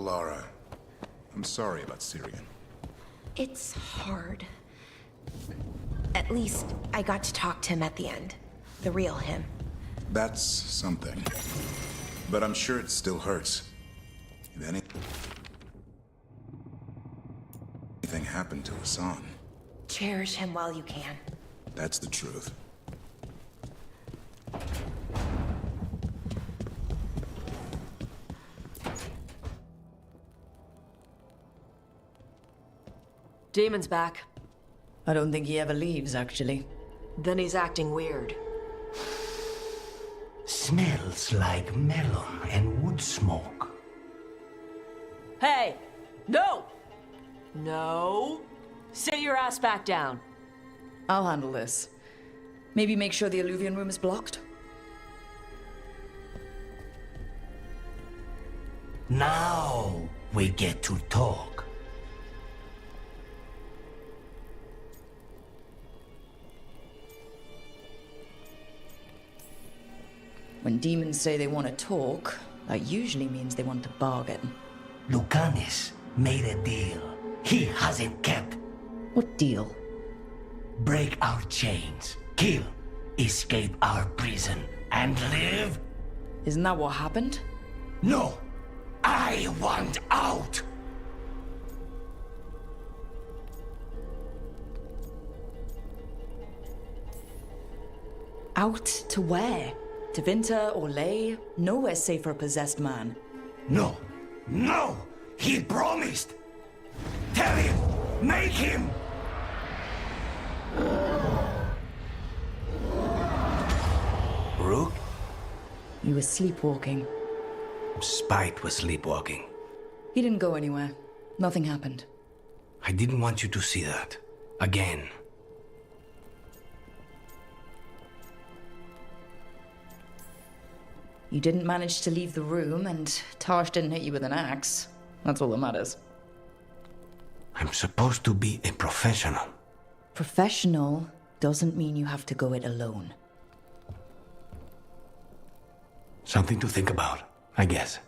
Alara. I'm sorry about Syrian. It's hard. At least I got to talk to him at the end. The real him. That's something. But I'm sure it still hurts. If anything happened to Hassan. Cherish him while you can. That's the truth. Damon's back. I don't think he ever leaves, actually. Then he's acting weird. Smells like melon and wood smoke. Hey! No! No! Sit your ass back down. I'll handle this. Maybe make sure the Alluvion room is blocked? Now we get to talk. When demons say they want to talk, that usually means they want to bargain. Lucanis made a deal he hasn't kept. What deal? Break our chains, kill, escape our prison, and live? Isn't that what happened? No! I want out! Out to where? To Vinter or Ley? Nowhere's safe for a possessed man. No! No! He promised! Tell him! Make him! Rook? You were sleepwalking. Spite was sleepwalking. He didn't go anywhere. Nothing happened. I didn't want you to see that. Again. You didn't manage to leave the room, and Tarsh didn't hit you with an axe. That's all that matters. I'm supposed to be a professional. Professional doesn't mean you have to go it alone. Something to think about, I guess.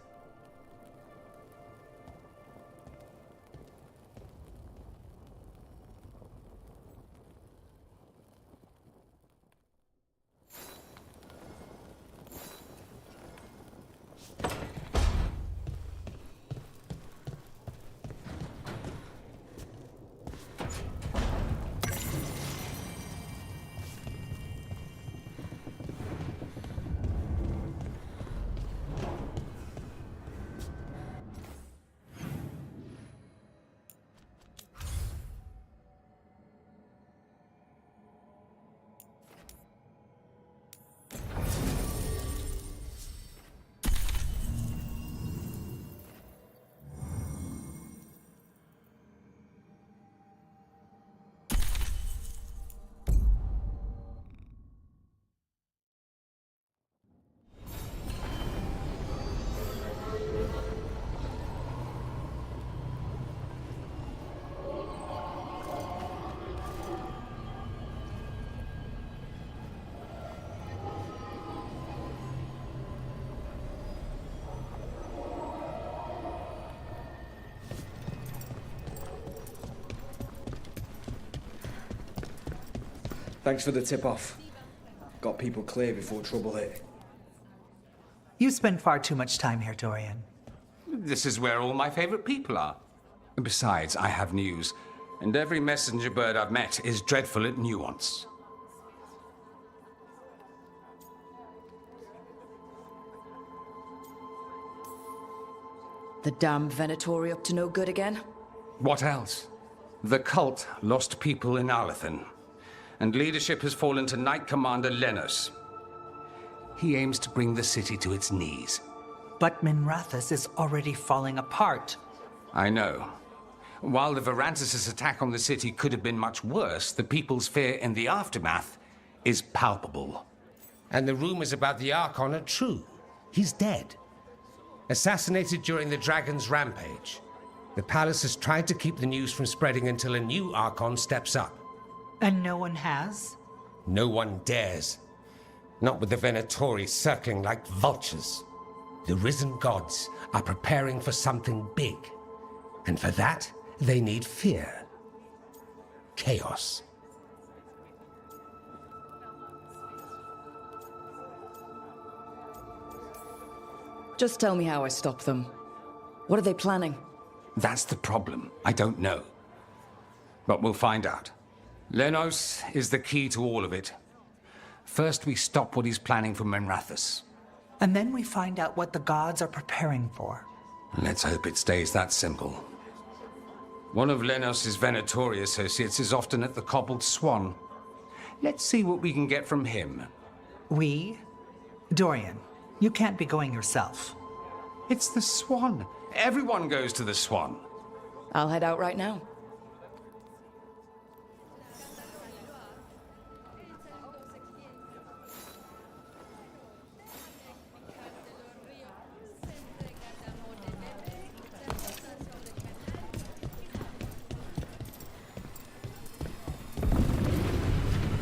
Thanks for the tip-off. Got people clear before trouble hit. You spend far too much time here, Dorian. This is where all my favorite people are. Besides, I have news, and every messenger bird I've met is dreadful at nuance. The damn Venatori up to no good again? What else? The cult lost people in Arlethan, and leadership has fallen to Knight Commander Lenos. He aims to bring the city to its knees. But Minrathous is already falling apart. I know. While the Varantis' attack on the city could have been much worse, the people's fear in the aftermath is palpable. And the rumors about the Archon are true. He's dead. Assassinated during the Dragon's rampage. The palace has tried to keep the news from spreading until a new Archon steps up. And no one has? No one dares. Not with the Venatori circling like vultures. The risen gods are preparing for something big. And for that, they need fear. Chaos. Just tell me how I stop them. What are they planning? That's the problem. I don't know. But we'll find out. Lenos is the key to all of it. First, we stop what he's planning for Menrathus. And then we find out what the gods are preparing for. Let's hope it stays that simple. One of Lenos' Venatori associates is often at the Cobbled Swan. Let's see what we can get from him. We? Dorian, you can't be going yourself. It's the Swan. Everyone goes to the Swan. I'll head out right now.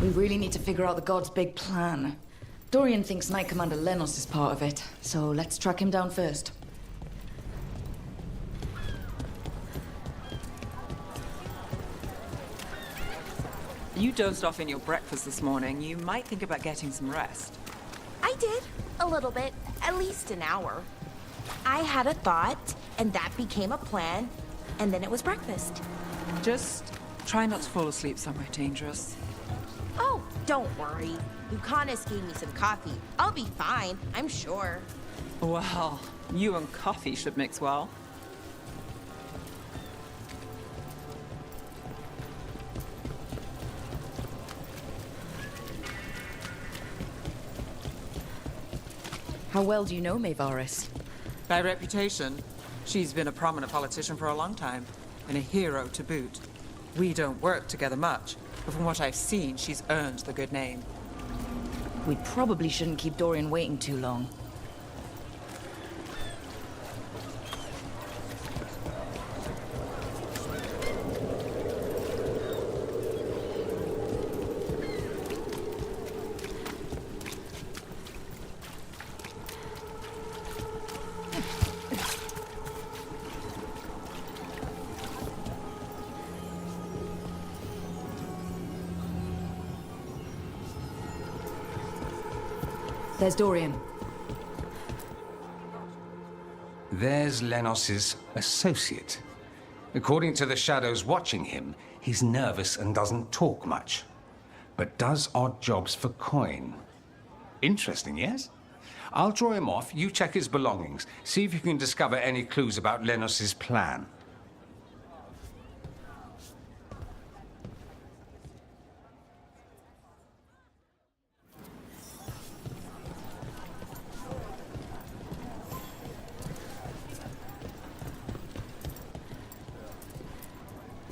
We really need to figure out the god's big plan. Dorian thinks Knight Commander Lenos is part of it, so let's track him down first. You dozed off in your breakfast this morning. You might think about getting some rest. I did. A little bit. At least an hour. I had a thought, and that became a plan, and then it was breakfast. Just try not to fall asleep somewhere dangerous. Oh, don't worry. Lucanus gave me some coffee. I'll be fine, I'm sure. Well, you and coffee should mix well. How well do you know Maevaris? By reputation, she's been a prominent politician for a long time, and a hero to boot. We don't work together much, but from what I've seen, she's earned the good name. We probably shouldn't keep Dorian waiting too long. There's Dorian. There's Lenos' associate. According to the shadows watching him, he's nervous and doesn't talk much, but does odd jobs for coin. Interesting, yes? I'll draw him off, you check his belongings, see if you can discover any clues about Lenos' plan.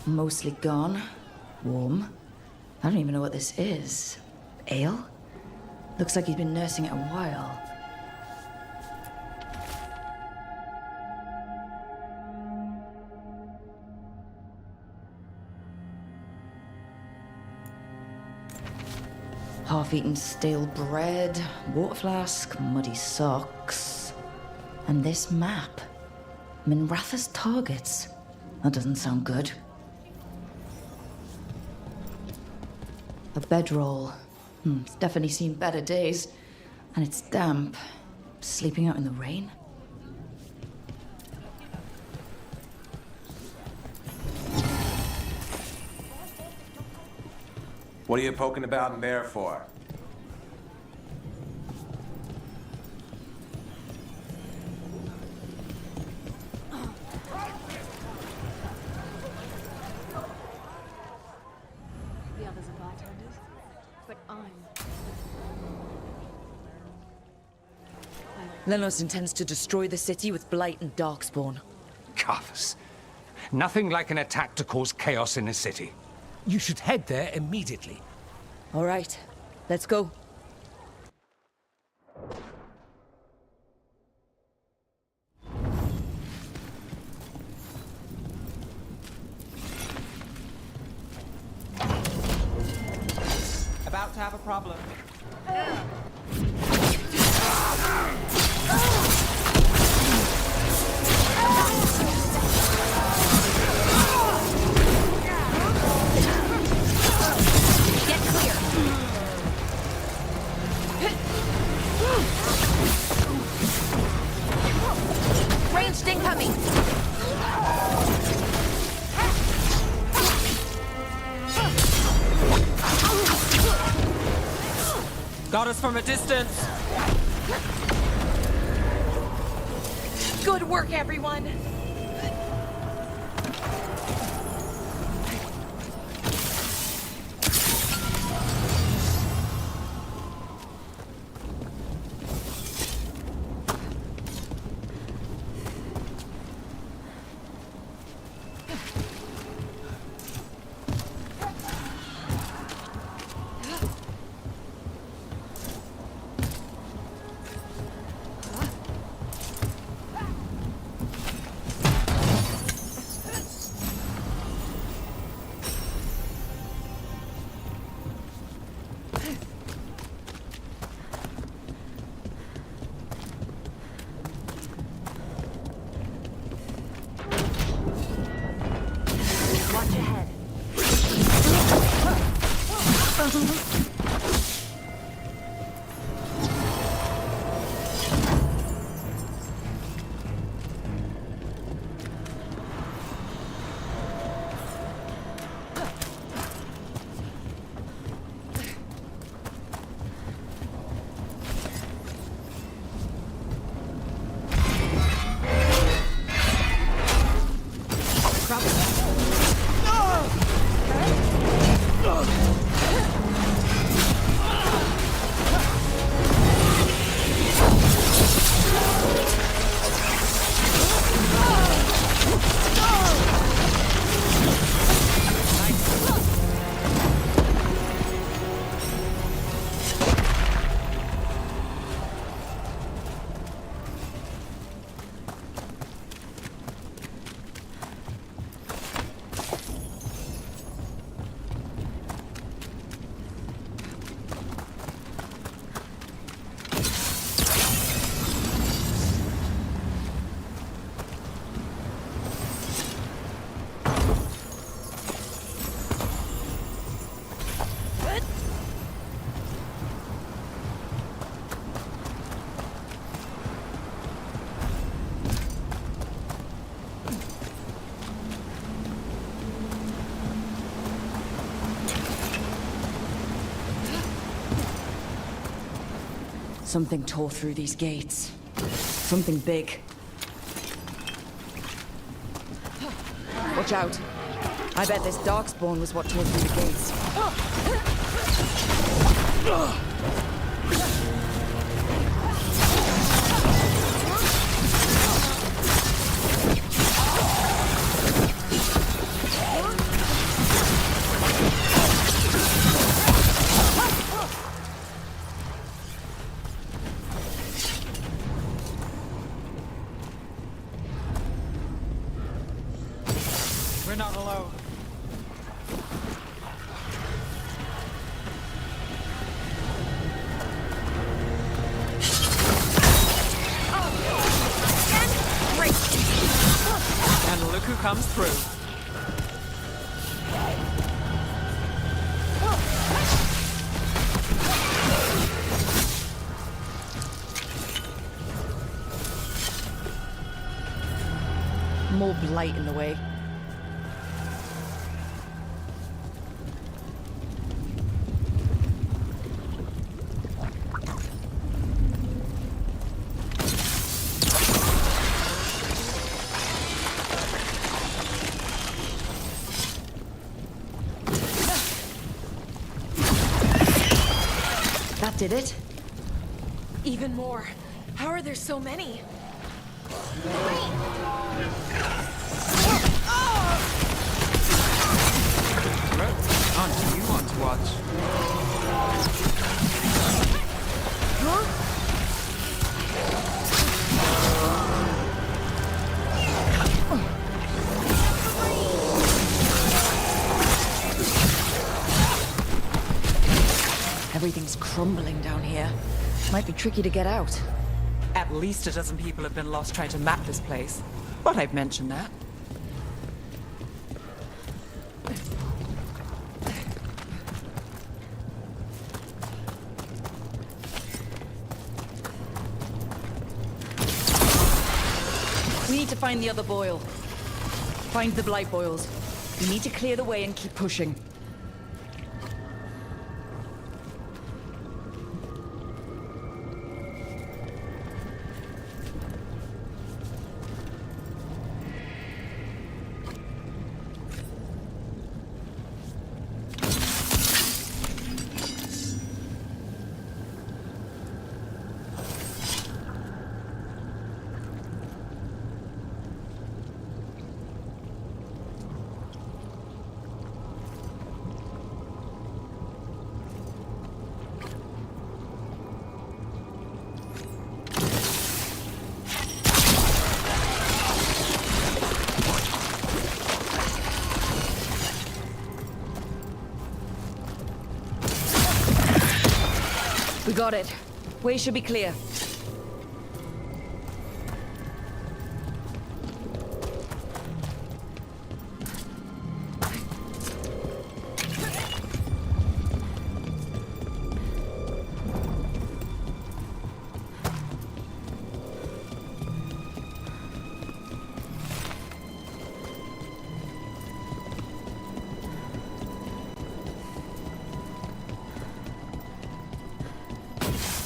Mostly gone. Warm. I don't even know what this is. Ale? Looks like he's been nursing it a while. Half-eaten stale bread, water flask, muddy socks. And this map. Menrathus targets. That doesn't sound good. A bedroll. It's definitely seen better days. And it's damp. Sleeping out in the rain? What are you poking about in there for? The others are bartenders, but I'm... Lenos intends to destroy the city with Blight and Darkspawn. Carthus. Nothing like an attack to cause chaos in a city. You should head there immediately. All right, let's go. About to have a problem. Got us from a distance. Good work, everyone. Watch ahead. Something tore through these gates. Something big. Watch out. I bet this darkspawn was what tore through the gates. We're not alone. And look who comes through. More blight in the way. That did it. Even more. How are there so many? Aren't you one to watch? Everything's crumbling down here. Might be tricky to get out. At least a dozen people have been lost trying to map this place. But I've mentioned that. We need to find the other boil. Find the blight boils. We need to clear the way and keep pushing. We got it. Way should be clear.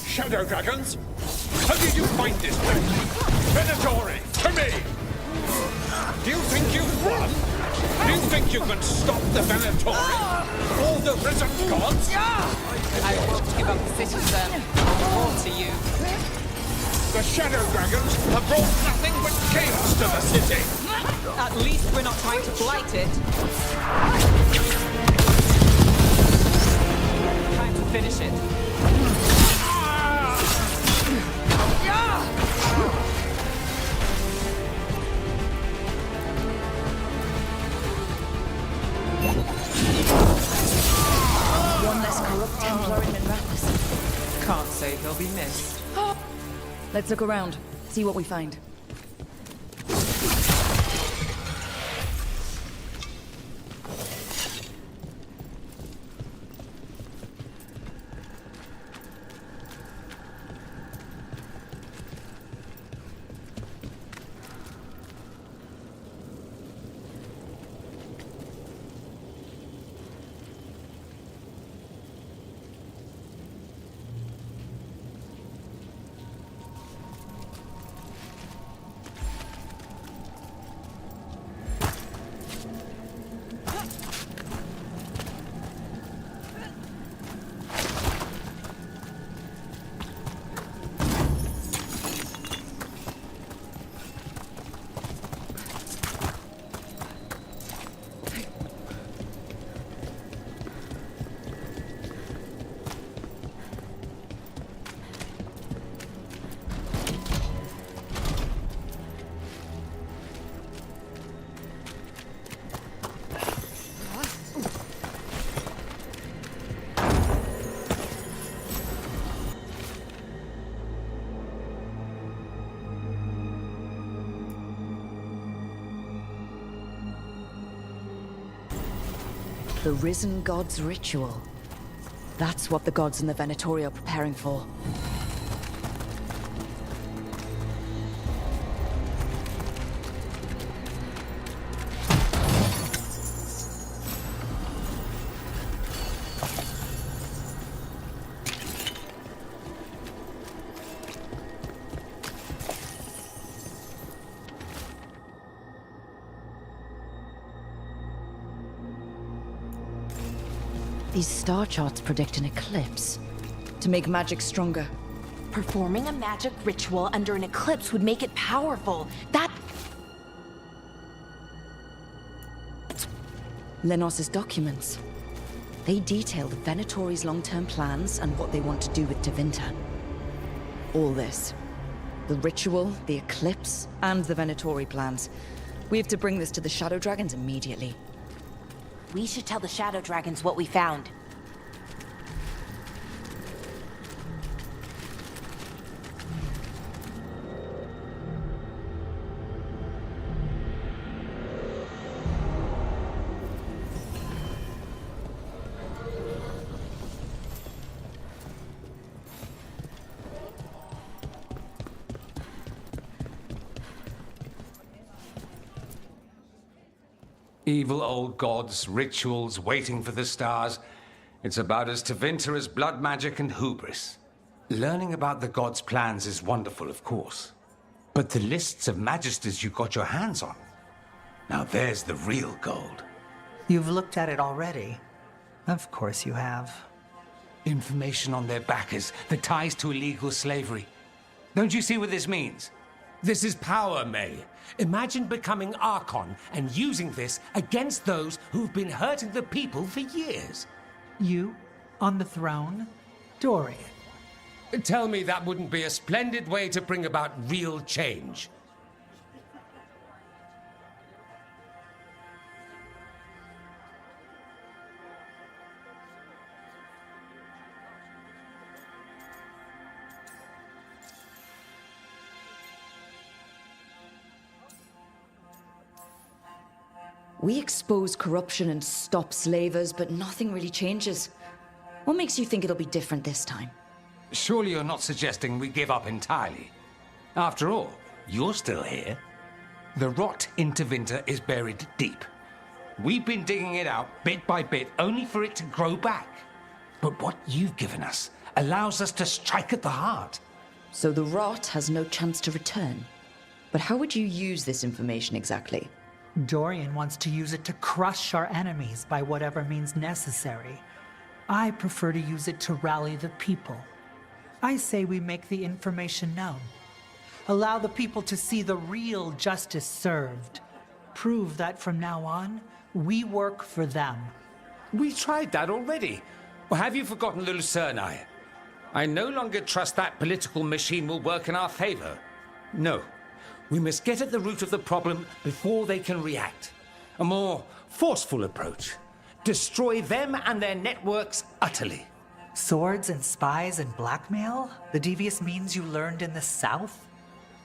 Shadow dragons? How did you find this place? Venatori, to me! Do you think you've won? Do you think you can stop the Venatori? All the risen gods? I won't give up the city, sir. More to you. The Shadow Dragons have brought nothing but chaos to the city! At least we're not trying to blight it. Time to finish it. One less corrupt Templar in Minrathous. Can't say he'll be missed. Let's look around, see what we find. The Risen God's ritual. That's what the gods in the Venatori are preparing for. These star charts predict an eclipse. To make magic stronger. Performing a magic ritual under an eclipse would make it powerful. That... Lenos's documents. They detail the Venatori's long-term plans and what they want to do with Tevinter. All this. The ritual, the eclipse, and the Venatori plans. We have to bring this to the Shadow Dragons immediately. We should tell the Shadow Dragons what we found. Evil old gods, rituals, waiting for the stars. It's about as Tevinter as blood magic and hubris. Learning about the gods' plans is wonderful, of course. But the lists of magisters you got your hands on, now there's the real gold. You've looked at it already. Of course you have. Information on their backers, the ties to illegal slavery. Don't you see what this means? This is power, May. Imagine becoming Archon and using this against those who've been hurting the people for years. You on the throne? Dorian. Tell me that wouldn't be a splendid way to bring about real change. We expose corruption and stop slavers, but nothing really changes. What makes you think it'll be different this time? Surely you're not suggesting we give up entirely. After all, you're still here. The rot in Tevinter is buried deep. We've been digging it out bit by bit, only for it to grow back. But what you've given us allows us to strike at the heart. So the rot has no chance to return. But how would you use this information exactly? Dorian wants to use it to crush our enemies by whatever means necessary. I prefer to use it to rally the people. I say we make the information known. Allow the people to see the real justice served. Prove that from now on, we work for them. We tried that already. Or have you forgotten Lucerne? I no longer trust that political machine will work in our favor. No. We must get at the root of the problem before they can react. A more forceful approach. Destroy them and their networks utterly. Swords and spies and blackmail? The devious means you learned in the South?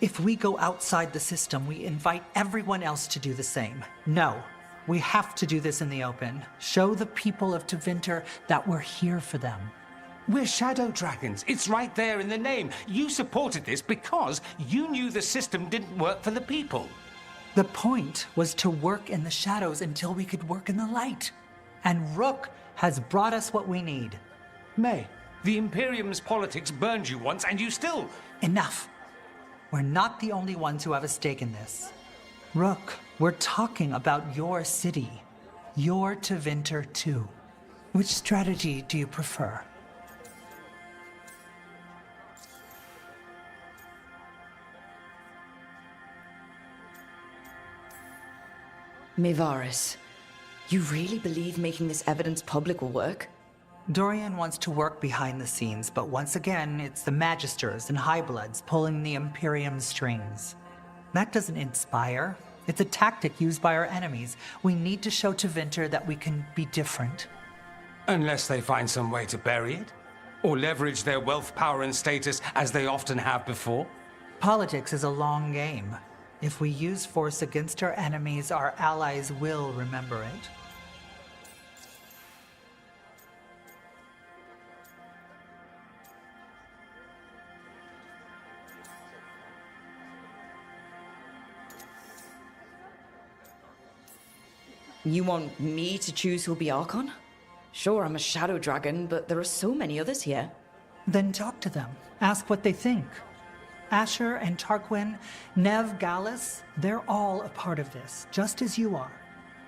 If we go outside the system, we invite everyone else to do the same. No. We have to do this in the open. Show the people of Tevinter that we're here for them. We're shadow dragons. It's right there in the name. You supported this because you knew the system didn't work for the people. The point was to work in the shadows until we could work in the light. And Rook has brought us what we need. May, the Imperium's politics burned you once and you still... Enough. We're not the only ones who have a stake in this. Rook, we're talking about your city. Your Tevinter too. Which strategy do you prefer? Mevaris, you really believe making this evidence public will work? Dorian wants to work behind the scenes, but once again, it's the Magisters and Highbloods pulling the Imperium's strings. That doesn't inspire. It's a tactic used by our enemies. We need to show Tevinter that we can be different. Unless they find some way to bury it? Or leverage their wealth, power, and status as they often have before? Politics is a long game. If we use force against our enemies, our allies will remember it. You want me to choose who'll be Archon? Sure, I'm a shadow dragon, but there are so many others here. Then talk to them. Ask what they think. Asher and Tarquin, Nev, Gallus, they're all a part of this, just as you are.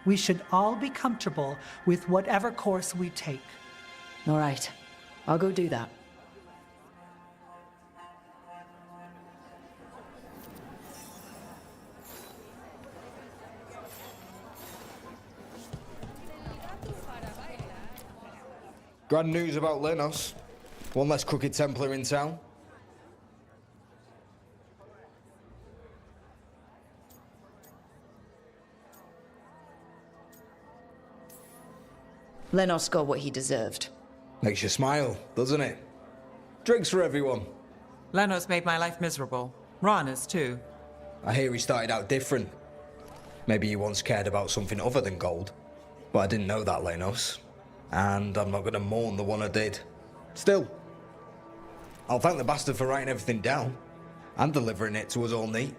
We should all be comfortable with whatever course we take. All right, I'll go do that. Grand news about Lenos. One less crooked Templar in town. Lenos got what he deserved. Makes you smile, doesn't it? Drinks for everyone. Lenos made my life miserable. Rana's too. I hear he started out different. Maybe he once cared about something other than gold. But I didn't know that, Lenos. And I'm not going to mourn the one I did. Still, I'll thank the bastard for writing everything down. And delivering it to us all neat.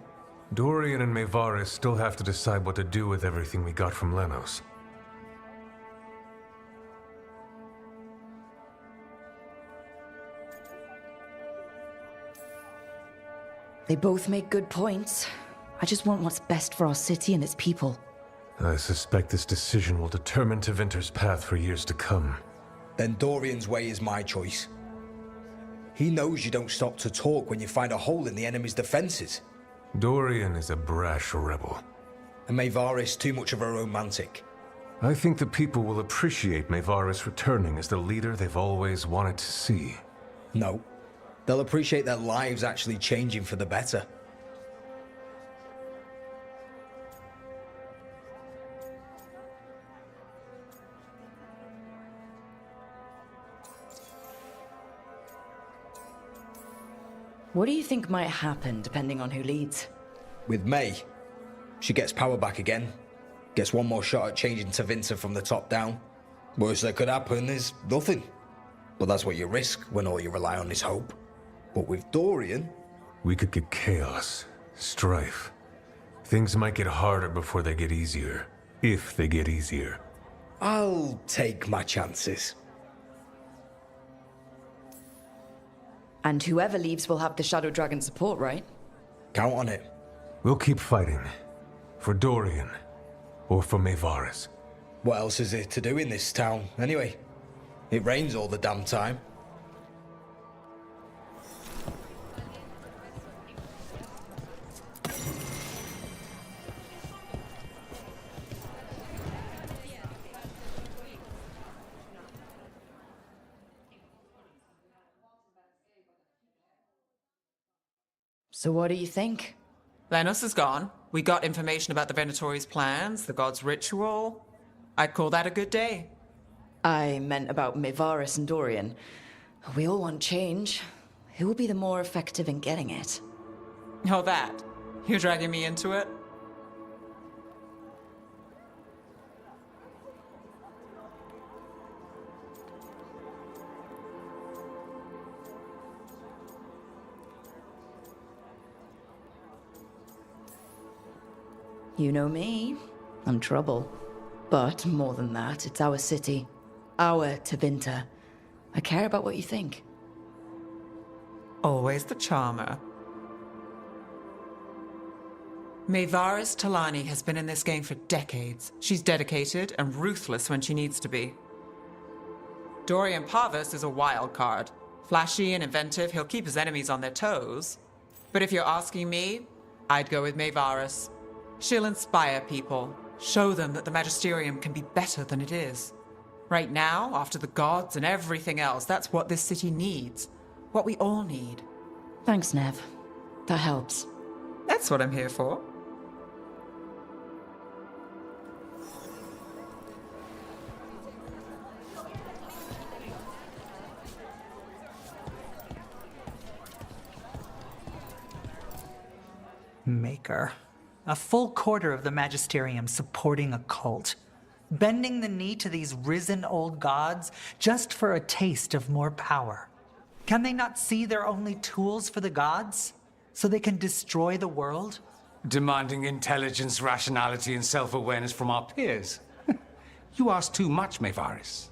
Dorian and Mevaris still have to decide what to do with everything we got from Lenos. They both make good points. I just want what's best for our city and its people. I suspect this decision will determine Tevinter's path for years to come. Then Dorian's way is my choice. He knows you don't stop to talk when you find a hole in the enemy's defenses. Dorian is a brash rebel. And Mevaris too much of a romantic. I think the people will appreciate Mevaris returning as the leader they've always wanted to see. No. They'll appreciate their lives actually changing for the better. What do you think might happen, depending on who leads? With May, she gets power back again. Gets one more shot at changing Tevinter from the top down. Worst that could happen is nothing. But that's what you risk when all you rely on is hope. But with Dorian... We could get chaos, strife. Things might get harder before they get easier. If they get easier. I'll take my chances. And whoever leaves will have the Shadow Dragon support, right? Count on it. We'll keep fighting. For Dorian. Or for Maevaris. What else is there to do in this town, anyway? It rains all the damn time. So what do you think? Lenos is gone. We got information about the Venatori's plans, the god's ritual. I'd call that a good day. I meant about Maevaris and Dorian. We all want change. Who will be the more effective in getting it? Oh, that. You're dragging me into it? You know me. I'm trouble. But more than that, it's our city. Our Tevinter. I care about what you think. Always the charmer. Maevaris Talani has been in this game for decades. She's dedicated and ruthless when she needs to be. Dorian Parvis is a wild card. Flashy and inventive, he'll keep his enemies on their toes. But if you're asking me, I'd go with Maevaris. She'll inspire people, show them that the Magisterium can be better than it is. Right now, after the gods and everything else, that's what this city needs. What we all need. Thanks, Nev. That helps. That's what I'm here for. Maker. A full quarter of the Magisterium supporting a cult. Bending the knee to these risen old gods just for a taste of more power. Can they not see they're only tools for the gods? So they can destroy the world? Demanding intelligence, rationality, and self-awareness from our peers. You ask too much, Maevaris.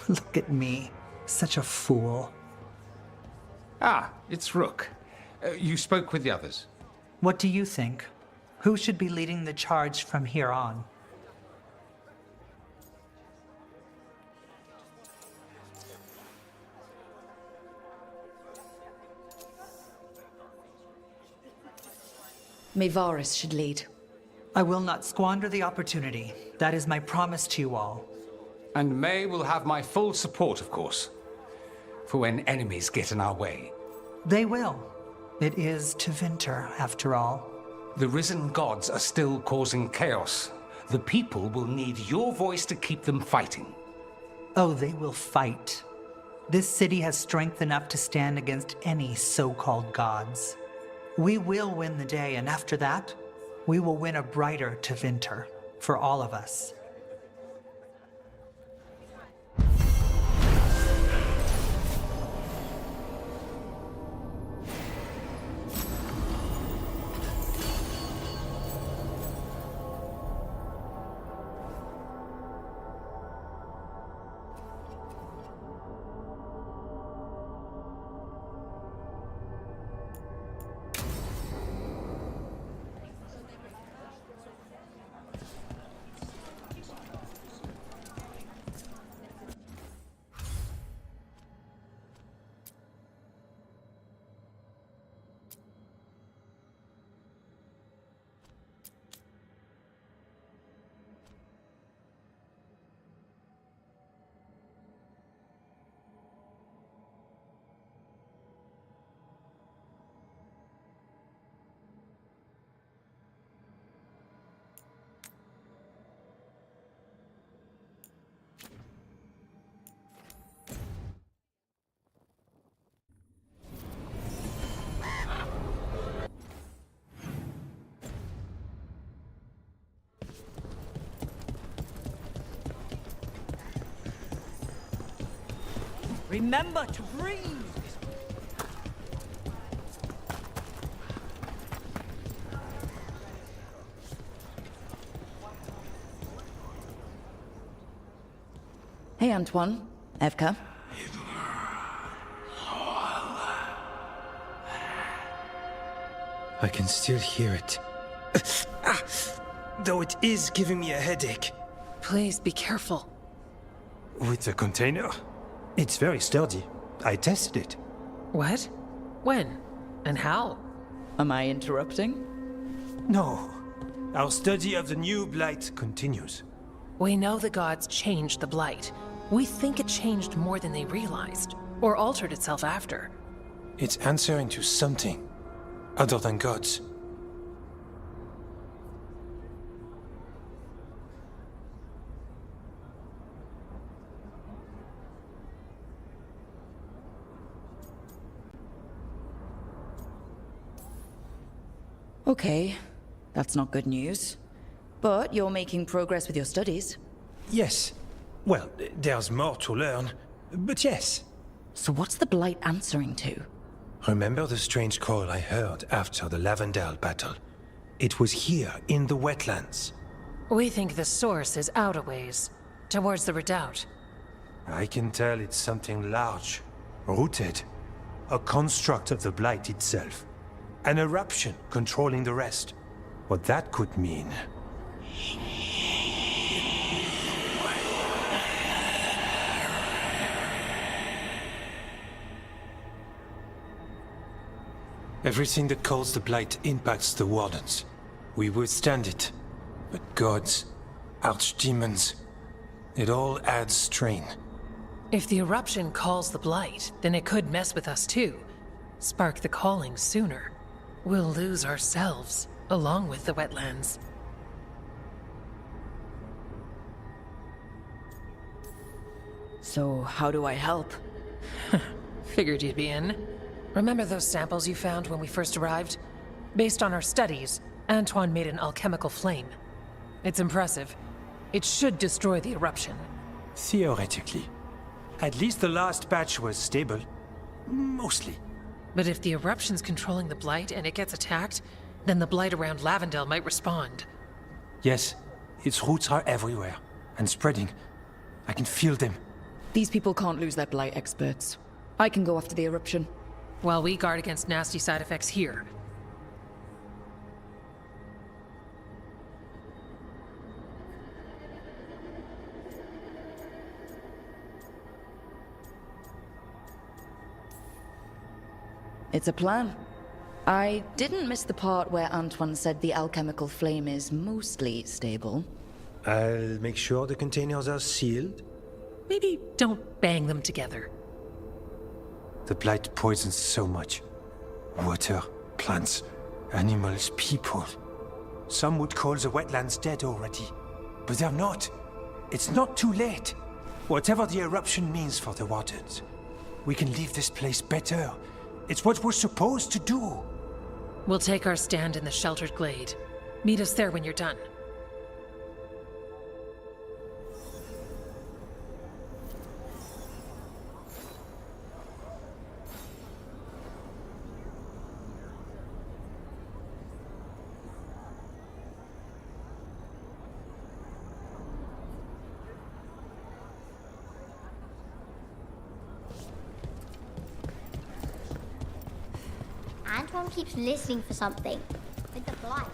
Look at me. Such a fool. Ah, it's Rook. You spoke with the others. What do you think? Who should be leading the charge from here on? Maevaris should lead. I will not squander the opportunity. That is my promise to you all. And May will have my full support, of course. For when enemies get in our way. They will. It is Tevinter, after all. The risen gods are still causing chaos. The people will need your voice to keep them fighting. Oh, they will fight. This city has strength enough to stand against any so-called gods. We will win the day, and after that, we will win a brighter Tevinter for all of us. Remember to breathe! Hey, Antoine. Evka. I can still hear it. Though it is giving me a headache. Please be careful. With the container? It's very sturdy. I tested it. What? When? And how? Am I interrupting? No. Our study of the new blight continues. We know the gods changed the blight. We think it changed more than they realized, or altered itself after. It's answering to something other than gods. Okay, that's not good news. But you're making progress with your studies. Yes. Well, there's more to learn, but yes. So what's the blight answering to? Remember the strange call I heard after the Lavendale battle? It was here, in the wetlands. We think the source is out a ways, towards the redoubt. I can tell it's something large, rooted. A construct of the blight itself. An eruption controlling the rest. What that could mean... Everything that calls the blight impacts the Wardens. We withstand it. But gods, archdemons, it all adds strain. If the eruption calls the blight, then it could mess with us too. Spark the calling sooner. We'll lose ourselves, along with the wetlands. So how do I help? Figured you'd be in. Remember those samples you found when we first arrived? Based on our studies, Antoine made an alchemical flame. It's impressive. It should destroy the eruption. Theoretically. At least the last batch was stable. Mostly. But if the eruption's controlling the blight and it gets attacked, then the blight around Lavendale might respond. Yes, its roots are everywhere. And spreading. I can feel them. These people can't lose their blight experts. I can go after the eruption. While we guard against nasty side effects here. It's a plan. I didn't miss the part where Antoine said the alchemical flame is mostly stable. I'll make sure the containers are sealed. Maybe don't bang them together. The blight poisons so much. Water, plants, animals, people. Some would call the wetlands dead already. But they're not. It's not too late. Whatever the eruption means for the Wardens, we can leave this place better. It's what we're supposed to do. We'll take our stand in the sheltered glade. Meet us there when you're done. Antoine keeps listening for something. With the blight.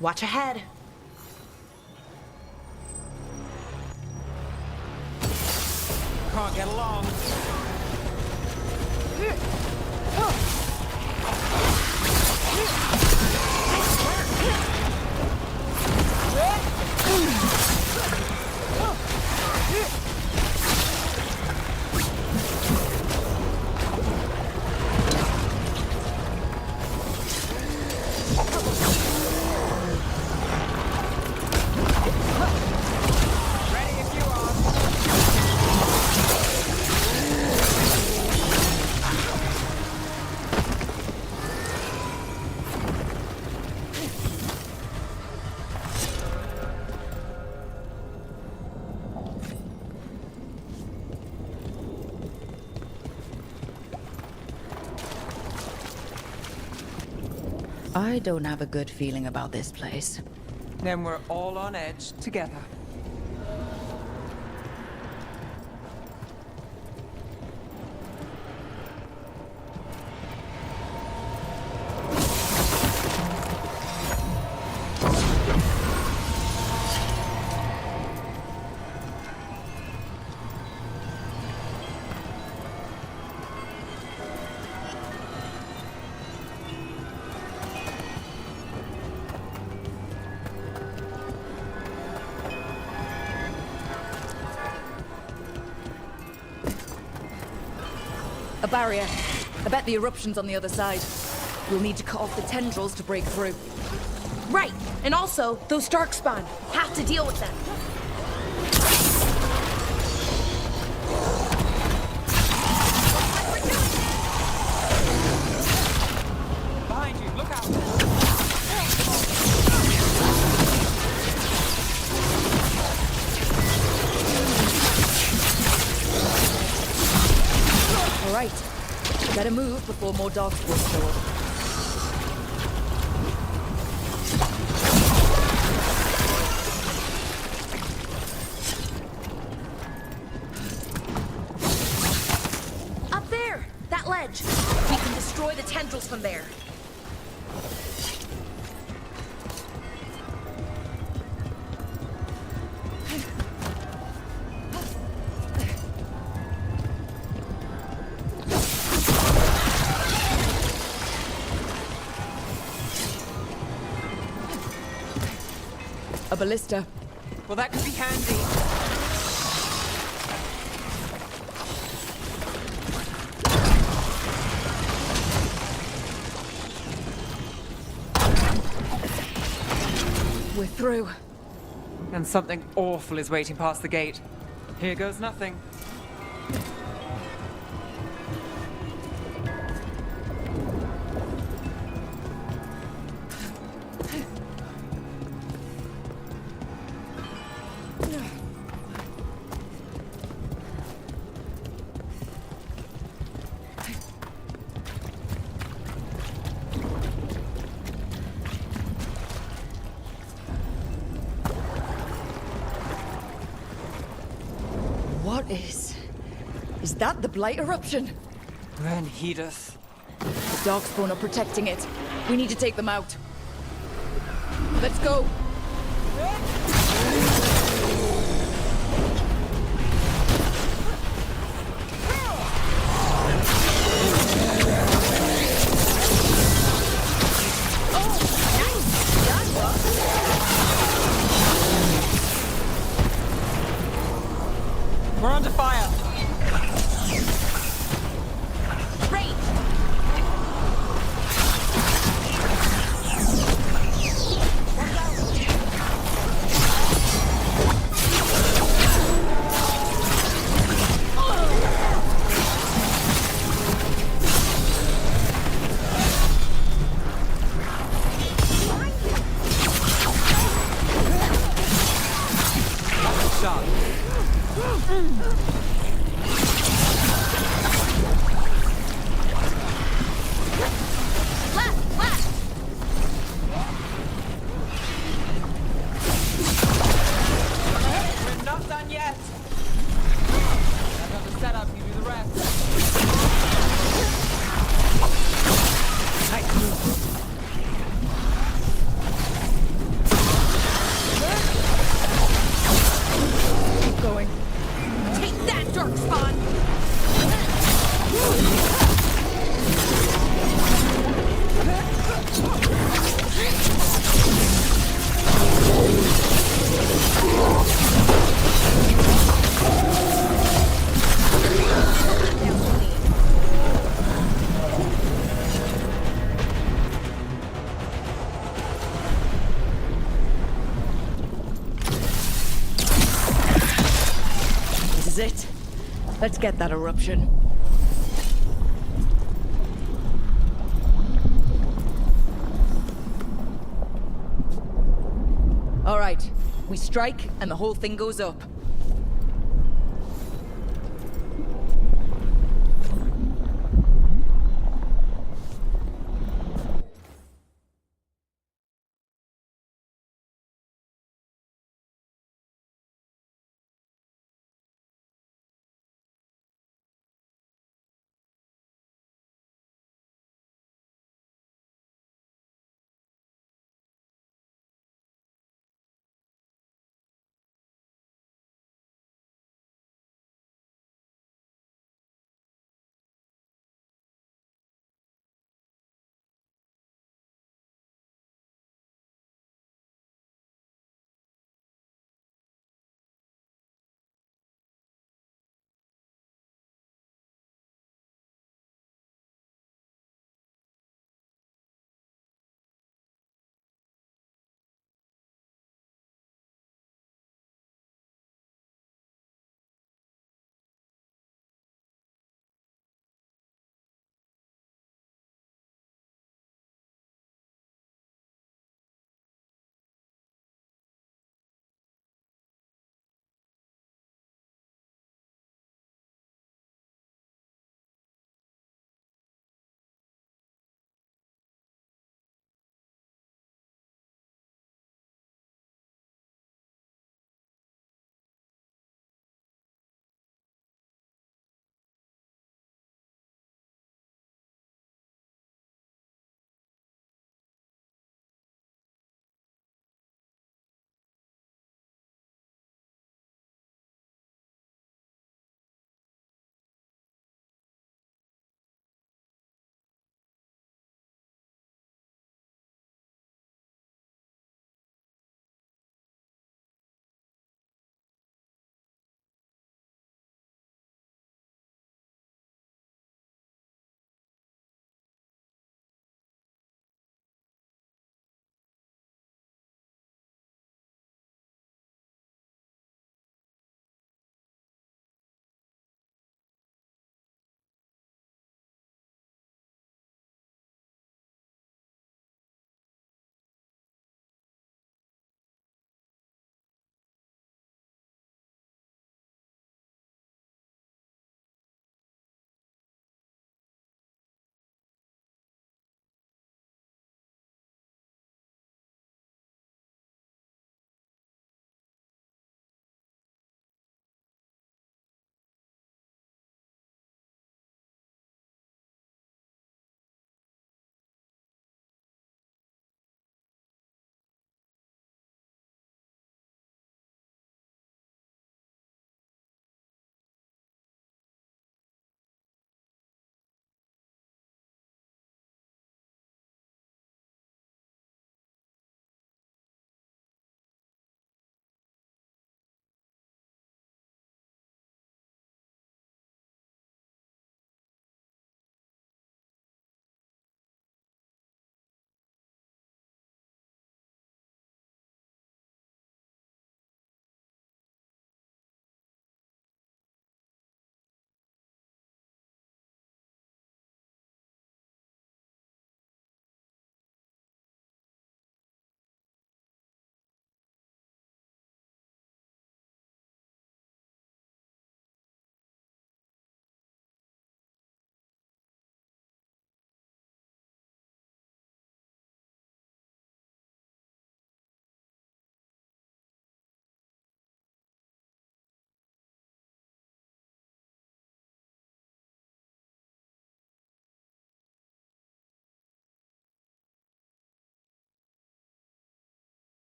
Watch ahead. Can't get along. Ready if you are. I don't have a good feeling about this place. Then we're all on edge together. A barrier. I bet the eruption's on the other side. We'll need to cut off the tendrils to break through. Right, and also, those darkspawn. Have to deal with them. Behind you, look out! All right. Better move before more darkspawn show up. Up there! That ledge! We can destroy the tendrils from there. A ballista. Well, that could be handy. We're through. And something awful is waiting past the gate. Here goes nothing. What is that the Blight eruption? Then heedeth. The Darkspawn are protecting it. We need to take them out. Let's go. We're under fire. Rain! Shot. We're not done yet. I've got the setup, you do the rest. Nice move. Keep going. Take that, Darkspawn! This is it. Let's get that eruption. All right. We strike, and the whole thing goes up.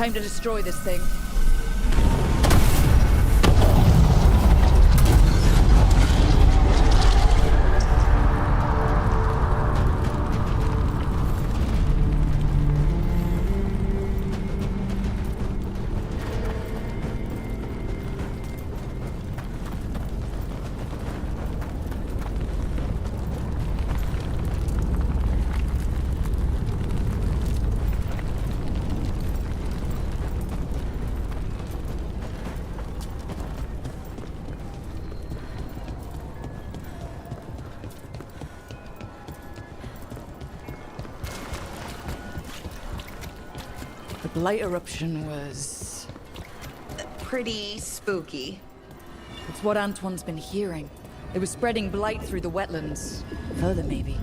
Time to destroy this thing. The blight eruption was pretty spooky. It's what Antoine's been hearing. It was spreading blight through the wetlands. Further, maybe.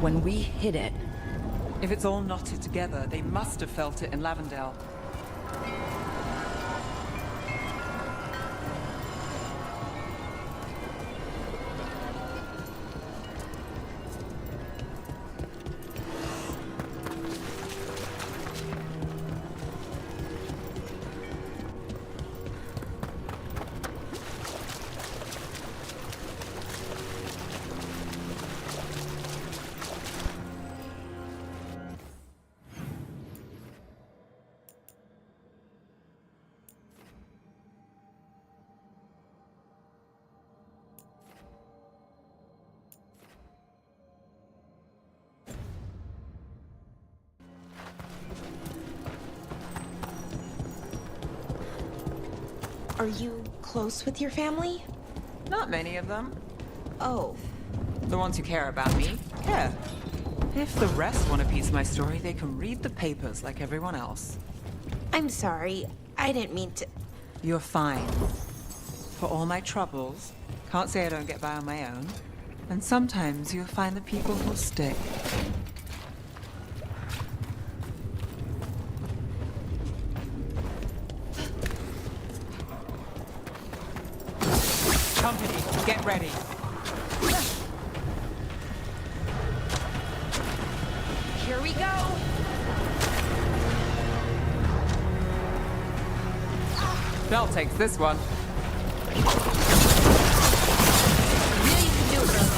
When we hit it... If it's all knotted together, they must have felt it in Lavendale. Are you close with your family? Not many of them. Oh. The ones who care about me, care. If the rest want a piece of my story, they can read the papers like everyone else. I'm sorry. I didn't mean to... You're fine. For all my troubles, can't say I don't get by on my own. And sometimes you'll find the people who'll stick. Company, get ready. Here we go! Bell takes this one. Really can do it.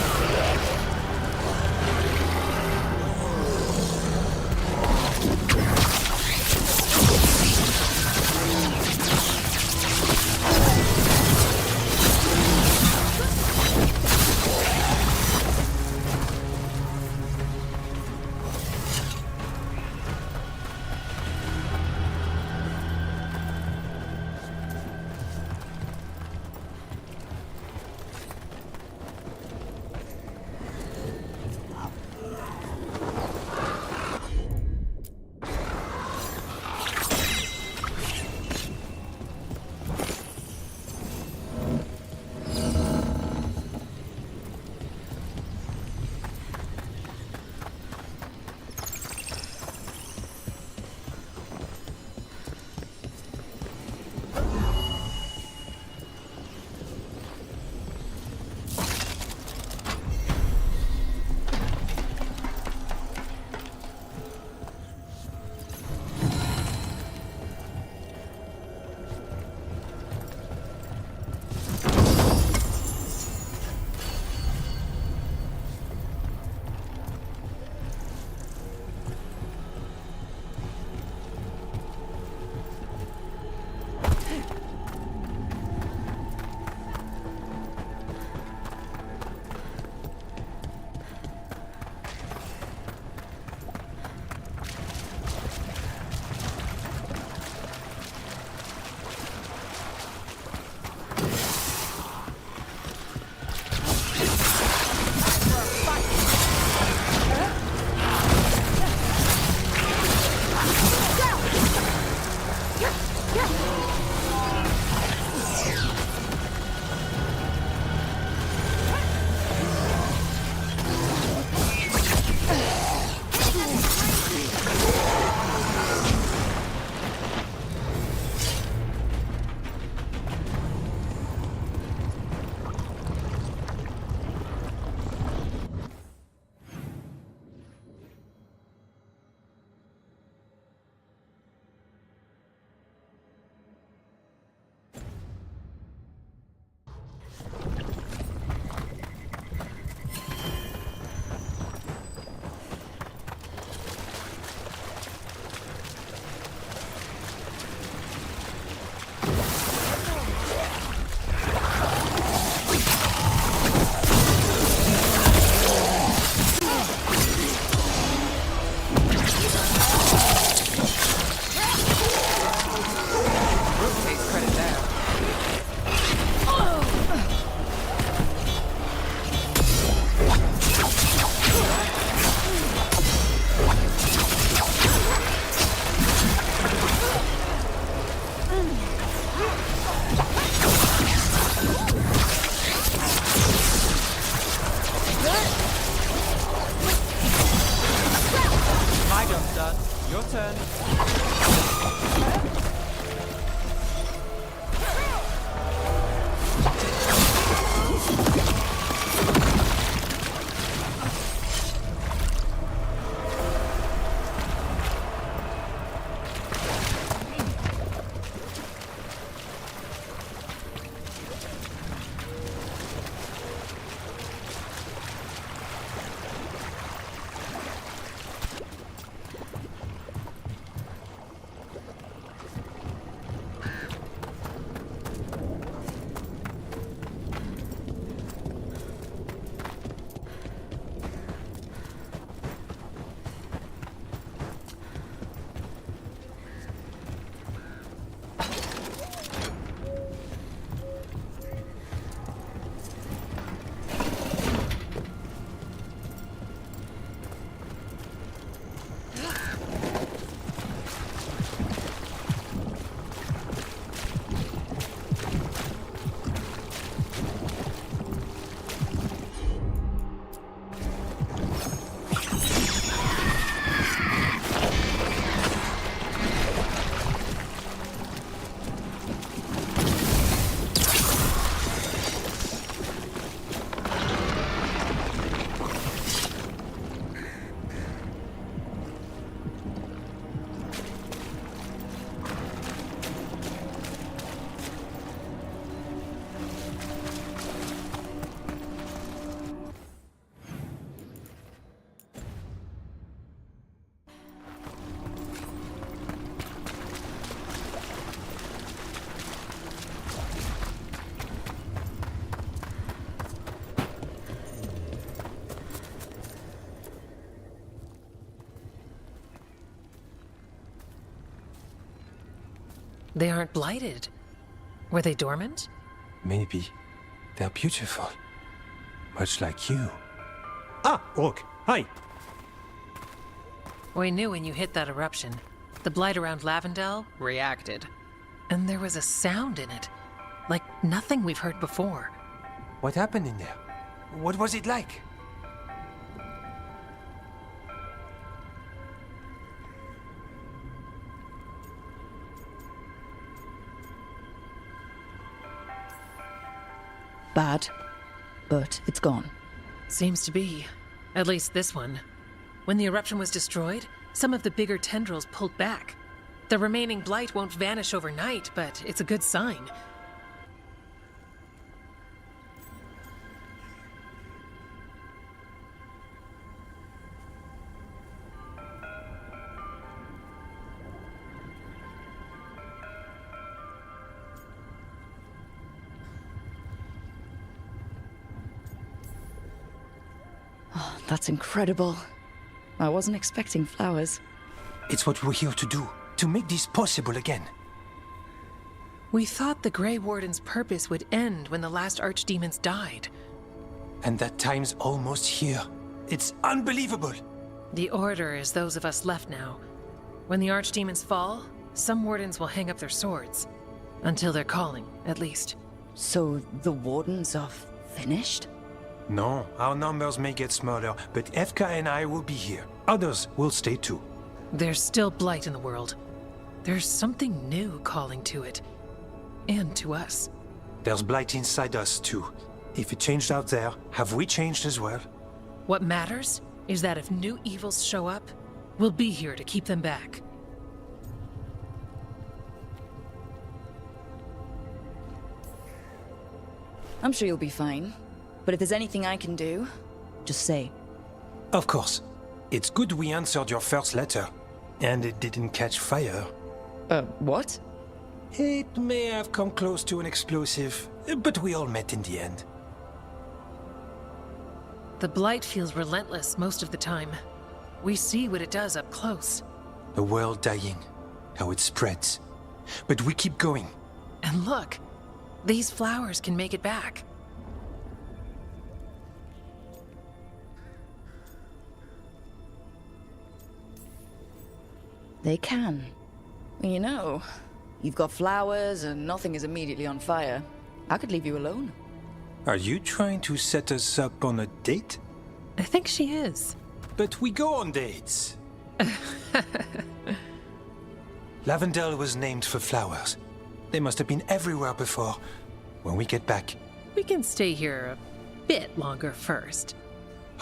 They aren't blighted. Were they dormant? Maybe. They're beautiful. Much like you. Ah, Rook, hi! We knew when you hit that eruption. The blight around Lavendel reacted. And there was a sound in it. Like nothing we've heard before. What happened in there? What was it like? Bad, but it's gone. Seems to be. At least this one. When the eruption was destroyed, some of the bigger tendrils pulled back. The remaining blight won't vanish overnight, but it's a good sign. Oh, that's incredible. I wasn't expecting flowers. It's what we're here to do, to make this possible again. We thought the Grey Warden's purpose would end when the last archdemons died. And that time's almost here. It's unbelievable! The Order is those of us left now. When the archdemons fall, some wardens will hang up their swords. Until they're calling, at least. So the Wardens are finished? No, our numbers may get smaller, but Efka and I will be here. Others will stay too. There's still blight in the world. There's something new calling to it. And to us. There's blight inside us too. If it changed out there, have we changed as well? What matters is that if new evils show up, we'll be here to keep them back. I'm sure you'll be fine. But if there's anything I can do, just say. Of course. It's good we answered your first letter. And it didn't catch fire. What? It may have come close to an explosive, but we all met in the end. The blight feels relentless most of the time. We see what it does up close. A world dying, how it spreads. But we keep going. And look, these flowers can make it back. They can. You know, you've got flowers and nothing is immediately on fire. I could leave you alone. Are you trying to set us up on a date? I think she is. But we go on dates. Lavendel was named for flowers. They must have been everywhere before. When we get back... We can stay here a bit longer first.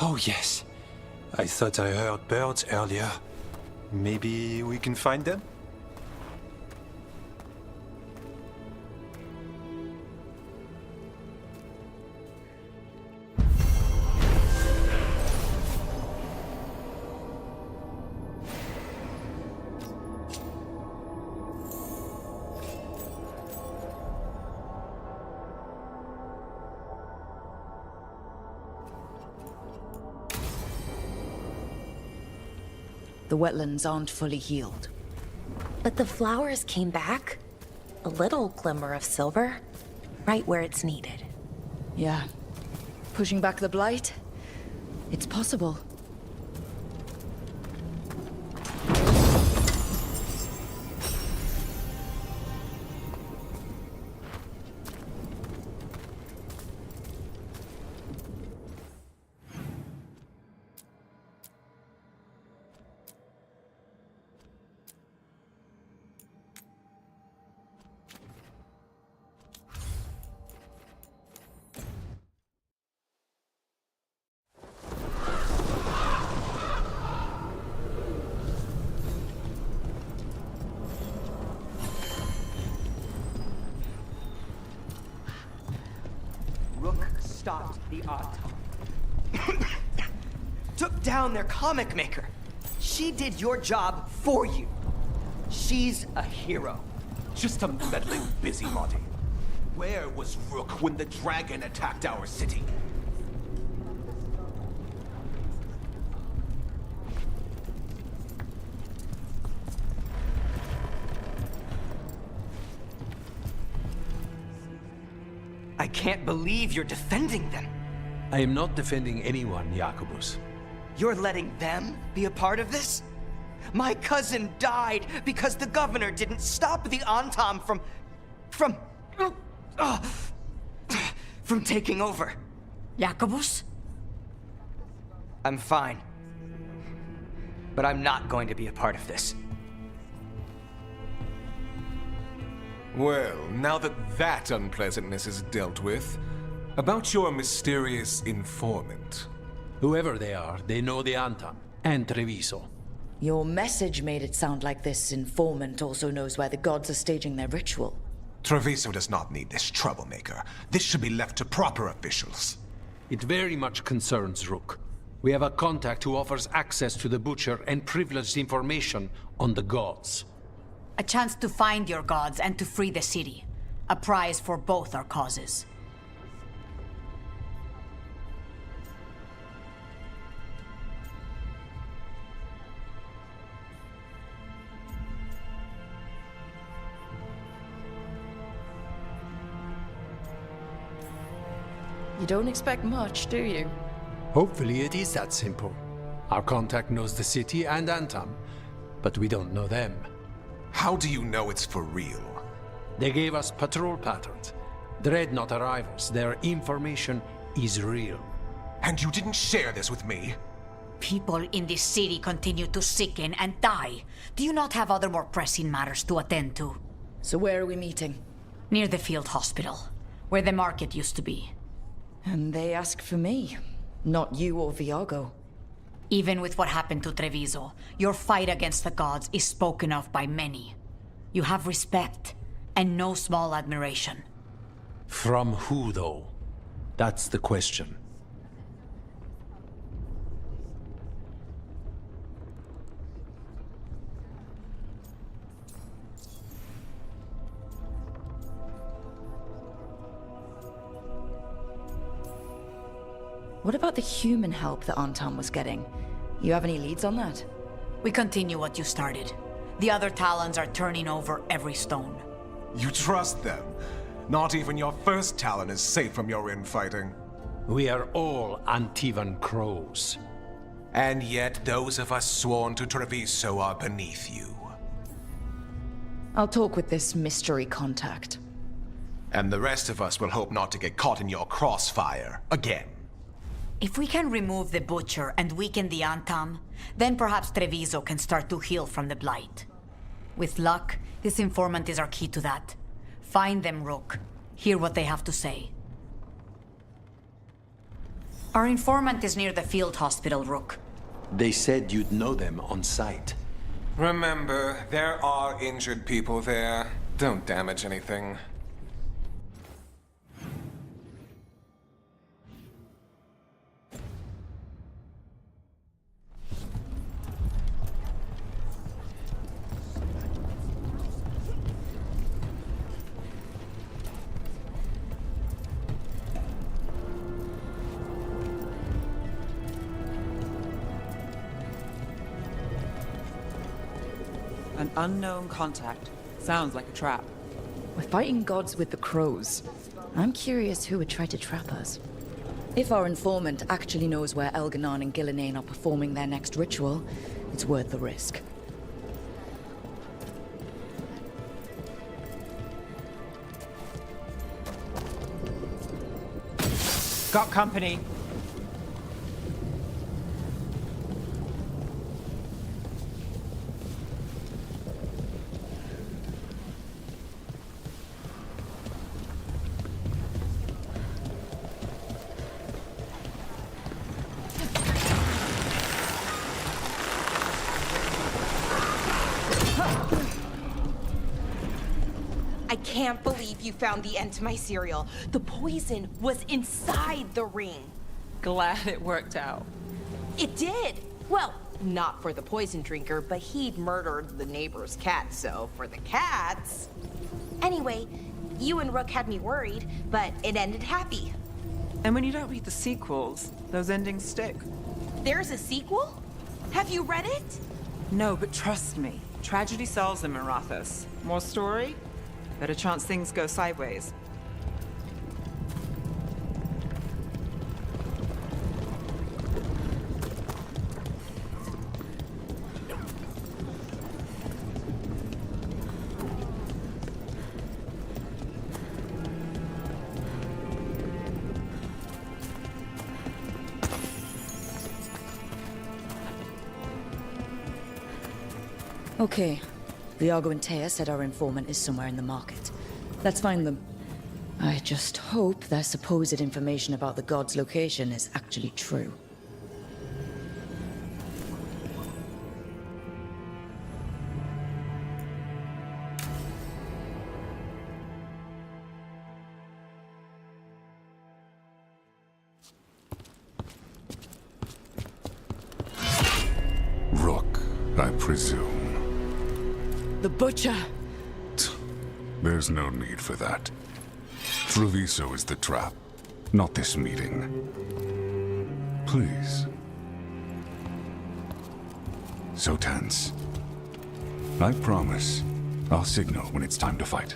Oh yes. I thought I heard birds earlier. Maybe we can find them? The wetlands aren't fully healed. But the flowers came back. A little glimmer of silver, right where it's needed. Yeah. Pushing back the blight? It's possible. Stopped the Autumn. Took down their comic maker. She did your job for you. She's a hero. Just a meddling busybody. Where was Rook when the dragon attacked our city? I can't believe you're defending them. I am not defending anyone, Jacobus. You're letting them be a part of this? My cousin died because the governor didn't stop the Antam from taking over. Jacobus? I'm fine. But I'm not going to be a part of this. Well, now that unpleasantness is dealt with, about your mysterious informant. Whoever they are, they know the Antam and Treviso. Your message made it sound like this informant also knows where the gods are staging their ritual. Treviso does not need this troublemaker. This should be left to proper officials. It very much concerns Rook. We have a contact who offers access to the Butcher and privileged information on the gods. A chance to find your gods and to free the city. A prize for both our causes. You don't expect much, do you? Hopefully it is that simple. Our contact knows the city and Antam, but we don't know them. How do you know it's for real? They gave us patrol patterns. Dreadnought arrivals. Their information is real. And you didn't share this with me? People in this city continue to sicken and die. Do you not have other more pressing matters to attend to? So where are we meeting? Near the field hospital, where the market used to be. And they ask for me, not you or Viago. Even with what happened to Treviso, your fight against the gods is spoken of by many. You have respect, and no small admiration. From who, though? That's the question. What about the human help that Antam was getting? You have any leads on that? We continue what you started. The other Talons are turning over every stone. You trust them? Not even your first Talon is safe from your infighting. We are all Antivan crows. And yet those of us sworn to Treviso are beneath you. I'll talk with this mystery contact. And the rest of us will hope not to get caught in your crossfire again. If we can remove the Butcher and weaken the Antam, then perhaps Treviso can start to heal from the Blight. With luck, this informant is our key to that. Find them, Rook. Hear what they have to say. Our informant is near the field hospital, Rook. They said you'd know them on sight. Remember, there are injured people there. Don't damage anything. An unknown contact. Sounds like a trap. We're fighting gods with the crows. I'm curious who would try to trap us. If our informant actually knows where Elganon and Gillinane are performing their next ritual, it's worth the risk. Got company. I can't believe you found the end to my cereal. The poison was inside the ring. Glad it worked out. It did. Well, not for the poison drinker, but he'd murdered the neighbor's cat, so for the cats... Anyway, you and Rook had me worried, but it ended happy. And when you don't read the sequels, those endings stick. There's a sequel? Have you read it? No, but trust me. Tragedy sells in Marathas. More story? Better chance things go sideways. Okay. Viago and Taya said our informant is somewhere in the market. Let's find them. I just hope their supposed information about the god's location is actually true. Rook, I presume. The Butcher! There's no need for that. Treviso is the trap, not this meeting. Please. So tense. I promise, I'll signal when it's time to fight.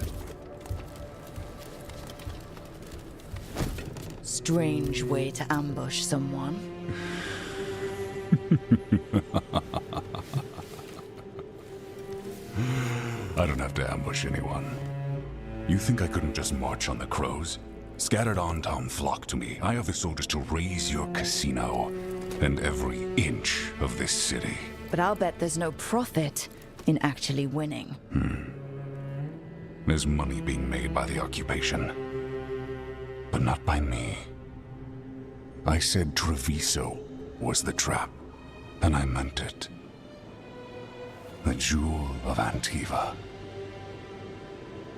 Strange way to ambush someone. I don't have to ambush anyone. You think I couldn't just march on the crows? Scattered on town flock to me. I have the soldiers to raise your casino and every inch of this city. But I'll bet there's no profit in actually winning. There's money being made by the occupation, but not by me. I said Treviso was the trap, and I meant it. The jewel of Antiva.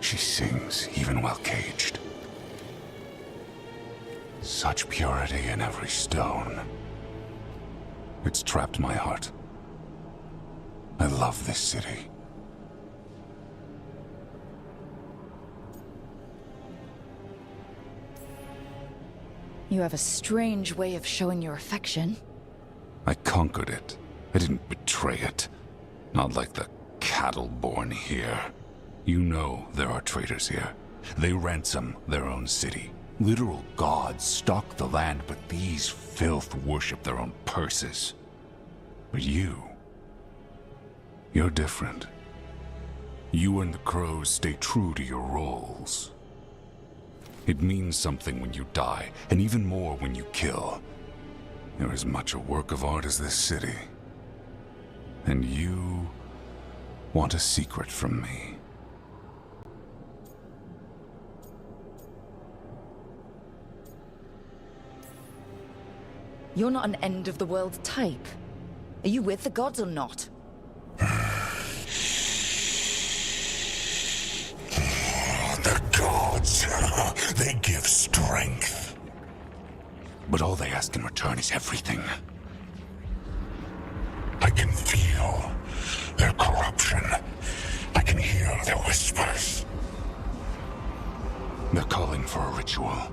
She sings even while caged. Such purity in every stone. It's trapped my heart. I love this city. You have a strange way of showing your affection. I conquered it. I didn't betray it. Not like the cattle born here. You know there are traitors here. They ransom their own city. Literal gods stalk the land, but these filth worship their own purses. But you're different. You and the crows stay true to your roles. It means something when you die, and even more when you kill. You're as much a work of art as this city. And you want a secret from me. You're not an end-of-the-world type. Are you with the gods or not? The gods, they give strength. But all they ask in return is everything. I can feel their corruption. I can hear their whispers. They're calling for a ritual.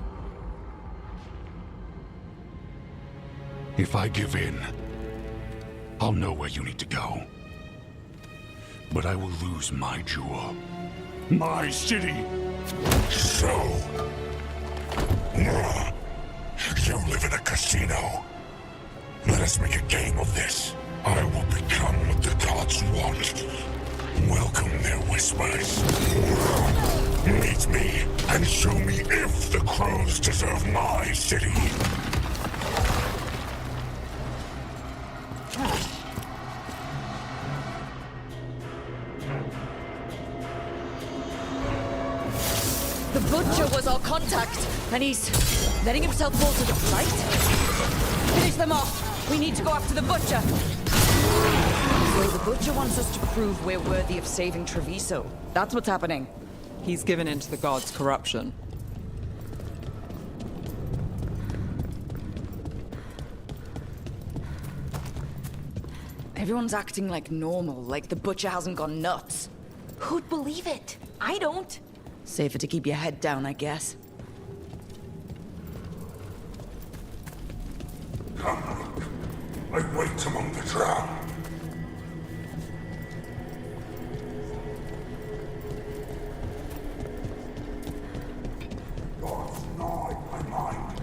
If I give in, I'll know where you need to go. But I will lose my jewel. My city! So... you live in a casino. Let us make a game of this. I will become what the gods want. Welcome their whispers. Meet me and show me if the crows deserve my city. The Butcher was our contact, and he's letting himself fall to the Blight? Finish them off! We need to go after the Butcher! So the Butcher wants us to prove we're worthy of saving Treviso. That's what's happening. He's given in to the gods' corruption. Everyone's acting like normal, like the Butcher hasn't gone nuts. Who'd believe it? I don't. Safer to keep your head down, I guess. Come, I wait among the drowned. God's gnawing my mind.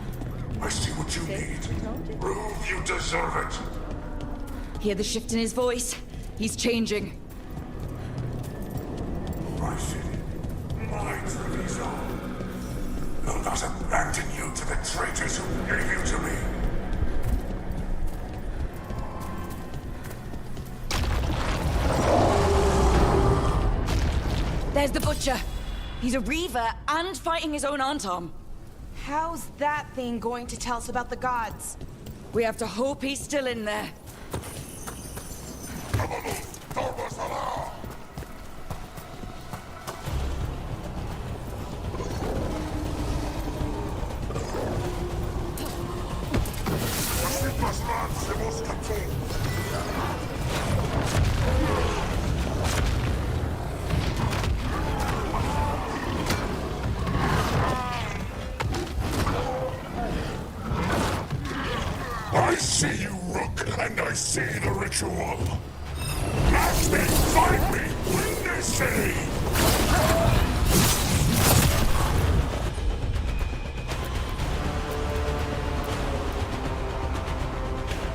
I see what you need. Prove you deserve it. Hear the shift in his voice? He's changing. My city, my Treviso. Will not abandon you to the traitors who gave you to me. There's the Butcher. He's a Reaver and fighting his own Antom. How's that thing going to tell us about the gods? We have to hope he's still in there. I see you, Rook, and I see the ritual. Match me, fight me, win this city!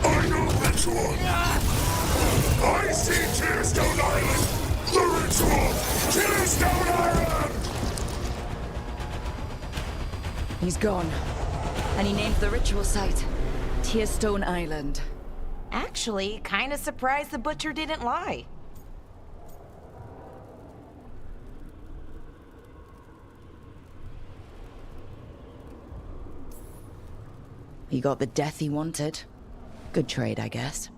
I know ritual! I see Tearstone Island! The ritual! Tearstone Island! He's gone. And he named the ritual site Tearstone Island. Actually, kinda surprised the Butcher didn't lie. He got the death he wanted. Good trade, I guess.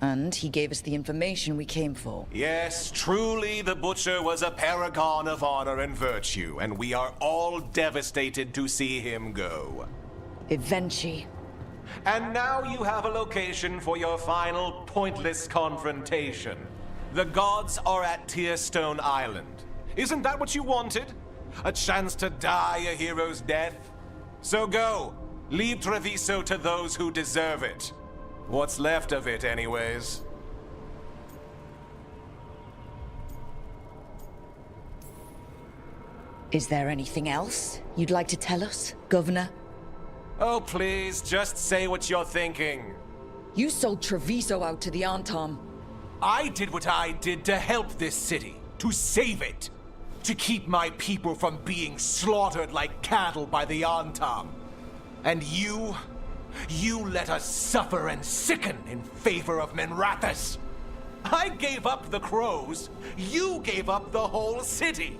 And he gave us the information we came for. Yes, truly the Butcher was a paragon of honor and virtue, and we are all devastated to see him go. Eventually. And now you have a location for your final pointless confrontation. The gods are at Tearstone Island. Isn't that what you wanted? A chance to die a hero's death? So go. Leave Treviso to those who deserve it. What's left of it, anyways. Is there anything else you'd like to tell us, Governor? Oh, please, just say what you're thinking. You sold Treviso out to the Antom. I did what I did to help this city, to save it, to keep my people from being slaughtered like cattle by the Antom. And you let us suffer and sicken in favor of Menrathus. I gave up the crows, you gave up the whole city.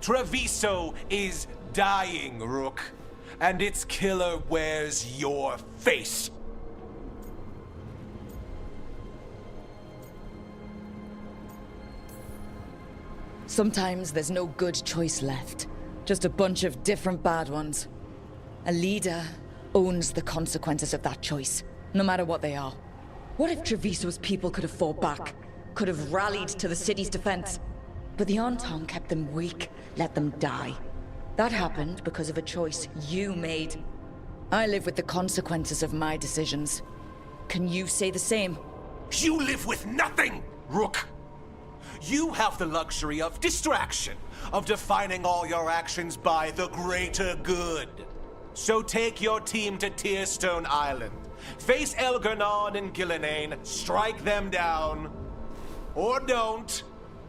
Treviso is dying, Rook, and its killer wears your face. Sometimes there's no good choice left. Just a bunch of different bad ones. A leader owns the consequences of that choice, no matter what they are. What if Treviso's people could have fought back? Could have rallied to the city's defense? But the Antom kept them weak, let them die. That happened because of a choice you made. I live with the consequences of my decisions. Can you say the same? You live with nothing, Rook! You have the luxury of distraction, of defining all your actions by the greater good. So take your team to Tearstone Island. Face Elgernon and Gillenane, strike them down. Or don't.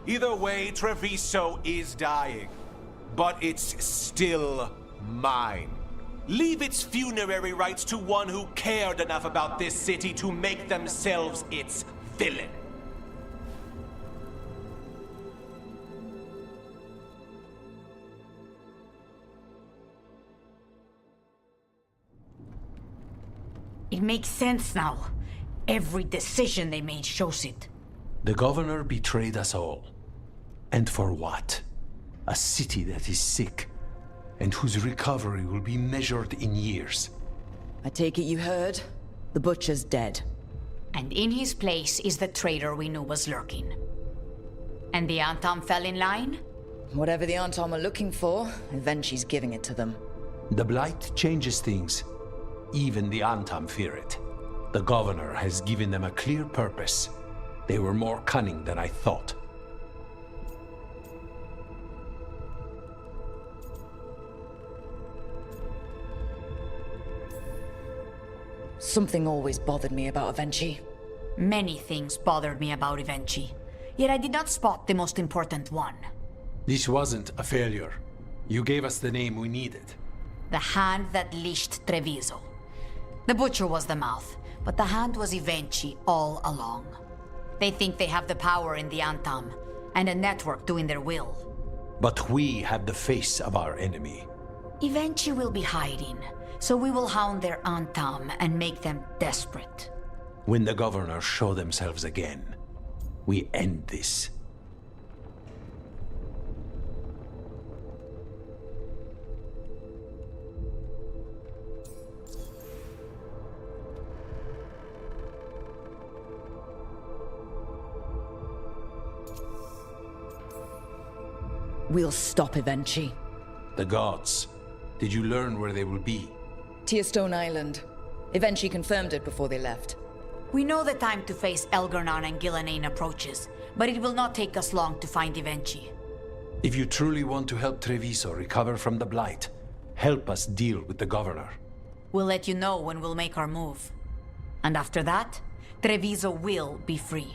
Either way, Treviso is dying. But it's still mine. Leave its funerary rites to one who cared enough about this city to make themselves its villain. It makes sense now. Every decision they made shows it. The governor betrayed us all. And for what? A city that is sick, and whose recovery will be measured in years. I take it you heard? The Butcher's dead. And in his place is the traitor we knew was lurking. And the Antom fell in line? Whatever the Antom are looking for, Eventually's giving it to them. The Blight changes things. Even the Antom fear it. The governor has given them a clear purpose. They were more cunning than I thought. Something always bothered me about Eventually. Many things bothered me about Eventually. Yet I did not spot the most important one. This wasn't a failure. You gave us the name we needed. The hand that leashed Treviso. The Butcher was the mouth, but the hand was Eventually all along. They think they have the power in the Antom, and a network doing their will. But we have the face of our enemy. Eventually will be hiding, so we will hound their Antam and make them desperate. When the governors show themselves again, we end this. We'll stop Evenchi. The gods. Did you learn where they will be? Tearstone Island. Evenchi confirmed it before they left. We know the time to face Elgar'nan and Gillenane approaches, but it will not take us long to find Evenchi. If you truly want to help Treviso recover from the Blight, help us deal with the governor. We'll let you know when we'll make our move. And after that, Treviso will be free.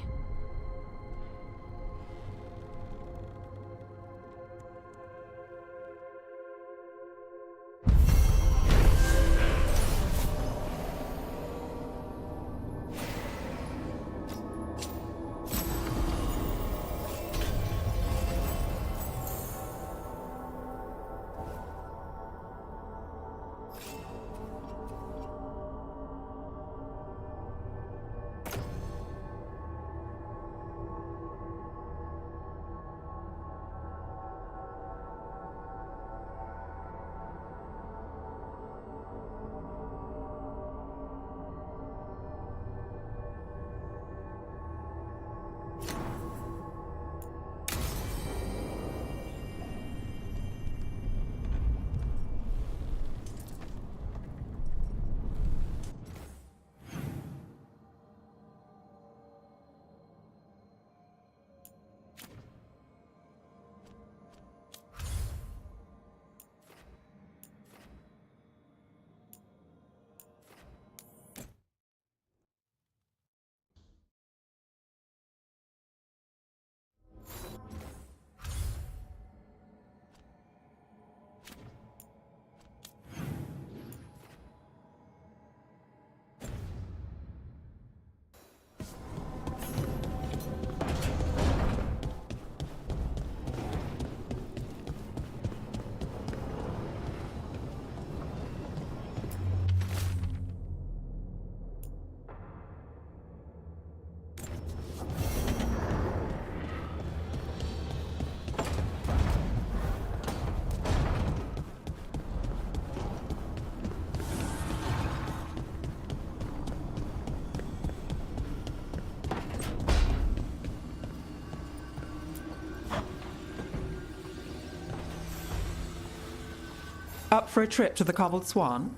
Up for a trip to the Cobbled Swan?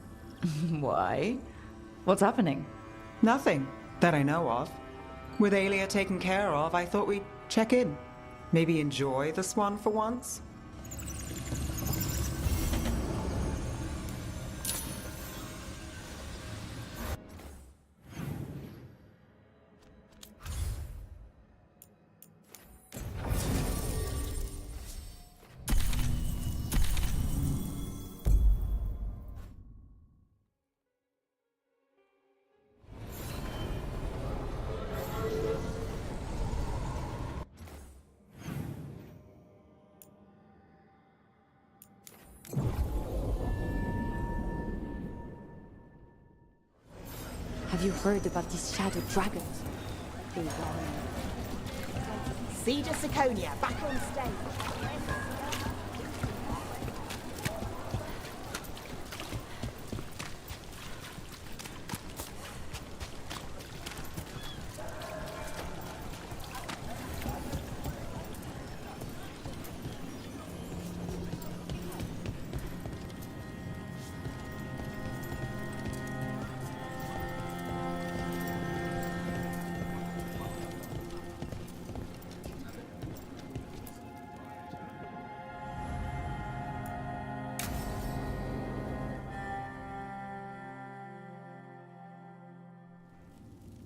Why? What's happening? Nothing, that I know of. With Aelia taken care of, I thought we'd check in. Maybe enjoy the Swan for once? Have you heard about these shadow dragons? Cedar Siconia, back on stage.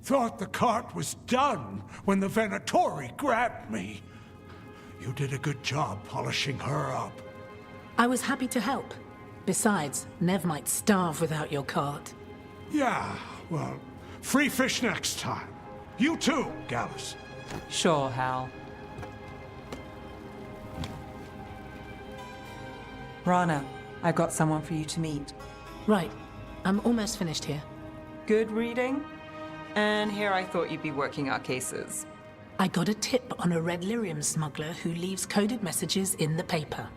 Thought the cart was done when the Venatori grabbed me. You did a good job polishing her up. I was happy to help. Besides, Nev might starve without your cart. Yeah, well, free fish next time. You too, Gallus. Sure, Hal. Rana, I've got someone for you to meet. Right. I'm almost finished here. Good reading? And here I thought you'd be working our cases. I got a tip on a red lyrium smuggler who leaves coded messages in the paper.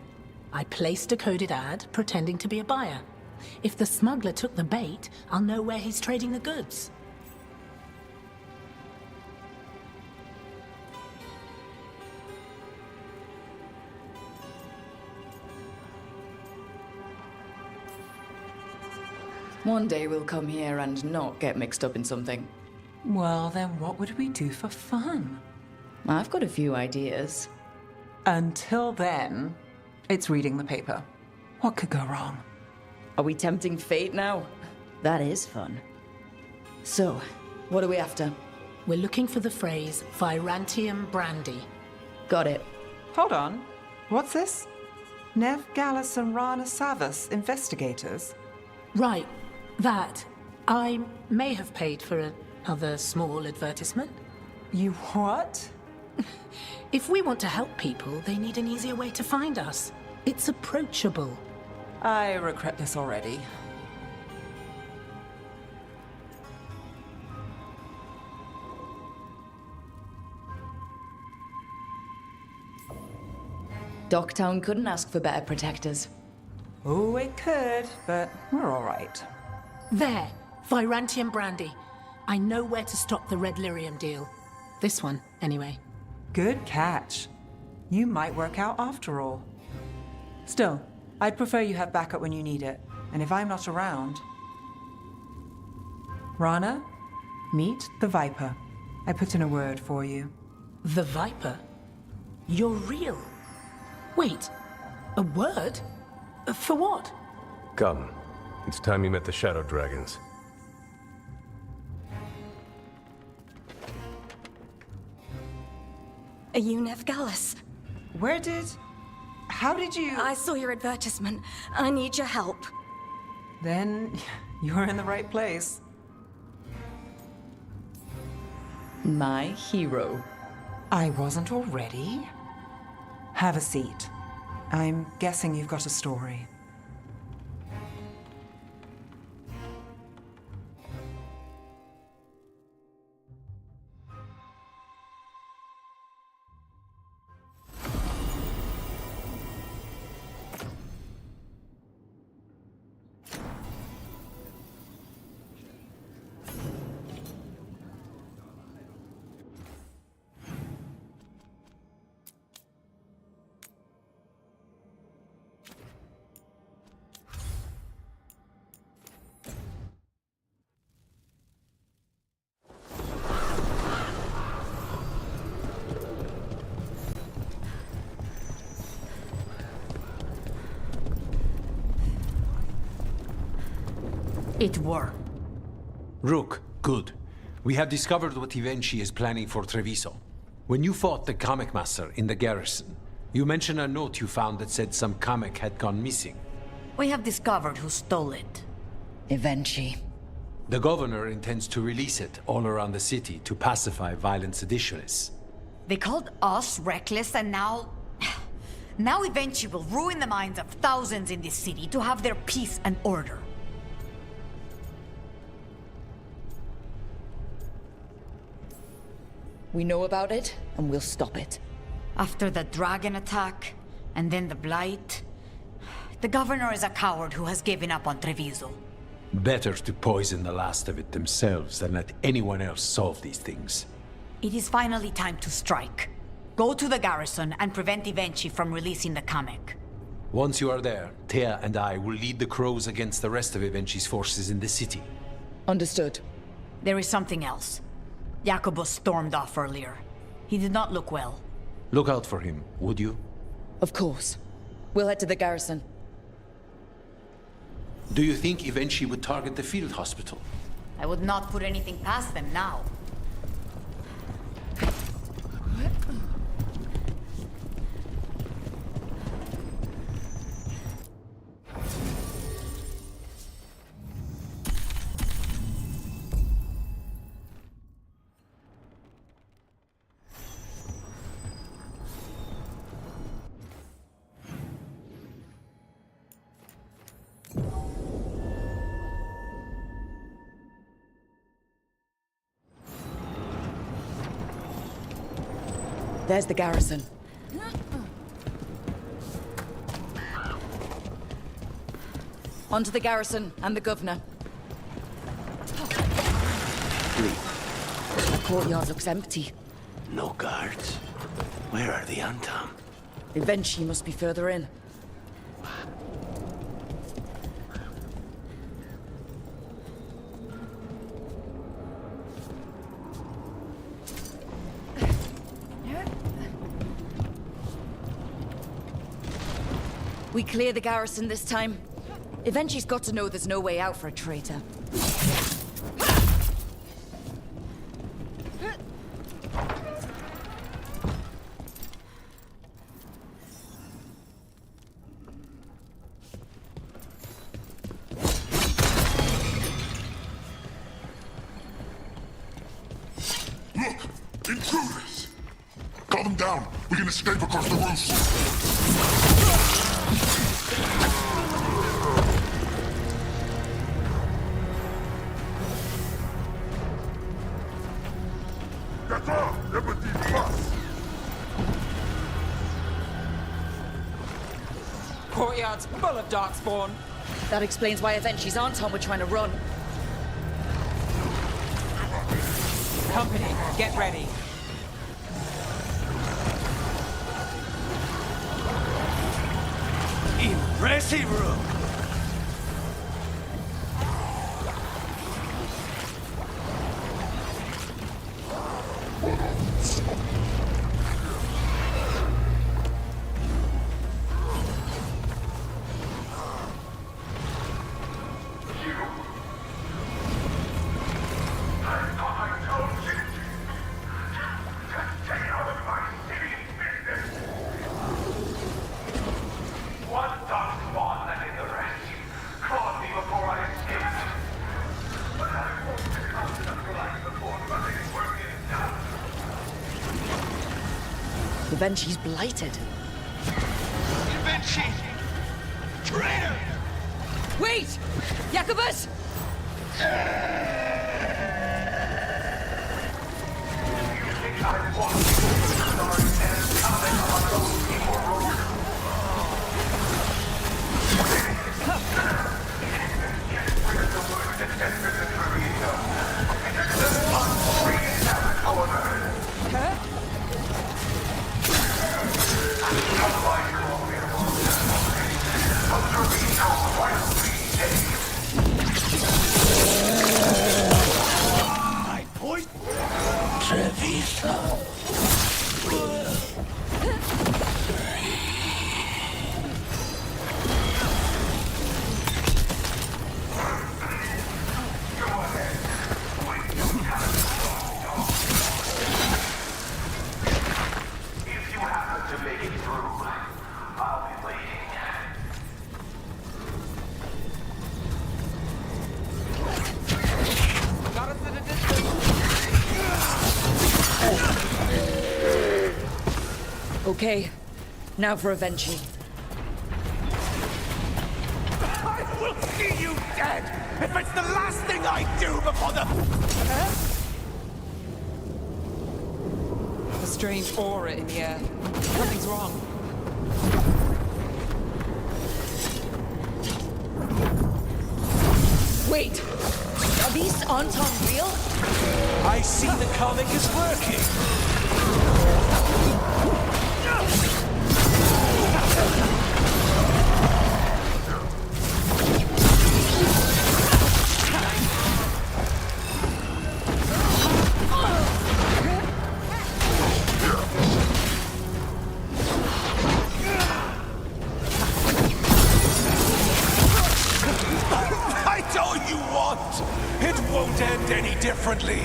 I placed a coded ad pretending to be a buyer. If the smuggler took the bait, I'll know where he's trading the goods. One day we'll come here and not get mixed up in something. Well, then what would we do for fun? I've got a few ideas. Until then, it's reading the paper. What could go wrong? Are we tempting fate now? That is fun. So, what are we after? We're looking for the phrase Virantium brandy. Got it. Hold on. What's this? Nev Gallus and Rana Savas, investigators? Right. That. I may have paid for another small advertisement. You what? If we want to help people, they need an easier way to find us. It's approachable. I regret this already. Docktown couldn't ask for better protectors. Oh, it could, but we're all right. There. Virantium brandy. I know where to stop the red lyrium deal. This one, anyway. Good catch. You might work out after all. Still, I'd prefer you have backup when you need it. And if I'm not around... Rana, meet the Viper. I put in a word for you. The Viper? You're real? Wait, a word? For what? Come. It's time you met the Shadow Dragons. Are you Nev Gallus? How did you... I saw your advertisement. I need your help. Then you're in the right place. My hero. I wasn't already? Have a seat. I'm guessing you've got a story. It worked. Rook, good. We have discovered what Ivenchi is planning for Treviso. When you fought the Kamek Master in the garrison, you mentioned a note you found that said some Kamek had gone missing. We have discovered who stole it. Ivenchi. The governor intends to release it all around the city to pacify violent seditionists. They called us reckless, and now... Now Ivenchi will ruin the minds of thousands in this city to have their peace and order. We know about it, and we'll stop it. After the dragon attack, and then the blight... The governor is a coward who has given up on Treviso. Better to poison the last of it themselves than let anyone else solve these things. It is finally time to strike. Go to the garrison and prevent Ivenchi from releasing the Kamek. Once you are there, Thea and I will lead the Crows against the rest of Ivenchi's forces in the city. Understood. There is something else. Jacobus stormed off earlier. He did not look well. Look out for him, would you? Of course. We'll head to the garrison. Do you think Ivenchi would target the field hospital? I would not put anything past them now. There's the garrison. Onto the garrison and the governor. The courtyard looks empty. No guards. Where are the Antam? Eventually must be further in. We clear the garrison this time. Eventually's got to know there's no way out for a traitor. Look! Intruders! Calm them down! We can escape across the roofs! Courtyard's full of darkspawn. That explains why Eventually's Anton were trying to run. Company, get ready. Impressive, Rook! Eventually's blighted. Eventually! Traitor! Wait! Jacobus! My point? Treviso. If you happen to make it through, I'll be waiting. Got us at a distance. Okay, now for Eventually. I will see you dead if it's the last thing I do before the... A strange aura in the air. Something's wrong. Wait! Are these Anton real? I see the comic is working. That's all you want. It won't end any differently.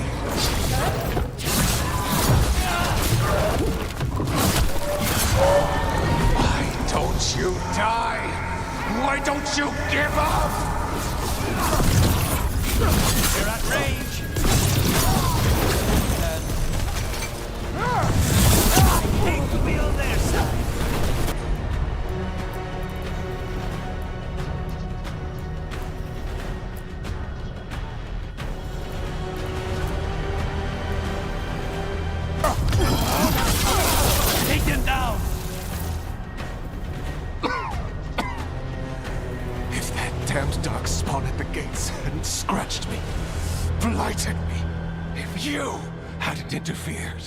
Why don't you die? Why don't you give up? You're at range. Take the wheel there, son. damned darkspawn at the gates hadn't scratched me, blighted me, if you hadn't interfered.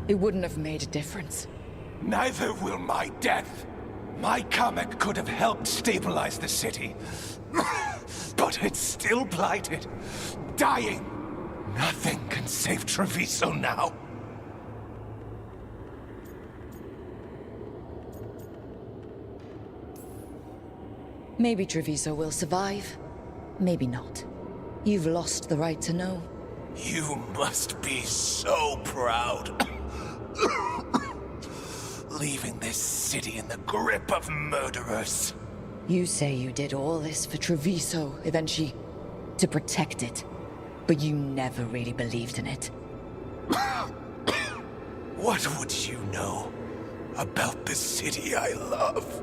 It wouldn't have made a difference. Neither will my death. My comet could have helped stabilize the city. But it's still blighted, dying. Nothing can save Treviso now. Maybe Treviso will survive. Maybe not. You've lost the right to know. You must be so proud. Leaving this city in the grip of murderers. You say you did all this for Treviso, Evenchi, to protect it. But you never really believed in it. What would you know about the city I love?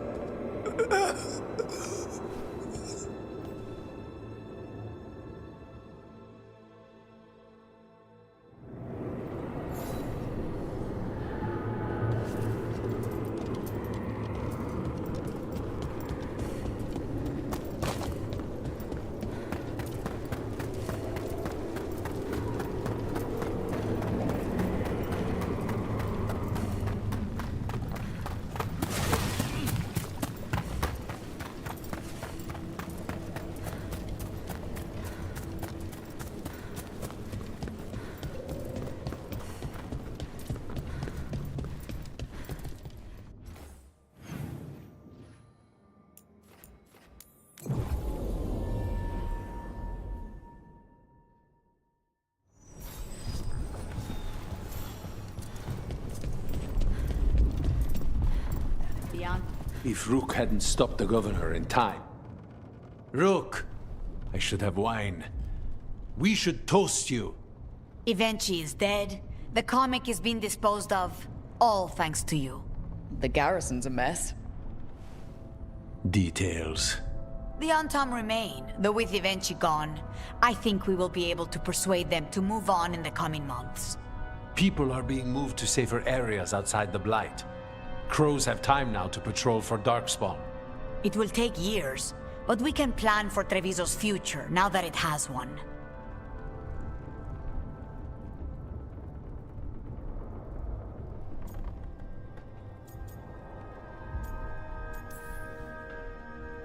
If Rook hadn't stopped the governor in time. Rook! I should have wine. We should toast you. Evenchi is dead. The comic is being disposed of. All thanks to you. The garrison's a mess. Details. The Antam remain, though with Evenchi gone, I think we will be able to persuade them to move on in the coming months. People are being moved to safer areas outside the Blight. Crows have time now to patrol for Darkspawn. It will take years, but we can plan for Treviso's future now that it has one.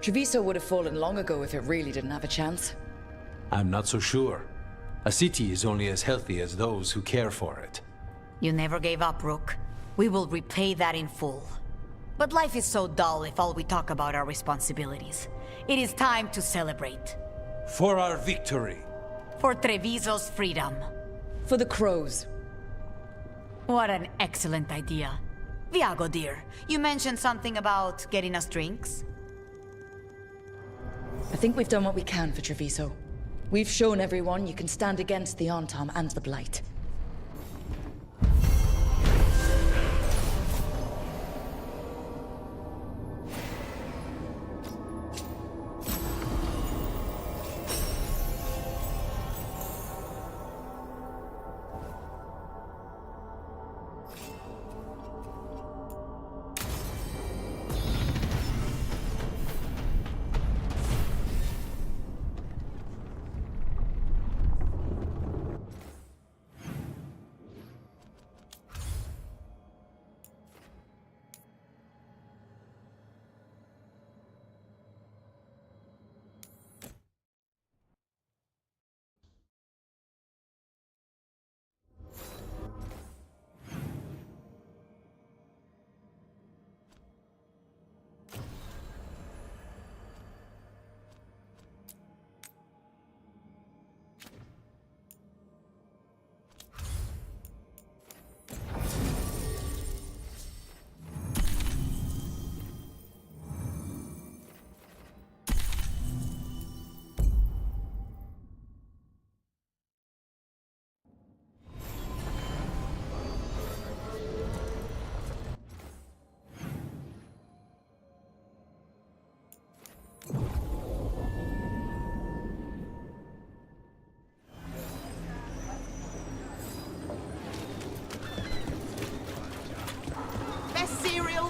Treviso would have fallen long ago if it really didn't have a chance. I'm not so sure. A city is only as healthy as those who care for it. You never gave up, Rook. We will repay that in full. But life is so dull if all we talk about are responsibilities. It is time to celebrate. For our victory. For Treviso's freedom. For the crows. What an excellent idea. Viago, dear, you mentioned something about getting us drinks? I think we've done what we can for Treviso. We've shown everyone you can stand against the Antam and the Blight.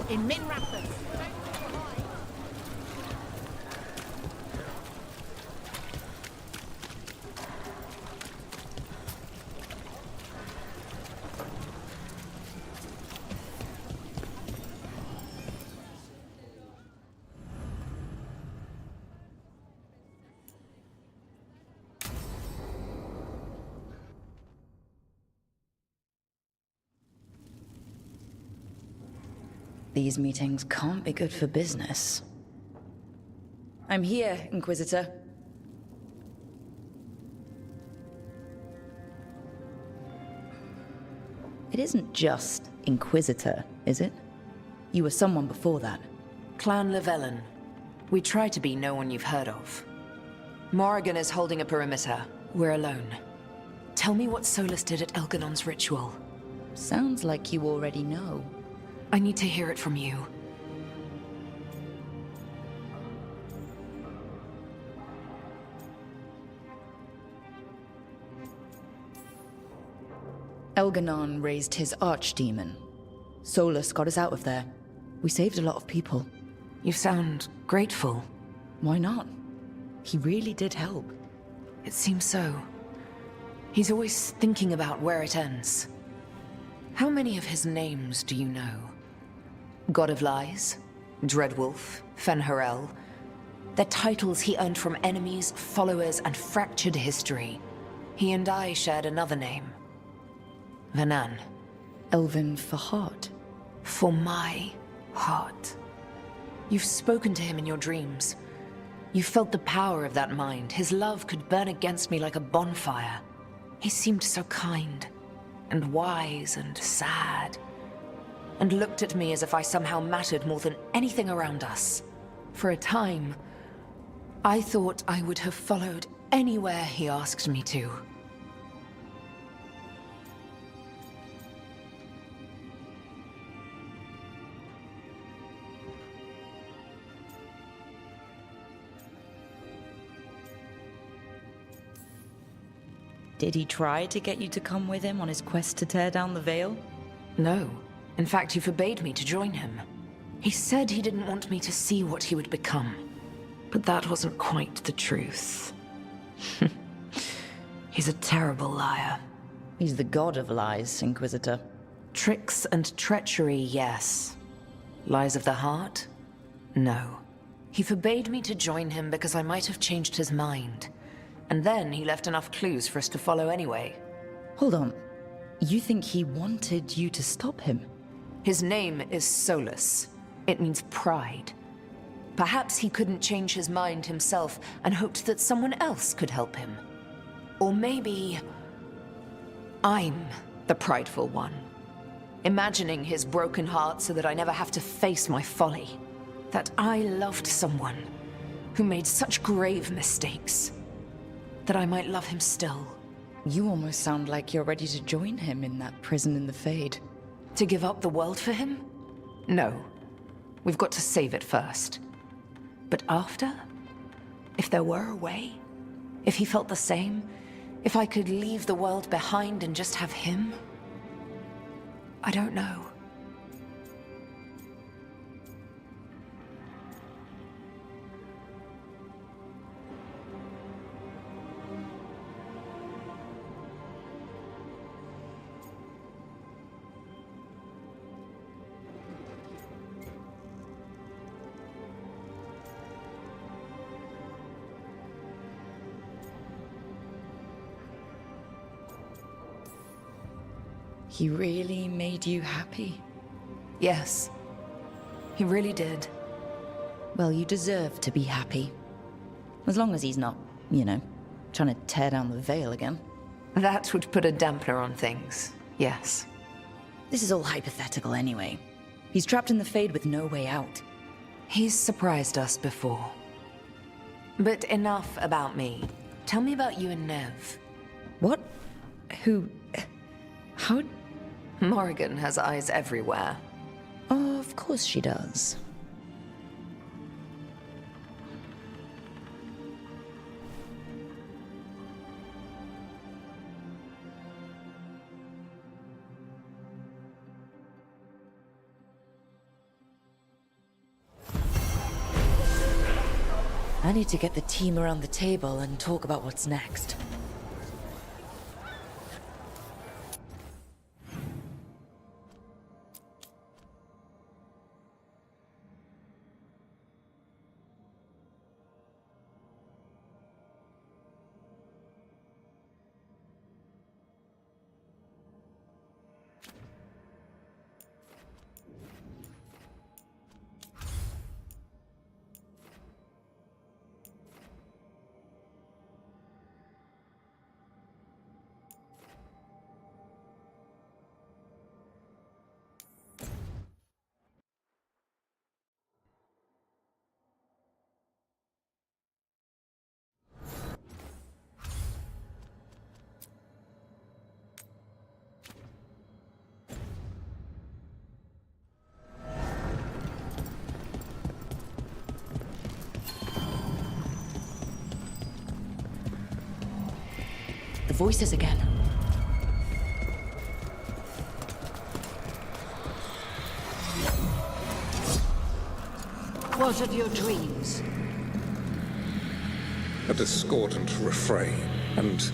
In Min Rapids. These meetings can't be good for business. I'm here, Inquisitor. It isn't just Inquisitor, is it? You were someone before that. Clan Llewellyn. We try to be no one you've heard of. Morrigan is holding a perimeter. We're alone. Tell me what Solus did at Elganon's ritual. Sounds like you already know. I need to hear it from you. Elganon raised his archdemon. Solus got us out of there. We saved a lot of people. You sound grateful. Why not? He really did help. It seems so. He's always thinking about where it ends. How many of his names do you know? God of Lies, Dreadwolf, Fen'Harel. They're titles he earned from enemies, followers, and fractured history. He and I shared another name. Vanan. Elven for heart. For my heart. You've spoken to him in your dreams. You felt the power of that mind. His love could burn against me like a bonfire. He seemed so kind, and wise, and sad, and looked at me as if I somehow mattered more than anything around us. For a time, I thought I would have followed anywhere he asked me to. Did he try to get you to come with him on his quest to tear down the Veil? No. In fact, he forbade me to join him. He said he didn't want me to see what he would become. But that wasn't quite the truth. He's a terrible liar. He's the god of lies, Inquisitor. Tricks and treachery, yes. Lies of the heart? No. He forbade me to join him because I might have changed his mind. And then he left enough clues for us to follow anyway. Hold on. You think he wanted you to stop him? His name is Solus. It means pride. Perhaps he couldn't change his mind himself and hoped that someone else could help him. Or maybe I'm the prideful one, imagining his broken heart so that I never have to face my folly. That I loved someone who made such grave mistakes, that I might love him still. You almost sound like you're ready to join him in that prison in the Fade. To give up the world for him? No. We've got to save it first. But after? If there were a way? If he felt the same? If I could leave the world behind and just have him? I don't know. He really made you happy? Yes. He really did. Well, you deserve to be happy. As long as he's not, you know, trying to tear down the Veil again. That would put a dampener on things, yes. This is all hypothetical anyway. He's trapped in the Fade with no way out. He's surprised us before. But enough about me. Tell me about you and Nev. What? Who? How? Morrigan has eyes everywhere. Oh, of course she does. I need to get the team around the table and talk about what's next. voices again. What of your dreams? A discordant refrain and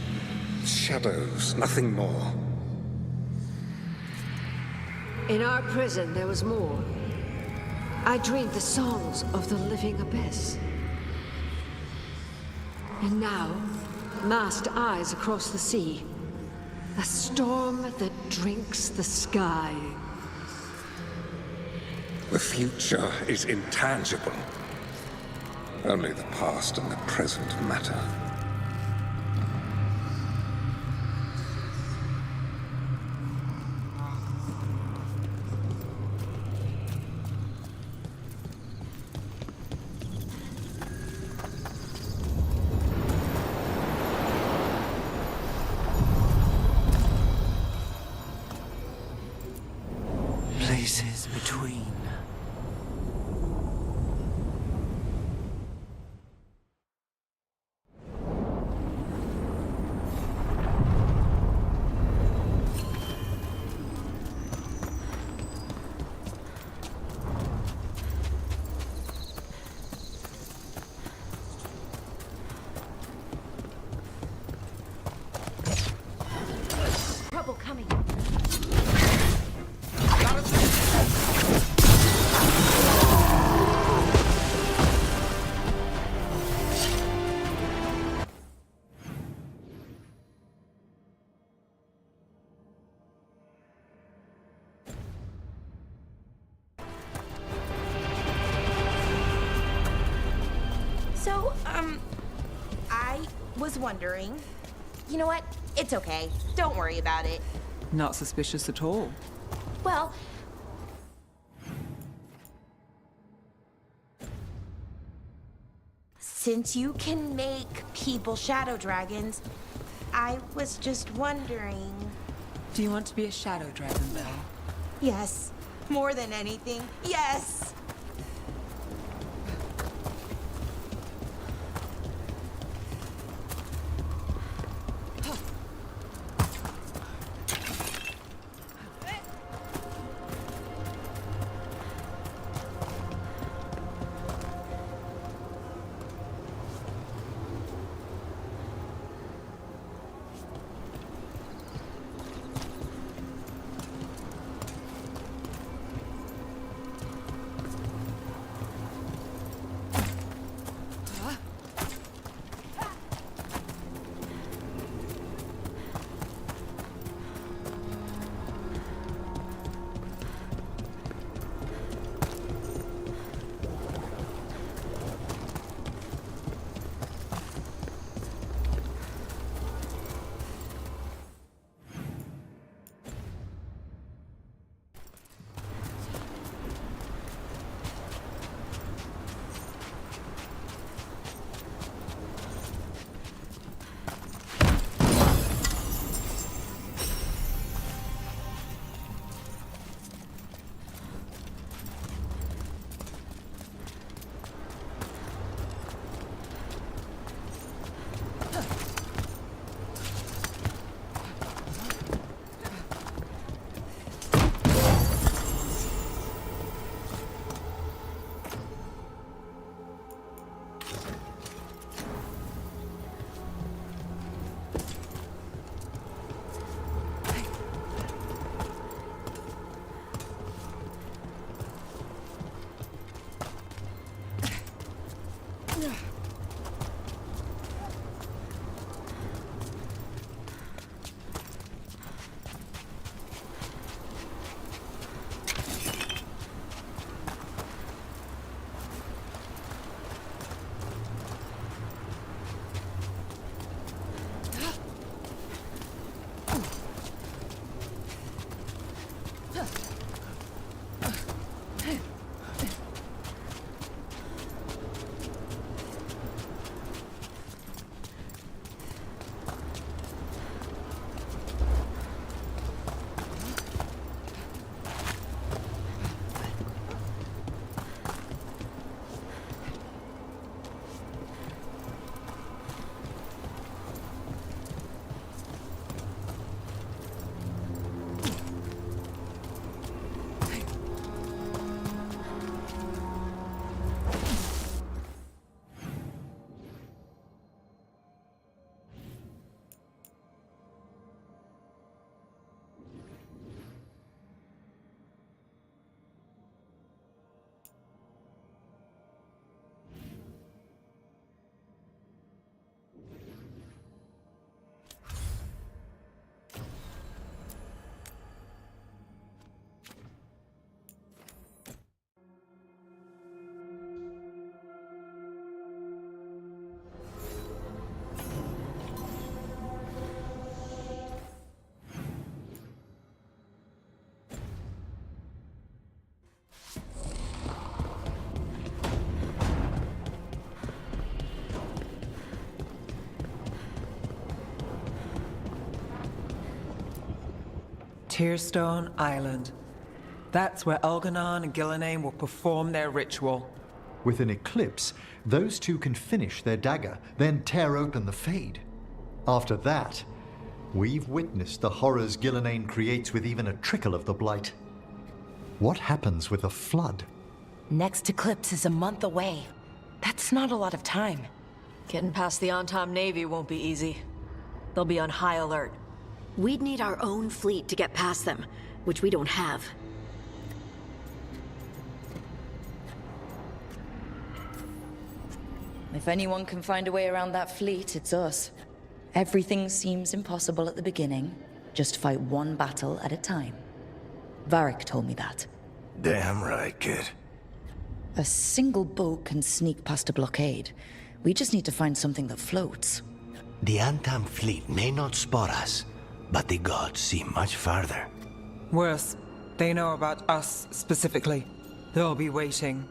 shadows, nothing more. In our prison, there was more. I dreamed the songs of the living abyss. And now, masked eyes across the sea. A storm that drinks the sky. The future is intangible. Only the past and the present matter. Places between. Trouble coming. So, I was wondering. You know what? It's okay. Don't worry about it. Not suspicious at all. Well, since you can make people shadow dragons, I was just wondering. Do you want to be a shadow dragon, Belle? Yes, more than anything, yes! Tearstone Island. That's where Elganon and Gillenane will perform their ritual. With an eclipse, those two can finish their dagger, then tear open the Fade. After that, we've witnessed the horrors Gillenane creates with even a trickle of the Blight. What happens with a flood? Next eclipse is a month away. That's not a lot of time. Getting past the Antom Navy won't be easy. They'll be on high alert. We'd need our own fleet to get past them, which we don't have. If anyone can find a way around that fleet, it's us. Everything seems impossible at the beginning. Just fight one battle at a time. Varric told me that. Damn right, kid. A single boat can sneak past a blockade. We just need to find something that floats. The Antam fleet may not spot us, but the gods see much farther. Worse, they know about us specifically. They'll be waiting.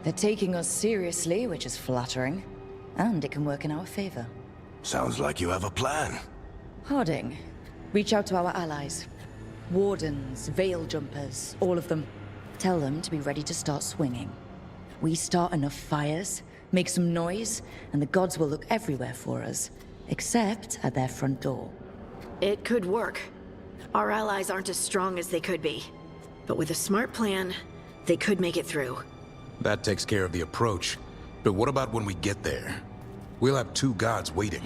They're taking us seriously, which is flattering. And it can work in our favor. Sounds like you have a plan. Harding, reach out to our allies. Wardens, veil jumpers, all of them. Tell them to be ready to start swinging. We start enough fires, make some noise, and the gods will look everywhere for us. Except at their front door. It could work. Our allies aren't as strong as they could be. But with a smart plan, they could make it through. That takes care of the approach. But what about when we get there? We'll have two gods waiting.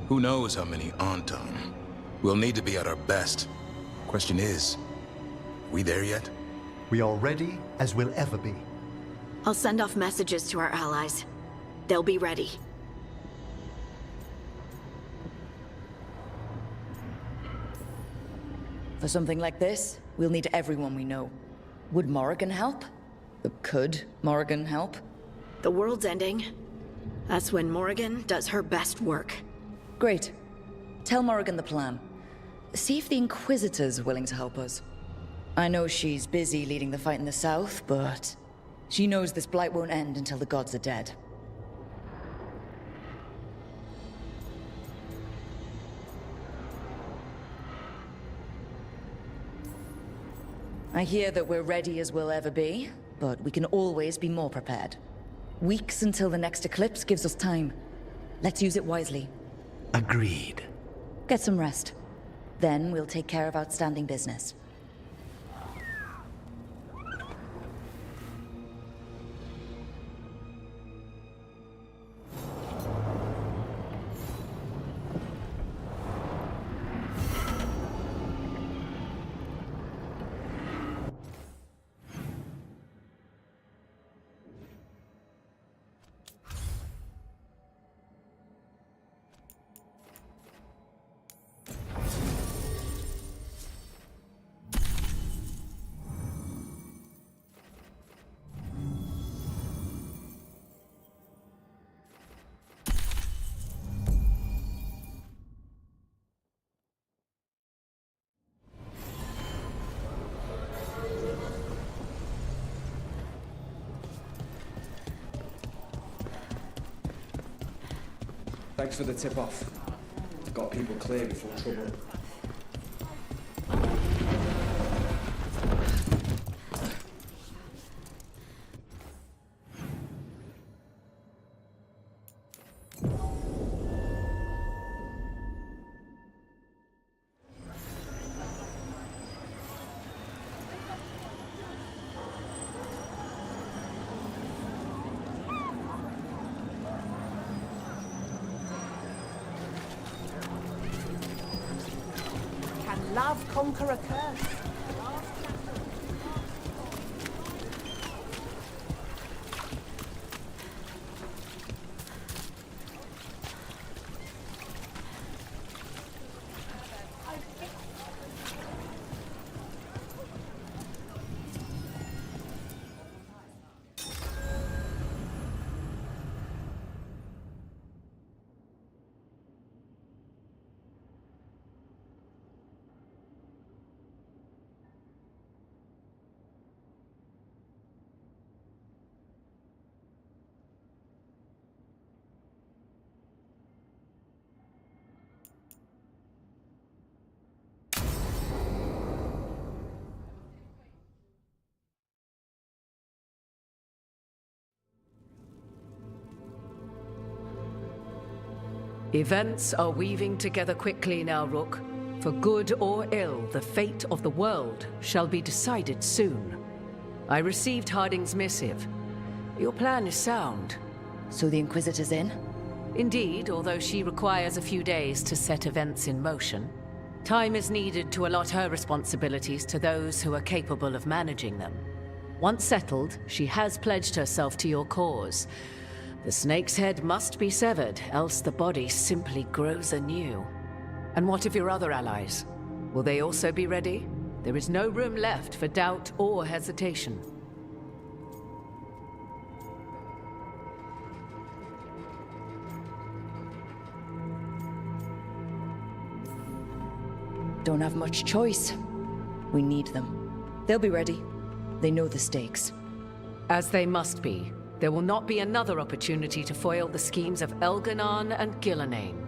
Who knows how many Anton? We'll need to be at our best. Question is, we there yet? We are ready as we'll ever be. I'll send off messages to our allies. They'll be ready. For something like this, we'll need everyone we know. Would Morrigan help? Could Morrigan help? The world's ending. That's when Morrigan does her best work. Great. Tell Morrigan the plan. See if the Inquisitor's willing to help us. I know she's busy leading the fight in the south, but she knows this blight won't end until the gods are dead. I hear that we're ready as we'll ever be, but we can always be more prepared. Weeks until the next eclipse gives us time. Let's use it wisely. Agreed. Get some rest. Then we'll take care of outstanding business. Thanks for the tip-off. Got people clear before trouble. Love conquer a curse. Events are weaving together quickly now, Rook. For good or ill, the fate of the world shall be decided soon. I received Harding's missive. Your plan is sound. So the Inquisitor's in? Indeed, although she requires a few days to set events in motion. Time is needed to allot her responsibilities to those who are capable of managing them. Once settled, she has pledged herself to your cause. The snake's head must be severed, else the body simply grows anew. And what of your other allies? Will they also be ready? There is no room left for doubt or hesitation. Don't have much choice. We need them. They'll be ready. They know the stakes. As they must be. There will not be another opportunity to foil the schemes of Elganon and Gillenane.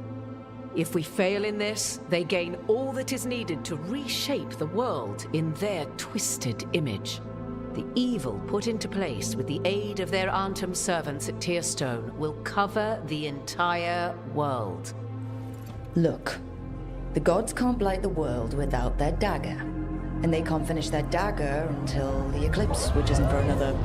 If we fail in this, they gain all that is needed to reshape the world in their twisted image. The evil put into place with the aid of their Antum servants at Tearstone will cover the entire world. Look, the gods can't blight the world without their dagger. And they can't finish their dagger until the eclipse, which isn't for another...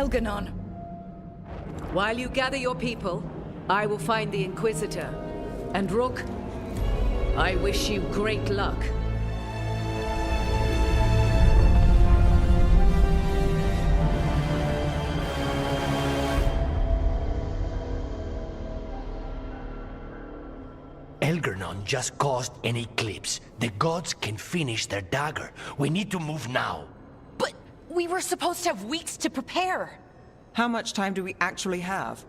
Elganon. While you gather your people, I will find the Inquisitor. And Rook, I wish you great luck. Elgernon just caused an eclipse. The gods can finish their dagger. We need to move now. But we were supposed to have weeks to prepare. How much time do we actually have?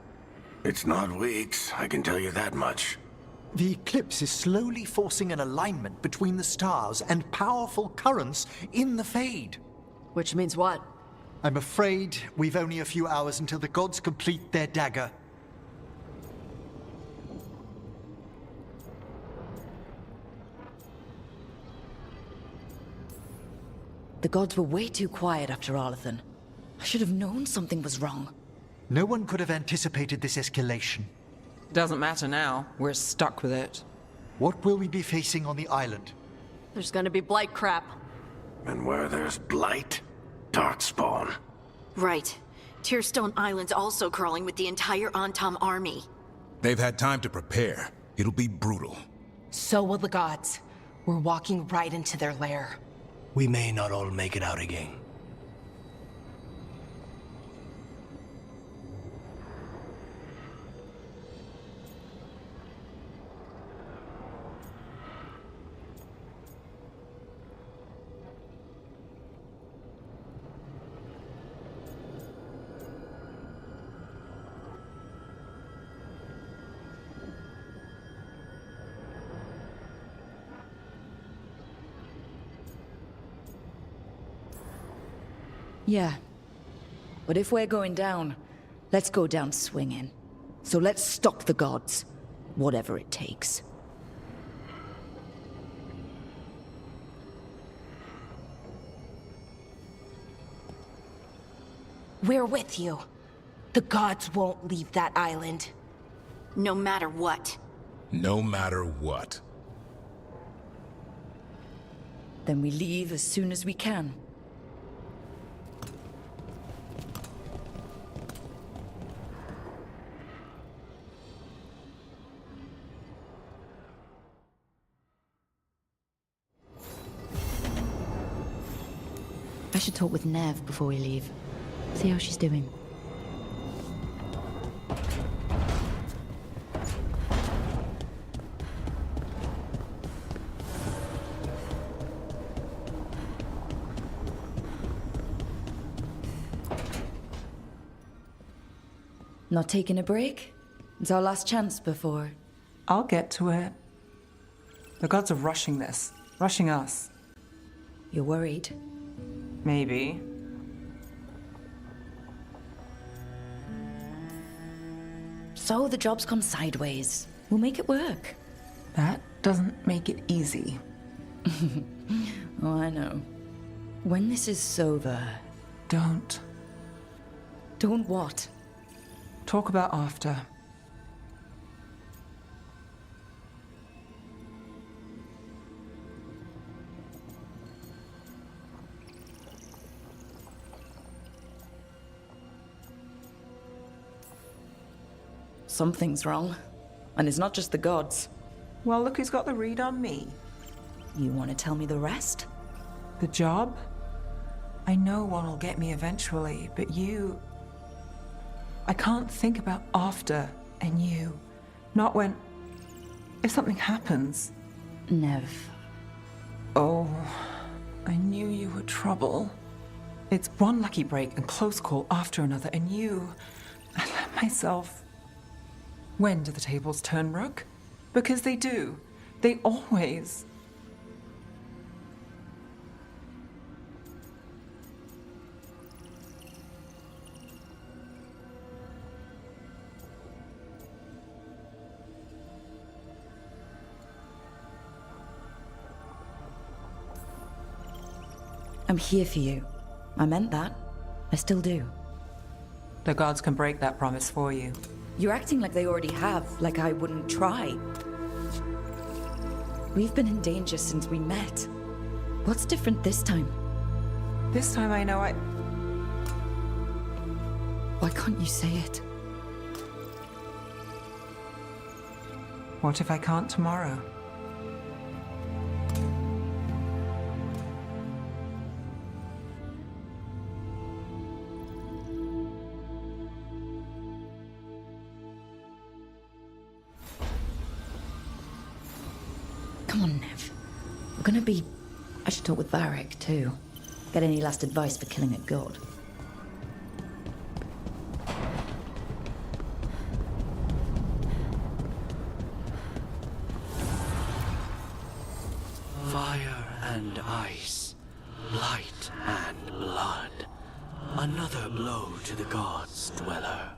It's not weeks, I can tell you that much. The eclipse is slowly forcing an alignment between the stars and powerful currents in the Fade. Which means what? I'm afraid we've only a few hours until the gods complete their dagger. The gods were way too quiet after Arlathan. I should have known something was wrong. No one could have anticipated this escalation. Doesn't matter now. We're stuck with it. What will we be facing on the island? There's gonna be blight crap. And where there's blight, darkspawn. Right. Tearstone Island's also crawling with the entire Antam army. They've had time to prepare. It'll be brutal. So will the gods. We're walking right into their lair. We may not all make it out again. Yeah. But if we're going down, let's go down swinging. So let's stop the gods, whatever it takes. We're with you. The gods won't leave that island. No matter what. No matter what. Then we leave as soon as we can. should talk with Nev before we leave. See how she's doing. Not taking a break? It's our last chance before... I'll get to it. The gods are rushing this. Rushing us. You're worried? Maybe. So the job's gone sideways. We'll make it work. That doesn't make it easy. Oh, I know. When this is over... Don't. Don't what? Talk about after. Something's wrong. And it's not just the gods. Well, look who's got the read on me. You want to tell me the rest? The job? I know one will get me eventually, but you... I can't think about after and you. Not when... If something happens. Nev. Oh, I knew you were trouble. It's one lucky break and close call after another, and you... I let myself... When do the tables turn, Rook? Because they do. They always... I'm here for you. I meant that. I still do. The gods can break that promise for you. You're acting like they already have, like I wouldn't try. We've been in danger since we met. What's different this time? This time I know I... Why can't you say it? What if I can't tomorrow? Come on, Nev. We're gonna be... I should talk with Varric, too. Get any last advice for killing a god. Fire and ice, light and blood. Another blow to the gods' dweller.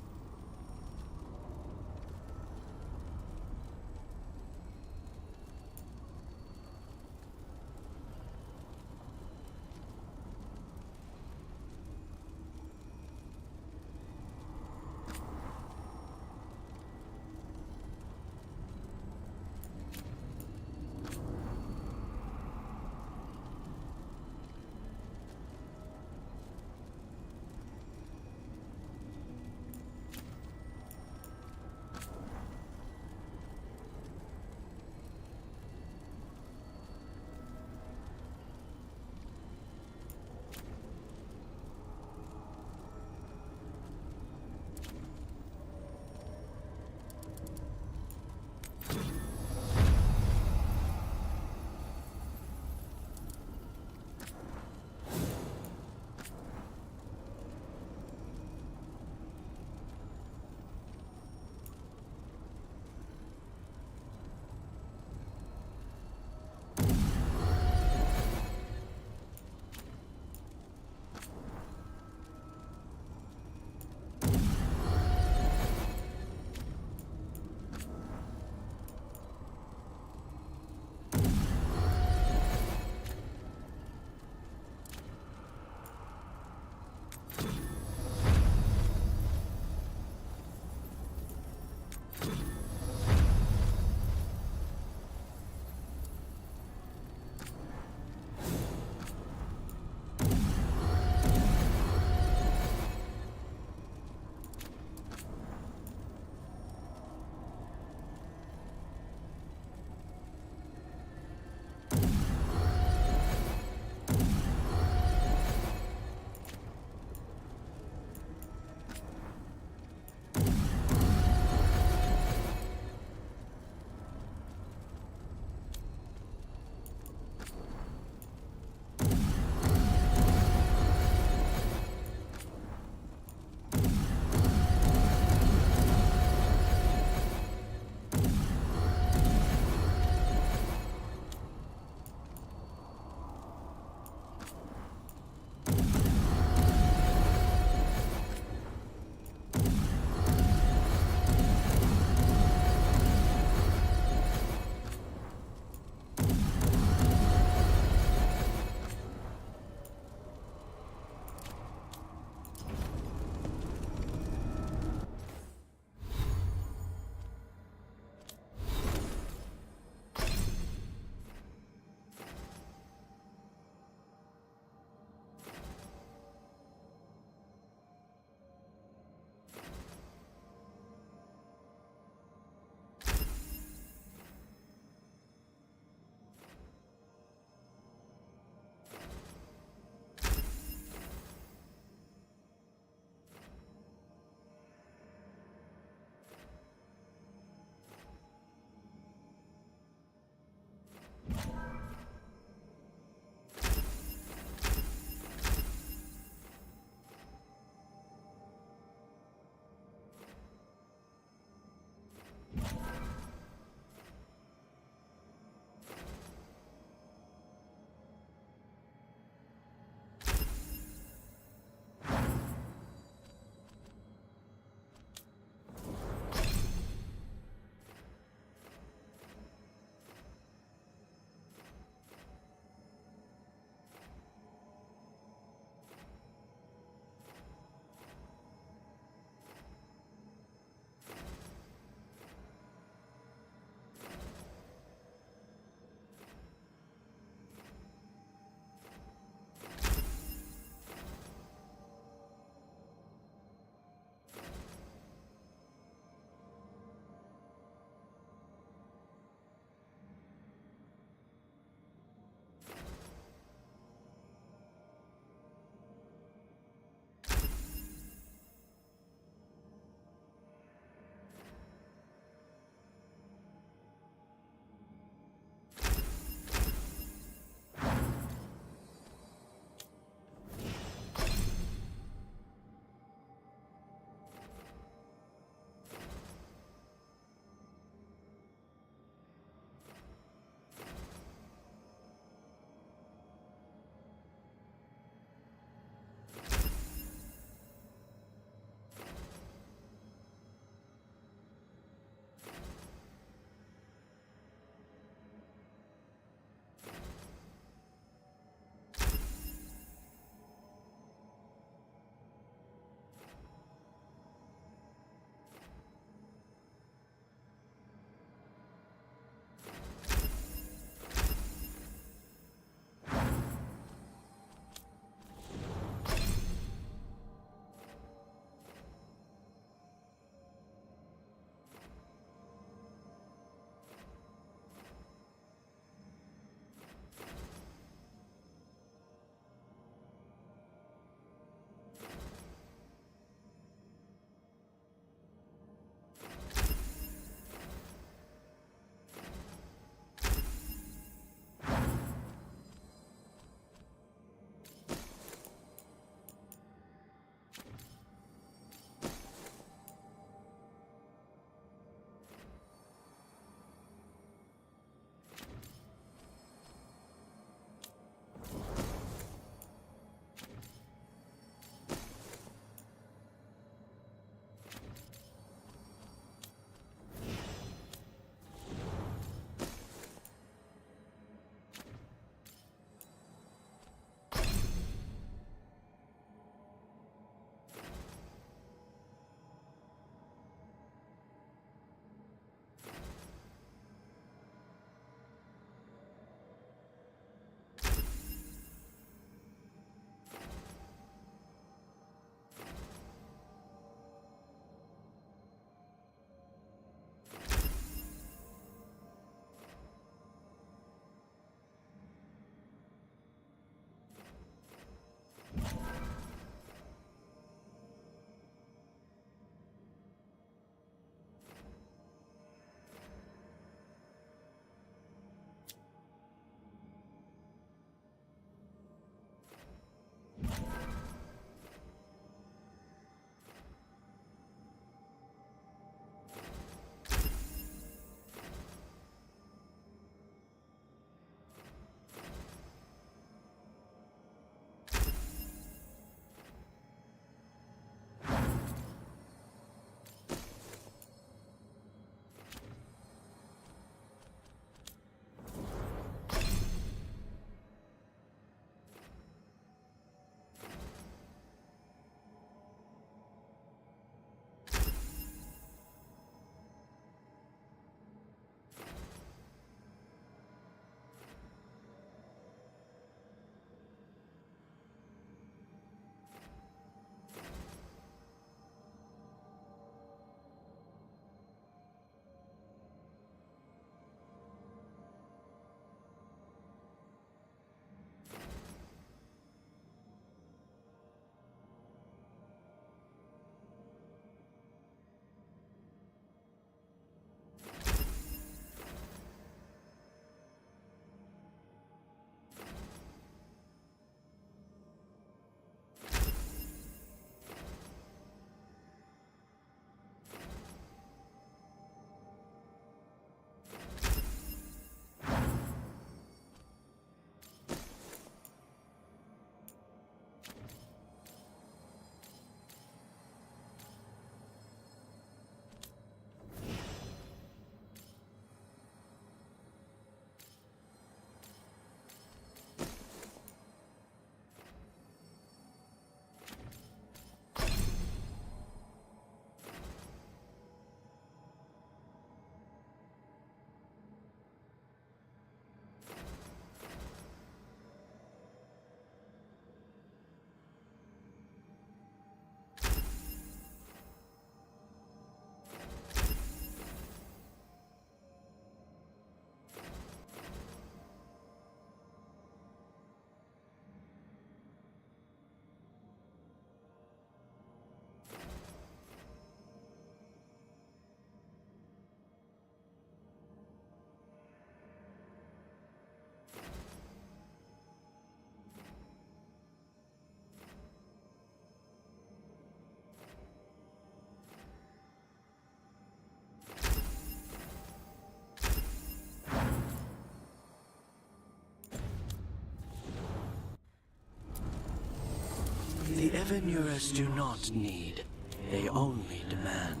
The Evanurus do not need. They only demand.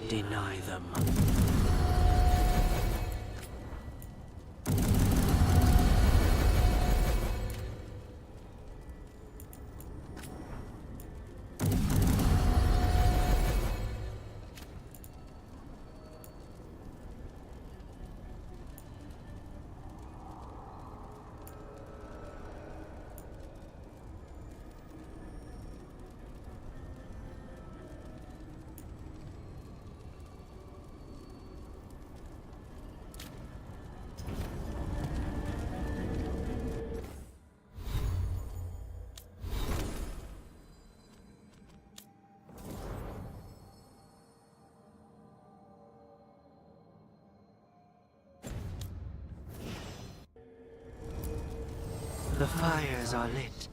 Deny them. The fires are lit.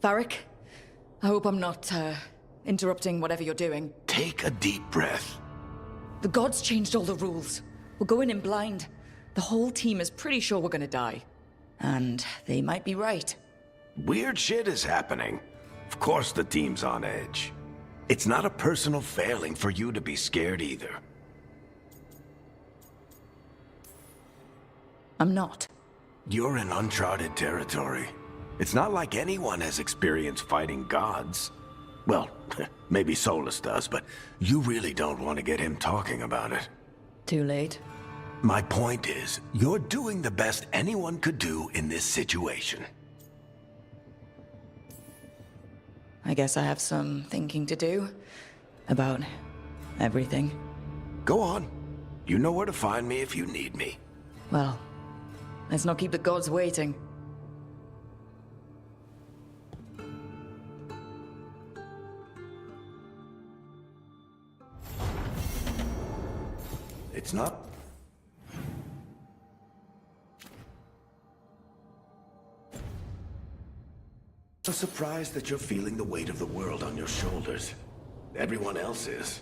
Varric, I hope I'm not, interrupting whatever you're doing. Take a deep breath. The gods changed all the rules. We're going in blind. The whole team is pretty sure we're gonna die. And they might be right. Weird shit is happening. Of course the team's on edge. It's not a personal failing for you to be scared either. I'm not. You're in uncharted territory. It's not like anyone has experience fighting gods. Well, maybe Solus does, but you really don't want to get him talking about it. Too late. My point is, you're doing the best anyone could do in this situation. I guess I have some thinking to do. About everything. Go on. You know where to find me if you need me. Well, let's not keep the gods waiting. It's not... I'm surprised that you're feeling the weight of the world on your shoulders. Everyone else is.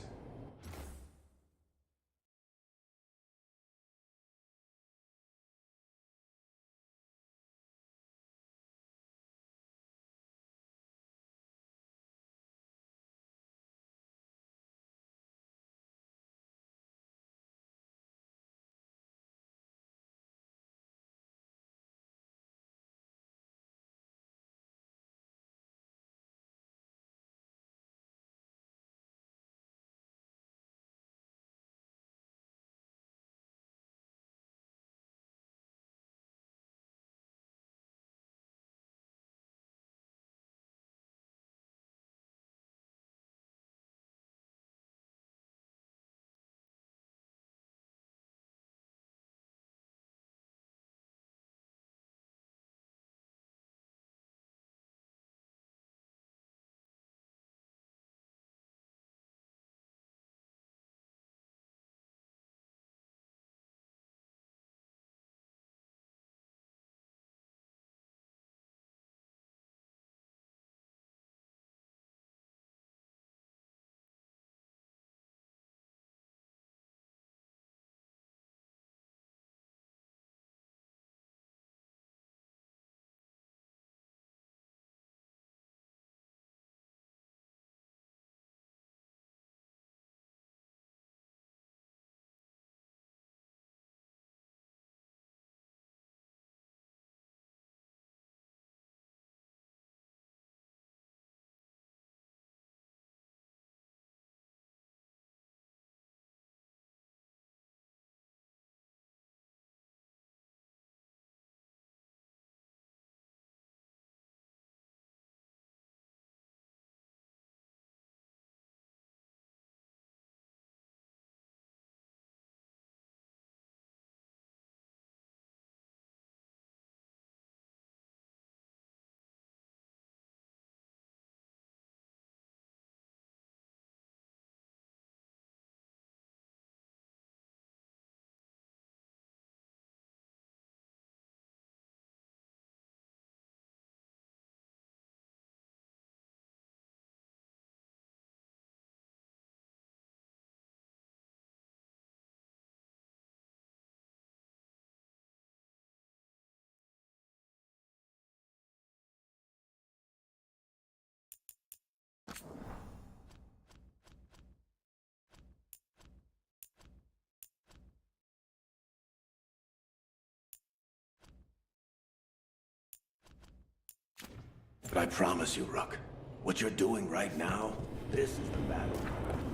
But I promise you, Rook, what you're doing right now, this is the battle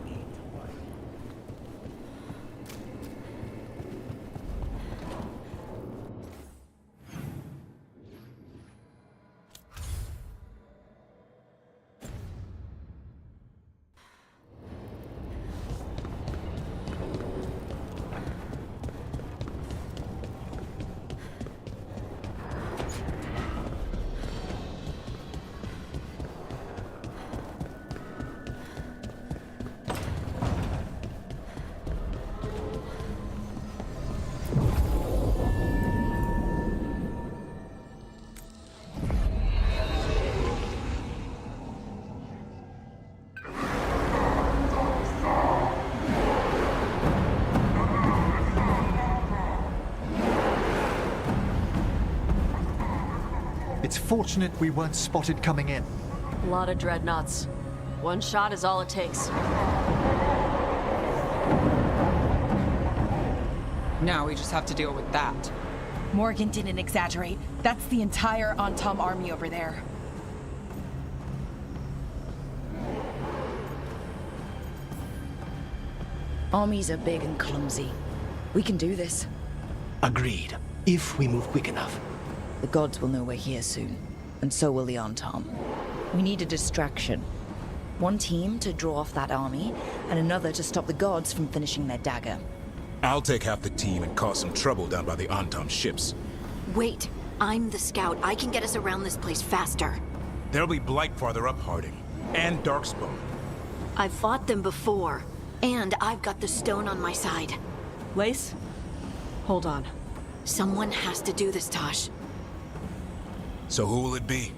you need to fight. It's fortunate we weren't spotted coming in. A lot of dreadnoughts. One shot is all it takes. Now we just have to deal with that. Morgan didn't exaggerate. That's the entire Antam army over there. Armies are big and clumsy. We can do this. Agreed. If we move quick enough. The gods will know we're here soon, and so will the Antam. We need a distraction. One team to draw off that army, and another to stop the gods from finishing their dagger. I'll take half the team and cause some trouble down by the Antam ships. Wait, I'm the scout. I can get us around this place faster. There'll be Blight farther up, Harding. And Darkspawn. I've fought them before, and I've got the stone on my side. Lace? Hold on. Someone has to do this, Tosh. So who will it be?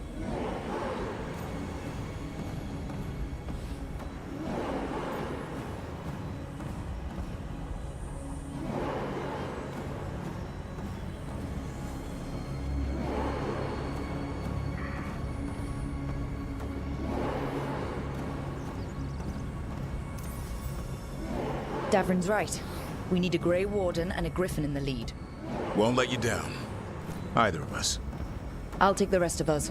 Davrin's right. We need a Grey Warden and a Griffin in the lead. Won't let you down. Either of us. I'll take the rest of us,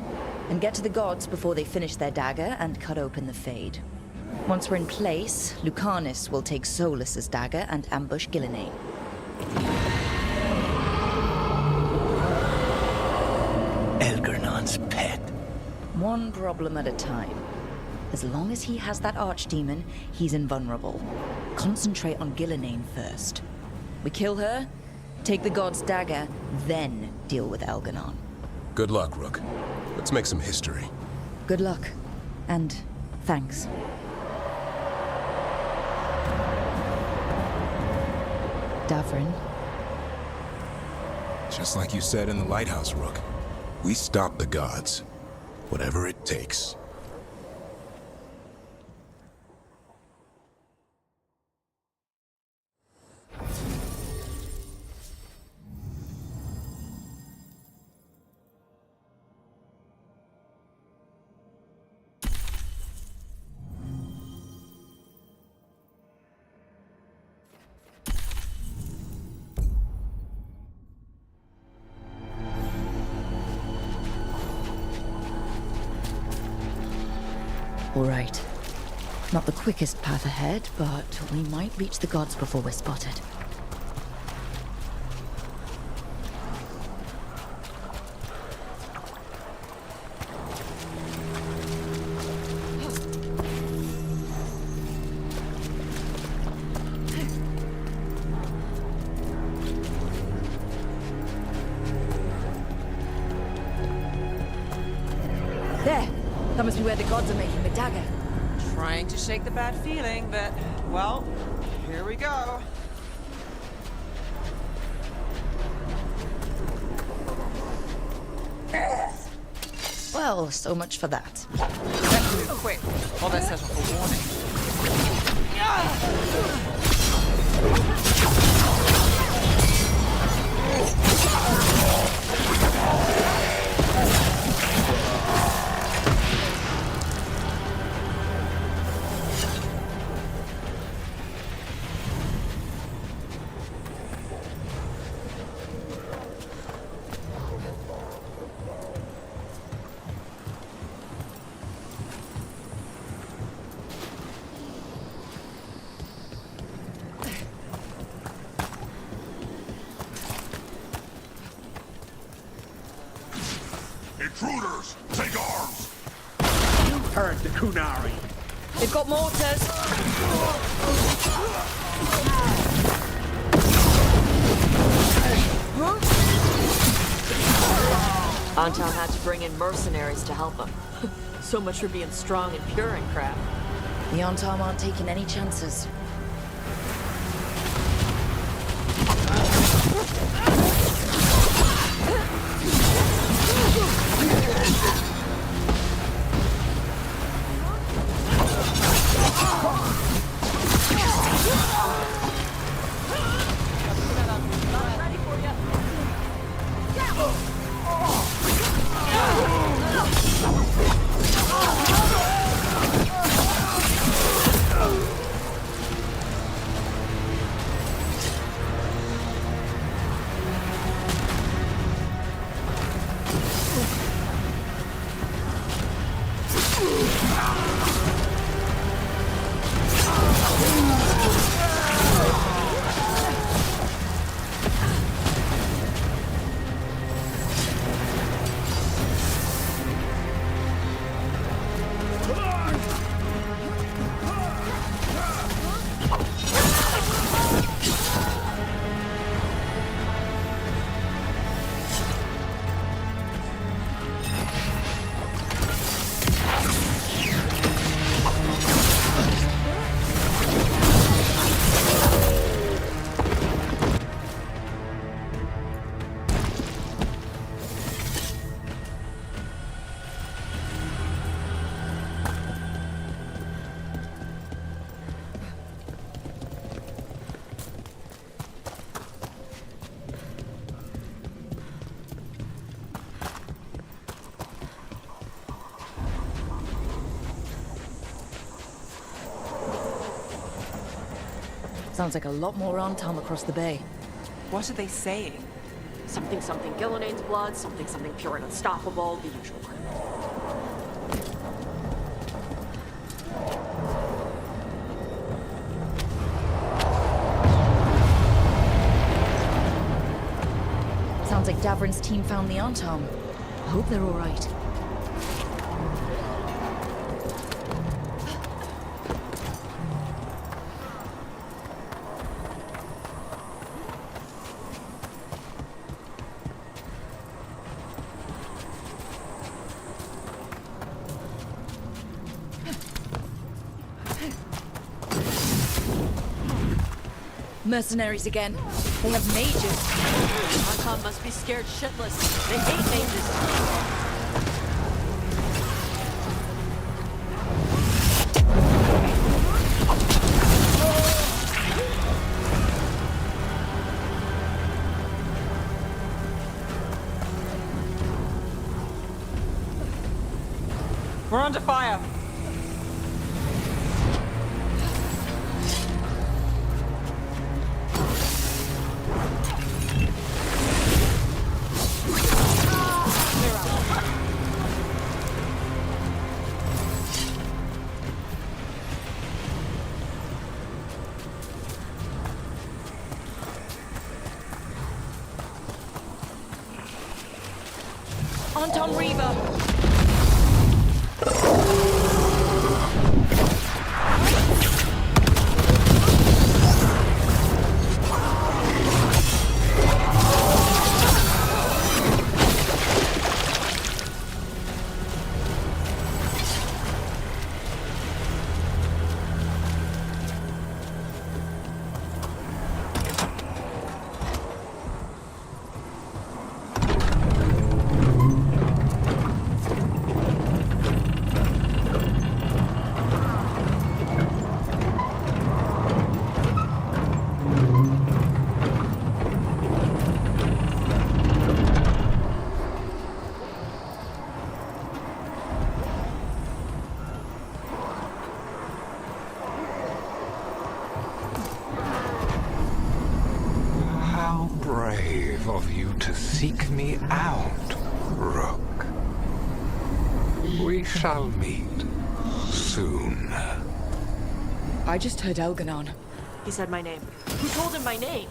and get to the gods before they finish their dagger and cut open the Fade. Once we're in place, Lucanus will take Solus's dagger and ambush Gillenane. Elgernon's pet. One problem at a time. As long as he has that archdemon, he's invulnerable. Concentrate on Gillenane first. We kill her, take the god's dagger, then deal with Elgernon. Good luck, Rook. Let's make some history. Good luck. And thanks. Davrin. Just like you said in the lighthouse, Rook. We stop the gods. Whatever it takes. All right. Not the quickest path ahead, but we might reach the gods before we're spotted. There! That must be where the gods are making the dagger. Trying to shake the bad feeling, but, well, here we go. Well, so much for that. Let's move quick, or they'll set off a Intruders! Take arms! You heard the Kunari. They've got mortars! Anton had to bring in mercenaries to help him. So much for being strong and pure and crap. The Antam aren't taking any chances. Sounds like a lot more Antam across the bay. What are they saying? Something Gillinane's blood, something pure and unstoppable, the usual. Sounds like Davrin's team found the Antam. I hope they're all right. Mercenaries again. They have mages. Anton must be scared shitless. They hate mages. We're under fire. Anton Reaver! Brave of you to seek me out, Rook. We shall meet soon. I just heard Elganon. He said my name. Who told him my name?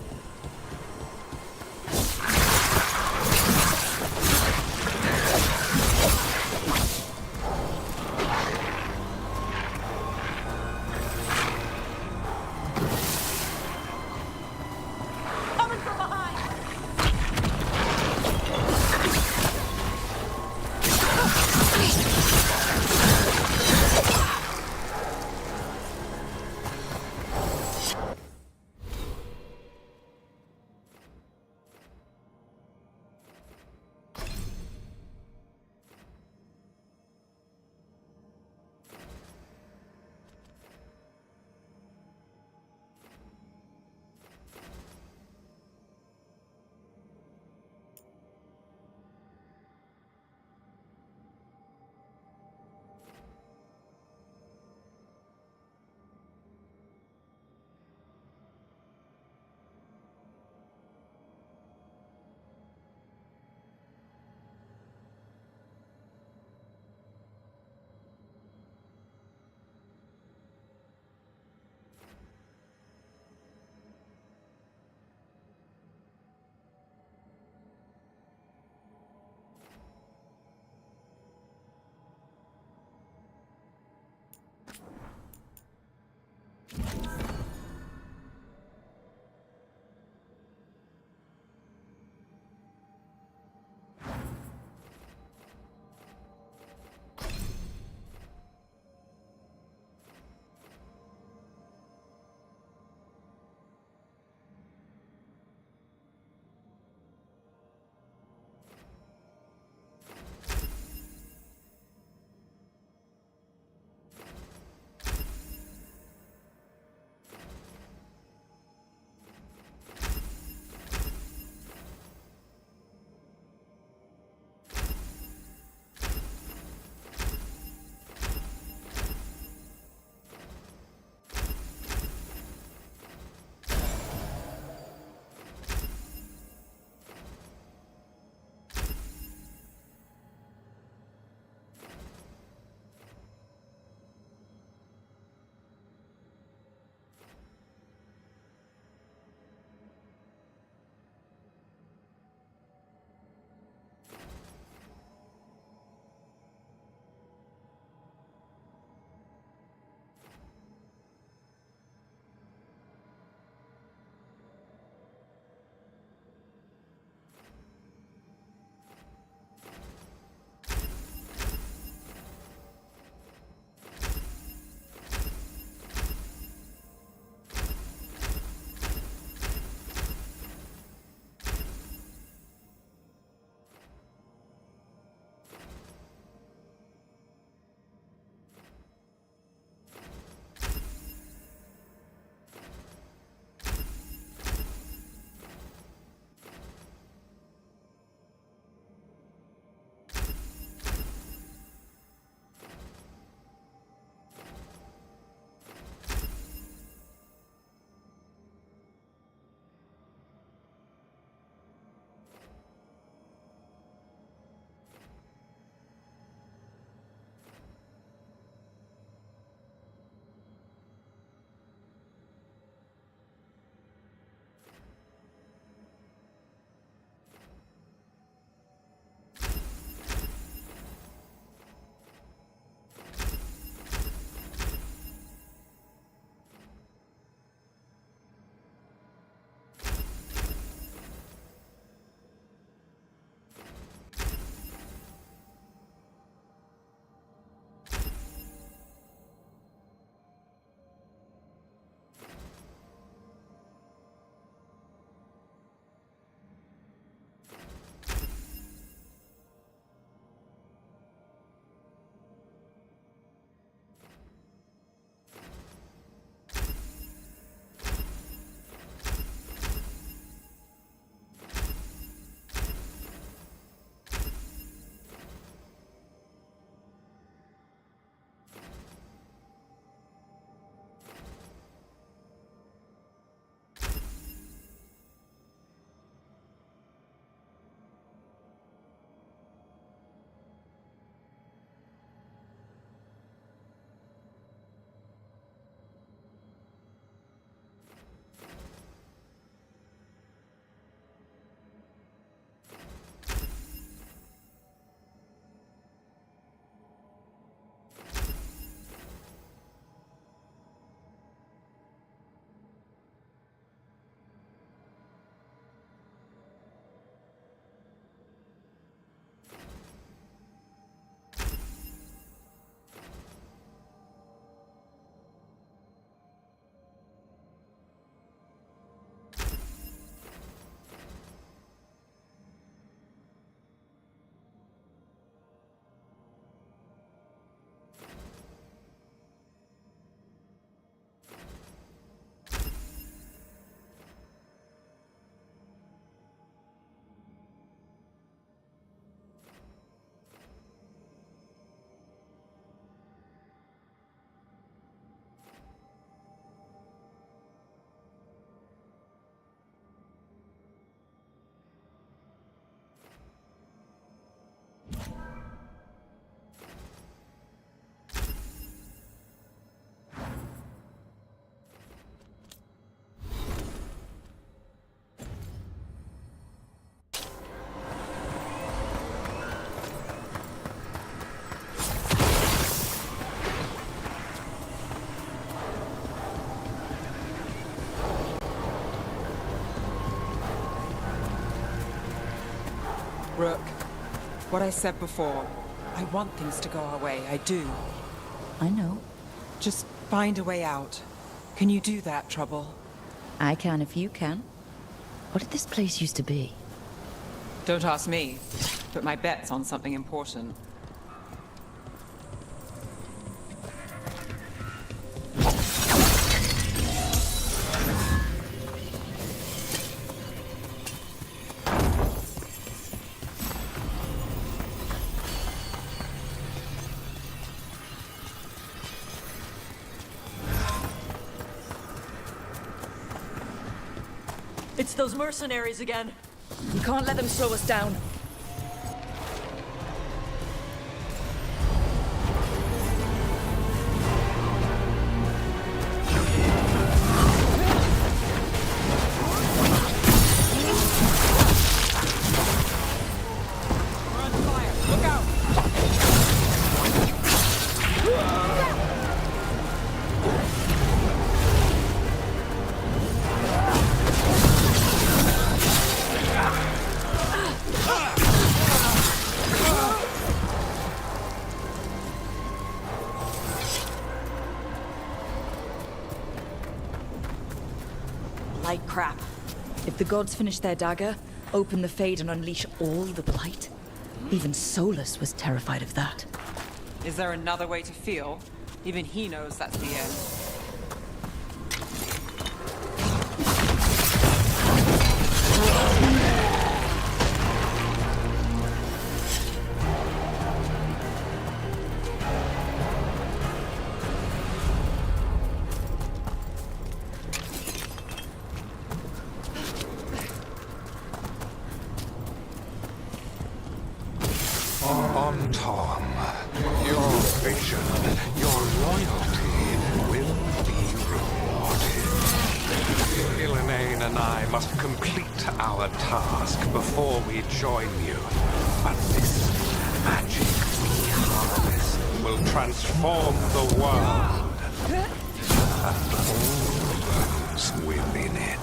Rook, what I said before, I want things to go our way, I do. I know. Just find a way out. Can you do that, Trouble? I can if you can. What did this place used to be? Don't ask me, but my bet's on something important. It's those mercenaries again. We can't let them slow us down. Like crap. If the gods finish their dagger, open the Fade and unleash all the Blight, even Solus was terrified of that. Is there another way to feel? Even he knows that's the end. Tom, your vision, your loyalty will be rewarded. Ghilanane and I must complete our task before we join you. But this magic we harness will transform the world. And all those within it.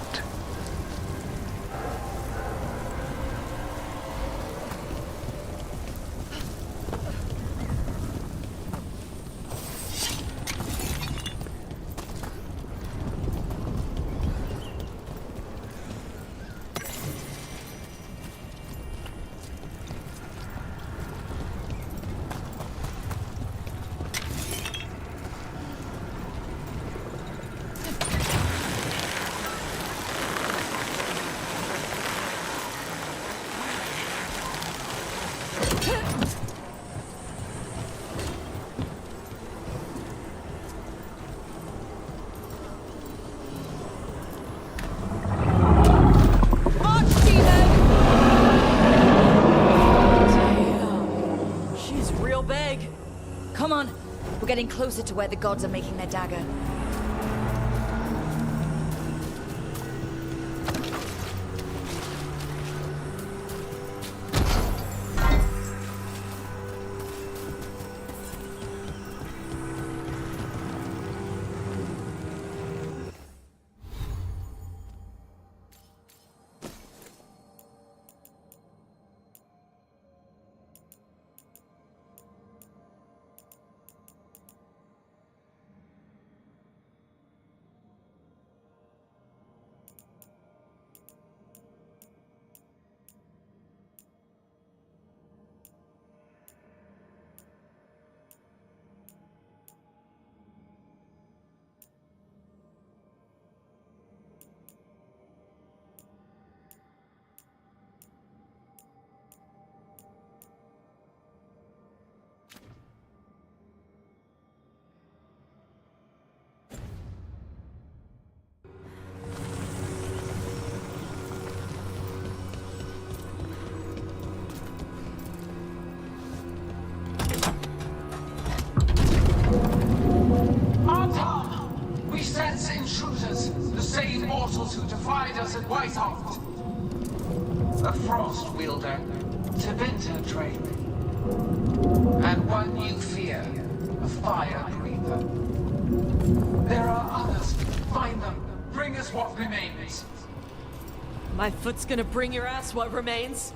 Come on, we're getting closer to where the gods are making their dagger. Who defied us at Whitehall. A Frost Wielder, Tevinter Drake, and one you fear, a Fire Breather. There are others. Find them. Bring us what remains. My foot's gonna bring your ass what remains.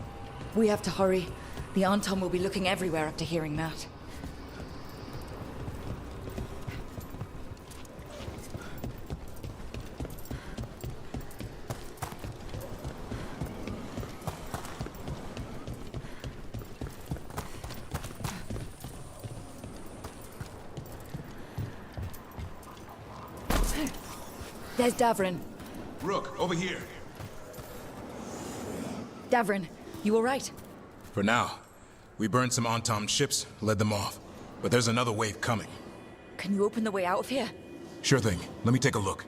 We have to hurry. The Anton will be looking everywhere after hearing that. There's Davrin. Rook, over here. Davrin, you all right? For now. We burned some Anton ships, led them off. But there's another wave coming. Can you open the way out of here? Sure thing. Let me take a look.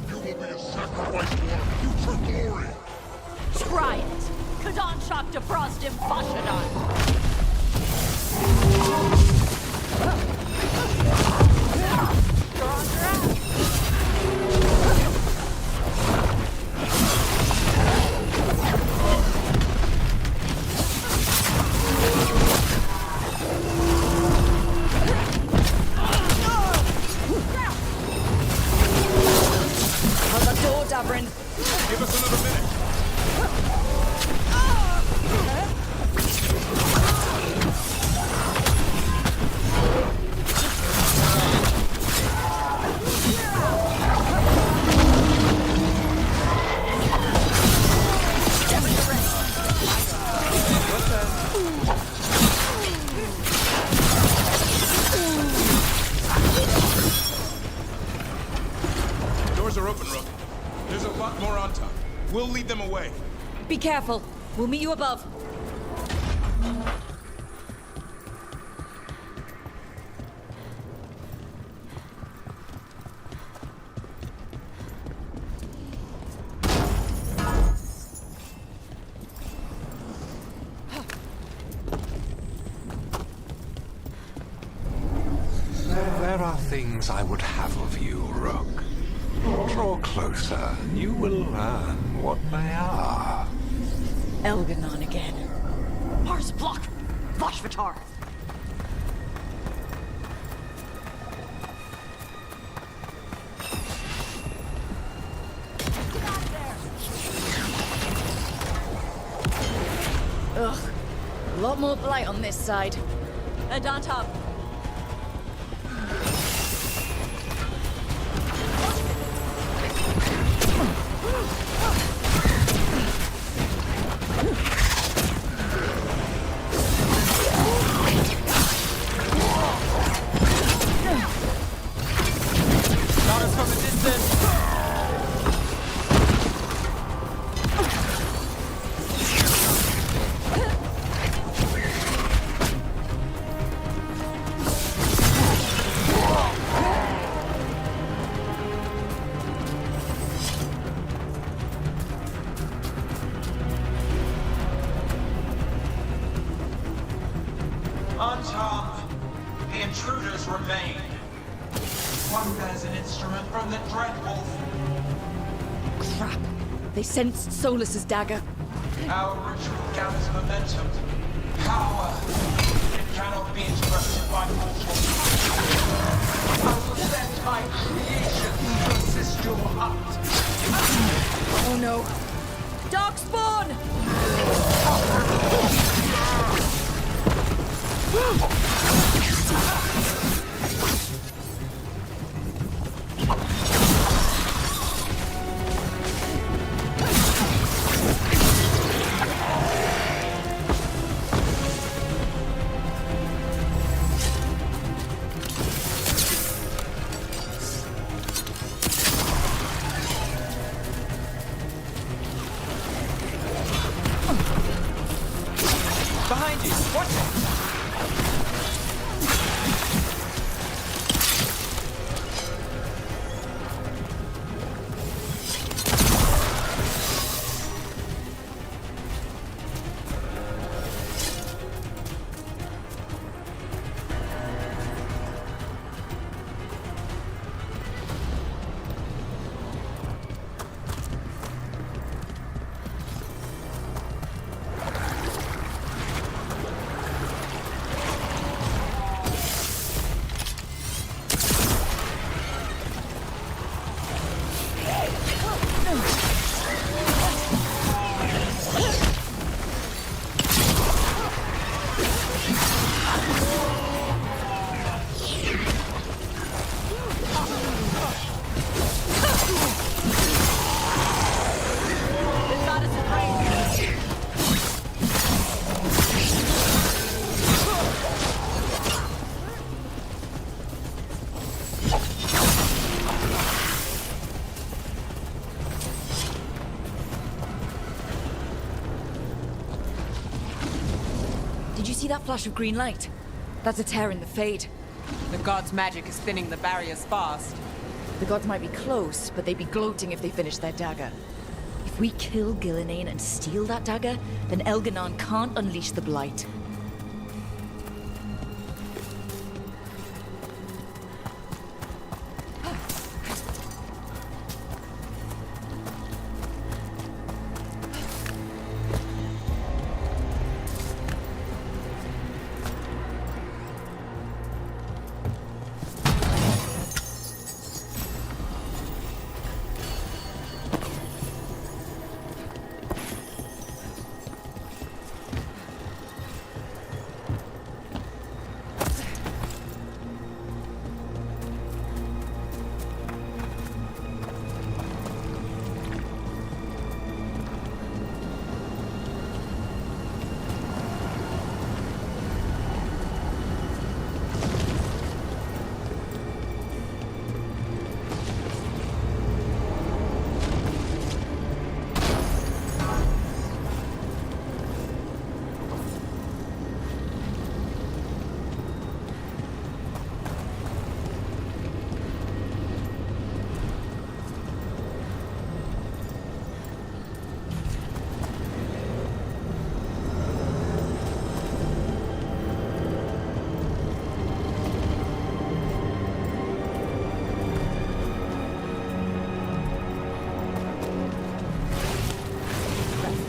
You will be a sacrifice for our future glory! Try it! Kadan Shock defrost him, Fashadan! You're on track! Hold the door, Davrin. Give us another minute. Doors are open, Rook. There's a lot more on top. We'll lead them away. Be careful. We'll meet you above. There are things I would have of you, Rook. Draw closer, and you will learn what they are. Elganon again. Mars block! Vashvatar! Ugh. A lot more blight on this side. And on top. Shot us from a distance. On top, the intruders remain. One bears an instrument from the Dreadwolf. Crap. They sensed Solus's dagger. Our ritual gathers momentum. Power. It cannot be interrupted by mortals. I will send my creation to assist your hunt. Oh no. Darkspawn! Behind you! Watch it! Did you see that flash of green light? That's a tear in the Fade. The god's magic is thinning the barriers fast. The gods might be close, but they'd be gloating if they finished their dagger. If we kill Gillenane and steal that dagger, then Elganon can't unleash the Blight.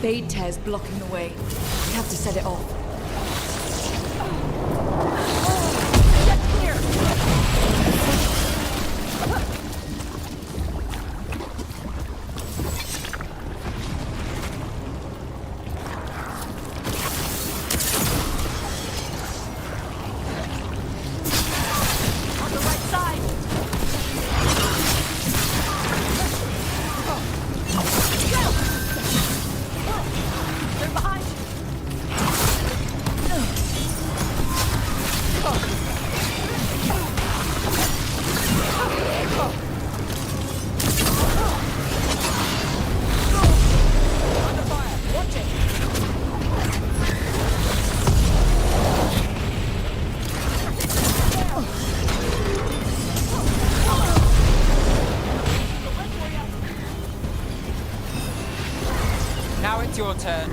Fade tear's blocking the way. We have to set it off. Get clear! On the right side! They're behind you! Under fire! Watch it! Now it's your turn.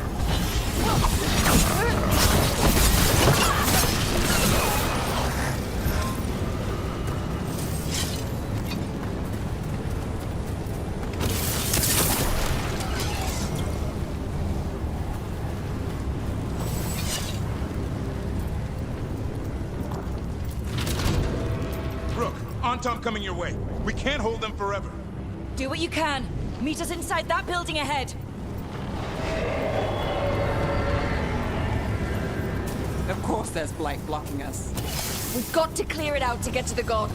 Rook, Antom coming your way. We can't hold them forever. Do what you can. Meet us inside that building ahead. Of course there's Blight blocking us. We've got to clear it out to get to the gods.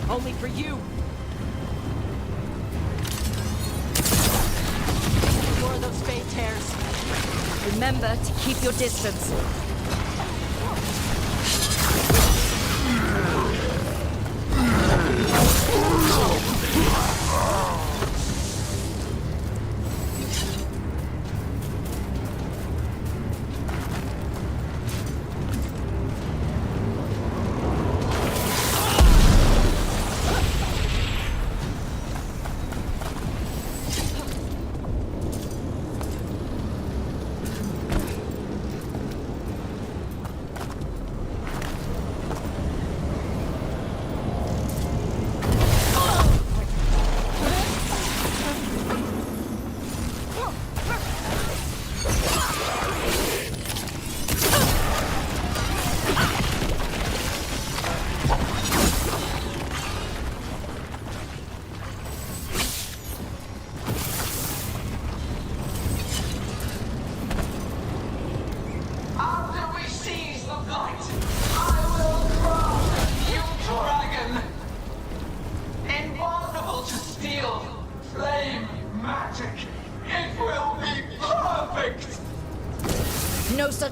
Only for you. More of those fade tears. Remember to keep your distance.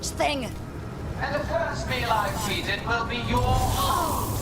such thing! And the first meal I feed it will be your hearts.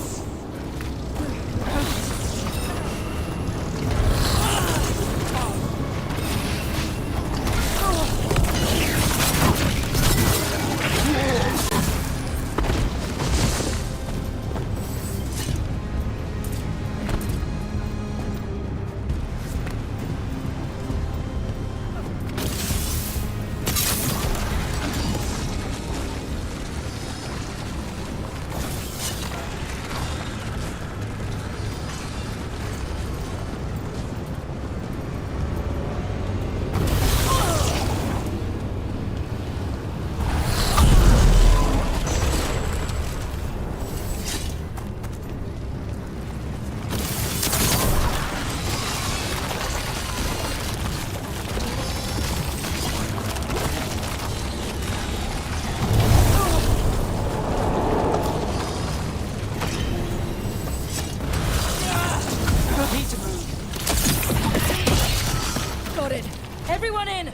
Everyone in!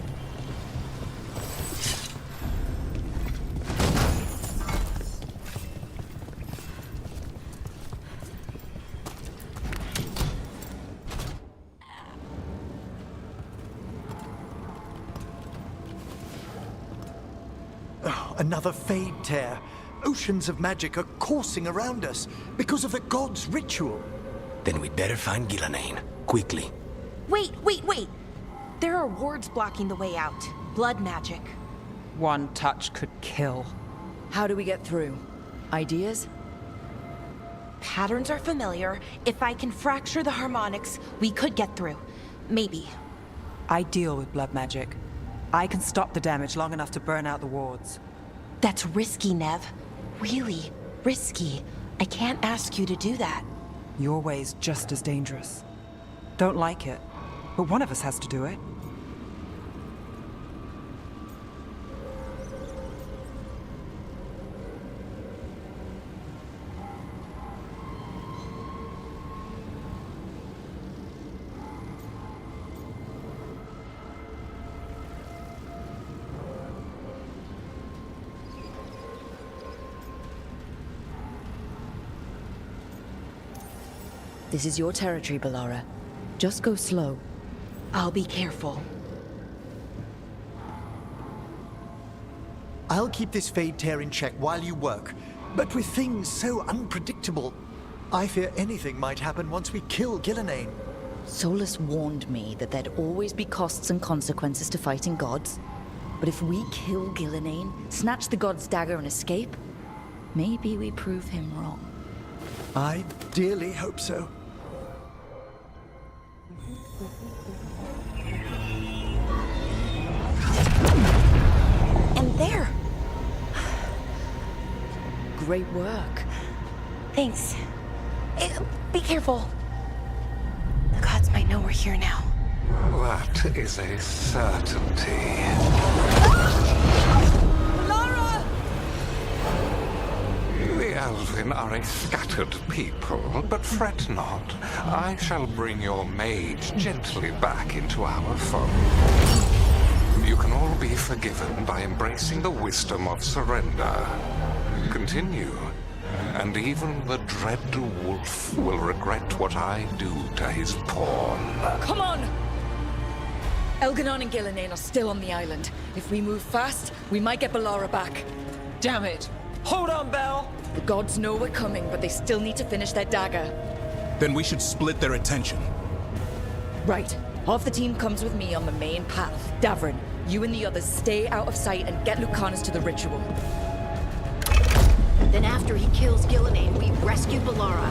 Oh, another Fade tear. Oceans of magic are coursing around us because of the god's ritual. Then we'd better find Gillenane. Quickly. Wait! There are wards blocking the way out. Blood magic. One touch could kill. How do we get through? Ideas? Patterns are familiar. If I can fracture the harmonics, we could get through. Maybe. I deal with blood magic. I can stop the damage long enough to burn out the wards. That's risky, Nev. Really risky. I can't ask you to do that. Your way's just as dangerous. Don't like it, but one of us has to do it. This is your territory, Bellara. Just go slow. I'll be careful. I'll keep this Fade tear in check while you work. But with things so unpredictable, I fear anything might happen once we kill Gillenane. Solus warned me that there'd always be costs and consequences to fighting gods. But if we kill Gillenane, snatch the god's dagger and escape, maybe we prove him wrong. I dearly hope so. And there! Great work. Thanks. Be careful. The gods might know we're here now. That is a certainty. Lara! The Elven are a scattered people, but fret not. I shall bring your mage gently back into our fold. You can all be forgiven by embracing the wisdom of surrender. Continue, and even the dread wolf will regret what I do to his pawn. Come on! Elganon and Gillenane are still on the island. If we move fast, we might get Bellara back. Damn it! Hold on, Belle! The gods know we're coming, but they still need to finish their dagger. Then we should split their attention. Right. Half the team comes with me on the main path. Davrin, you and the others stay out of sight and get Lucanus to the ritual. Then after he kills Gillenane, we rescue Bellara.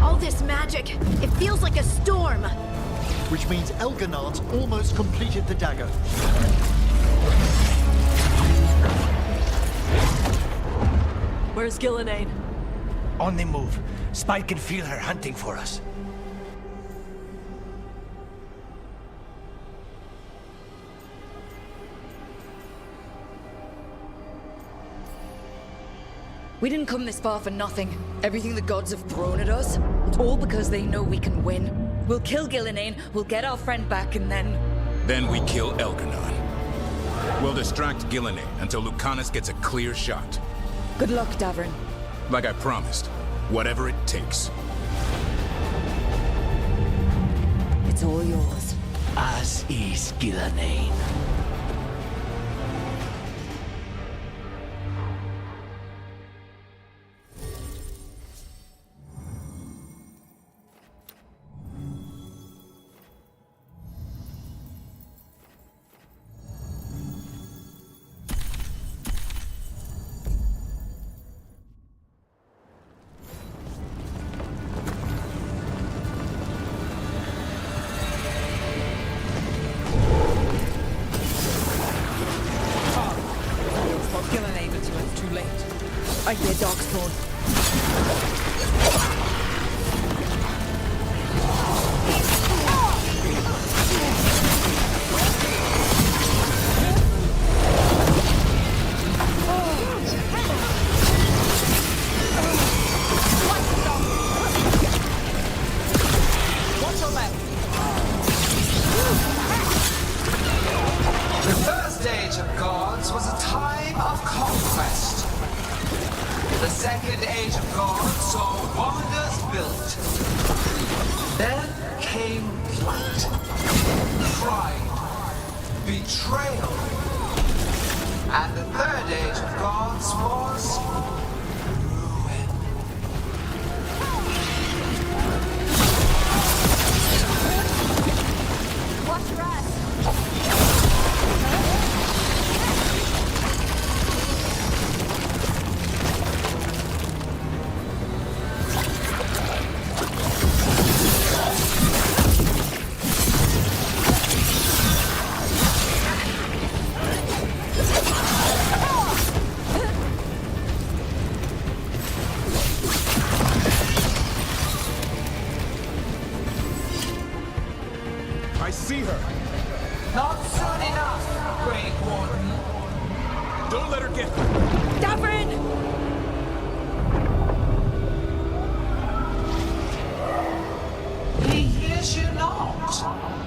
All this magic, it feels like a storm. Which means Elganon's almost completed the dagger. Where's Gillenane? On the move. Spike can feel her hunting for us. We didn't come this far for nothing. Everything the gods have thrown at us, it's all because they know we can win. We'll kill Gillenane, we'll get our friend back, and then... Then we kill Elgar'nan. We'll distract Gillenane until Lucanus gets a clear shot. Good luck, Davrin. Like I promised, whatever it takes. It's all yours. As is Gillenane. Gillenane until it's too late. I hear Darkspawn. Watch your left. The first age of gods was a time of conquest. The second age of gods saw wonders built. Then came blight, pride, betrayal. And the third age of gods was Watch your ass. I see her. not soon enough, Great Warden. Don't let her get... Davrin! He hears you not.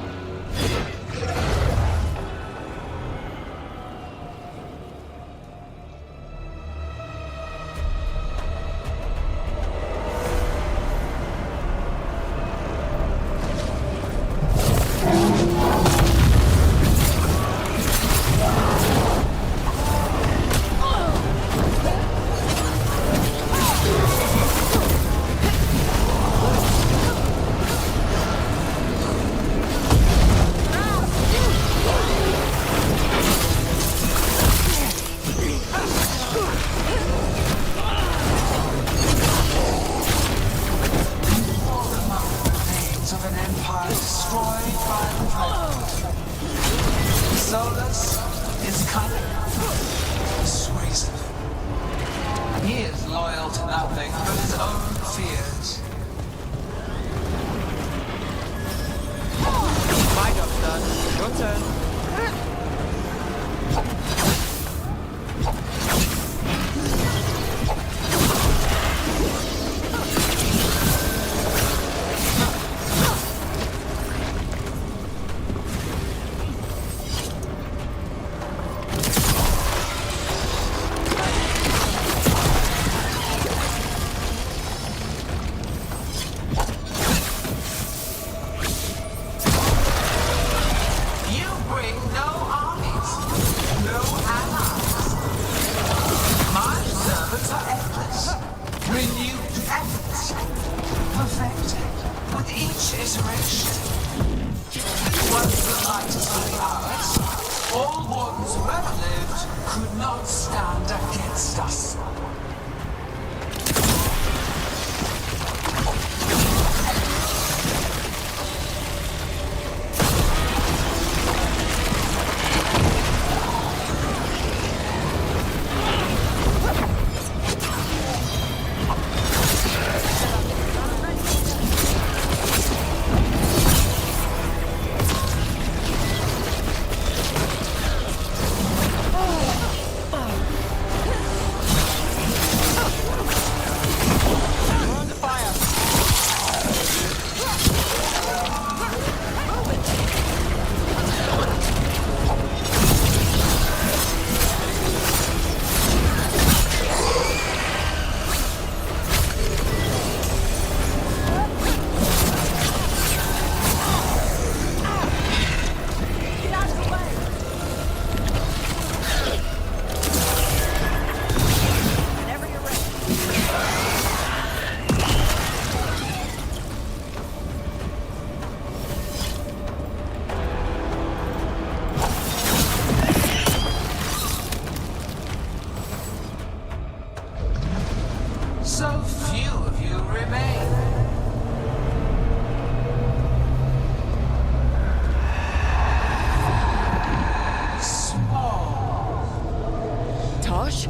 Tosh?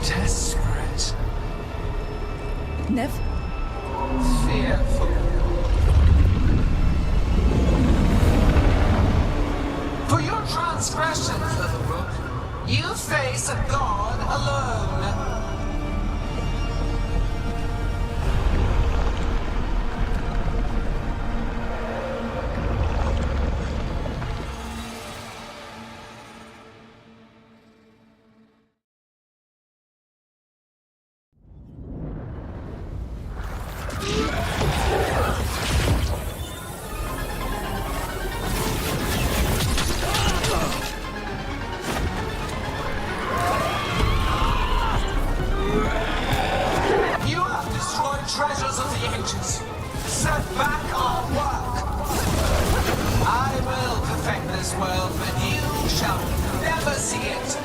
Desperate. Nev? Fearful. For your transgressions, little rook, you face a god alone. Treasures of the ages. Set back our work. I will perfect this world, but you shall never see it.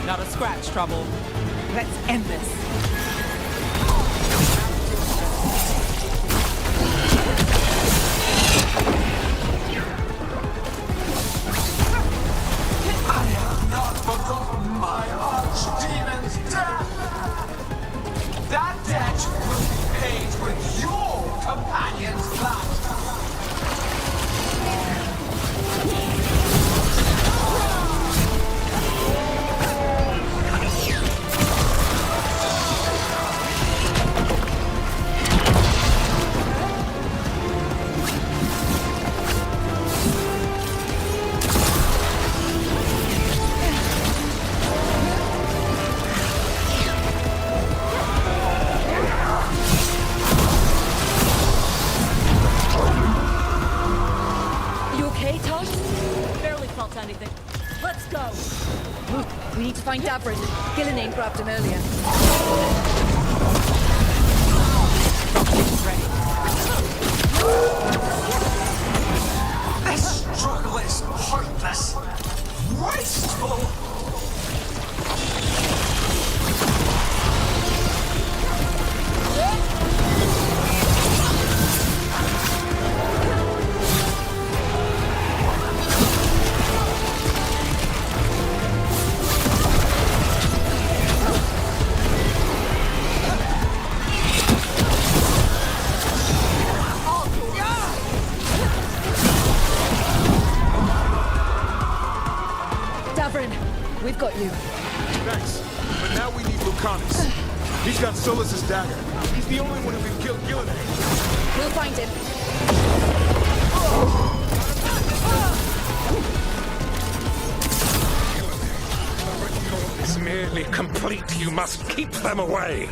Not a scratch, Trouble. Let's end this. I have not forgotten my archdemon's death. That debt will be paid with your companion's blood. Anything. Let's go! We need to find Davrin. Gillenane grabbed him earlier. This struggle is hopeless. Wasteful! We've got you. Thanks. But now we need Lucanus. He's got Solus's dagger. He's the only one who can kill Gillenane. We'll find him. The ritual is merely complete. You must keep them away.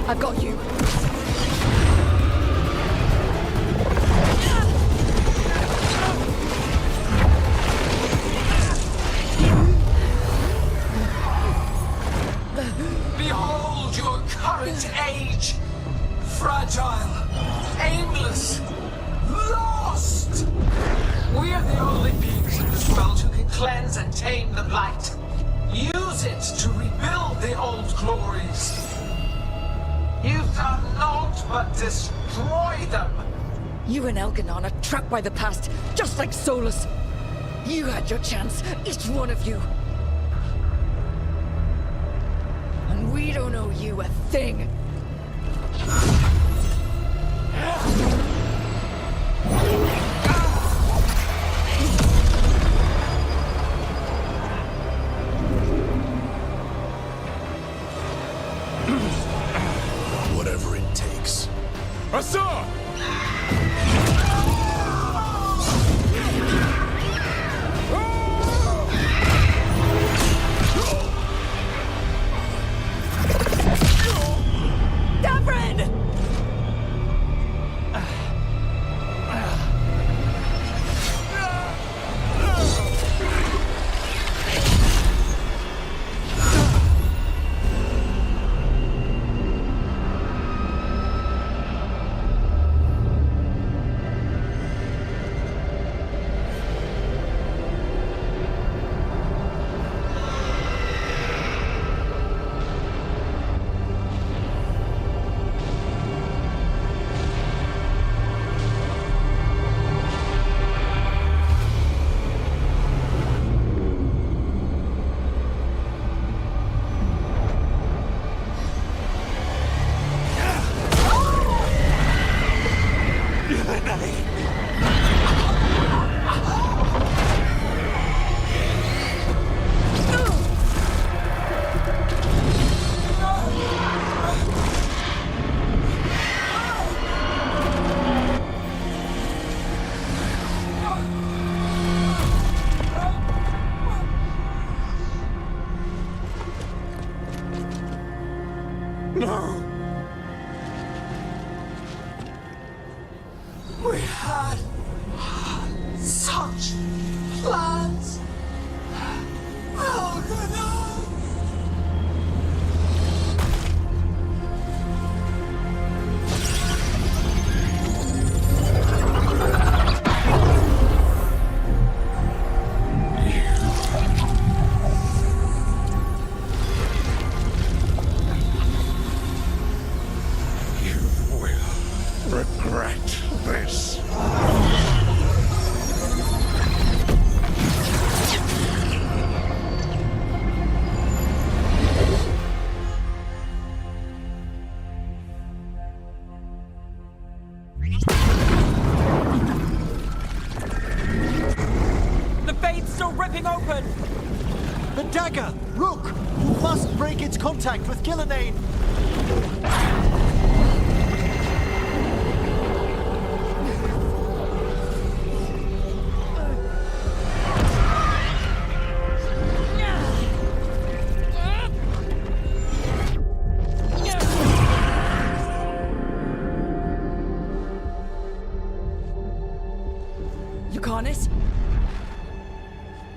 I've got you. Behold your current age. Fragile, aimless, lost. We are the only beings in this world who can cleanse and tame the blight. Use it to rebuild the old glories. You've done naught but destroy them. You and Elganon are trapped by the past, just like Solus. You had your chance, each one of you. you a thing! Whatever it takes. Asa! No! We had such plans! How could I? Regret this. The fade's still ripping open! The dagger! Rook! You must break its contact with Gillenane! Lucanus?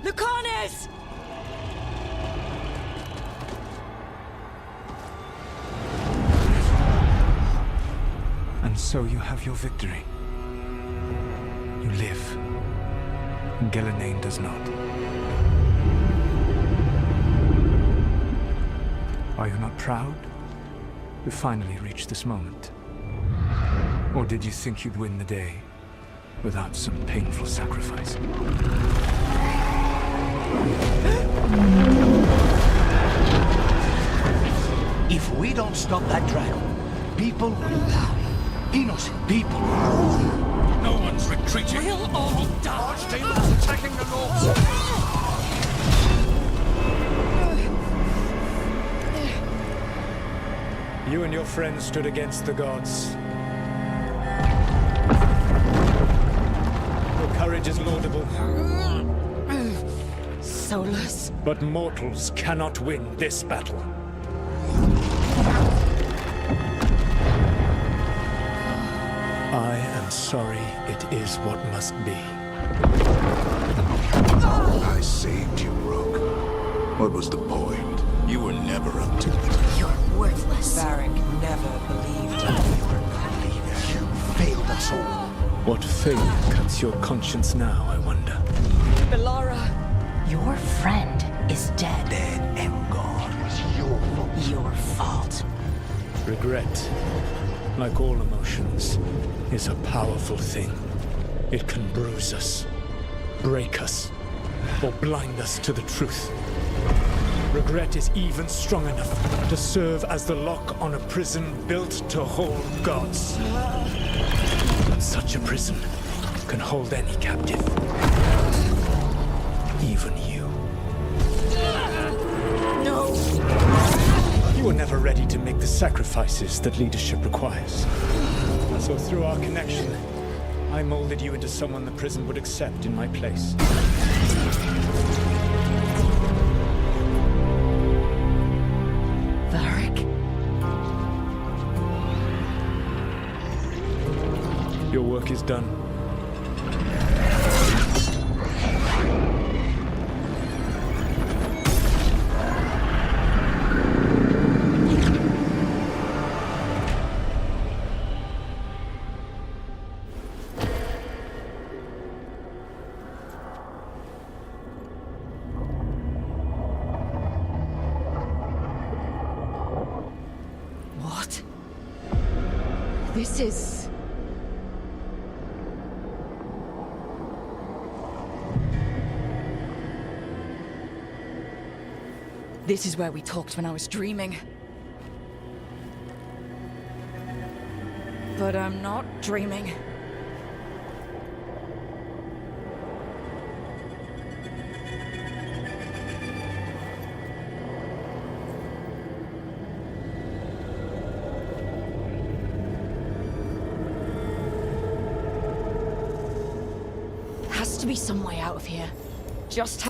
Lucanus! And so you have your victory. You live. Gillenane does not. Are you not proud to finally reach this moment? Or did you think you'd win the day without some painful sacrifice? If we don't stop that dragon, people will die. Innocent people. No one's retreating. We'll all die. Archdemon's attacking the north. You and your friends stood against the gods. Your courage is laudable. Solus. But mortals cannot win this battle. I am sorry it is what must be. I saved you, Rook. What was the point? You were never up to it. You're worthless. Varric never believed in You failed us all. What failure cuts your conscience now, I wonder? Melara. Your friend is dead. Dead and gone. It was your fault. Your fault. Regret, like all emotions, is a powerful thing. It can bruise us, break us, or blind us to the truth. Regret is even strong enough to serve as the lock on a prison built to hold gods. But such a prison can hold any captive. Even you. No! You were never ready to make the sacrifices that leadership requires. So through our connection, I molded you into someone the prison would accept in my place. Varric? Your work is done. What? This is... This is where we talked when I was dreaming. But I'm not dreaming. Has to be some way out of here. Just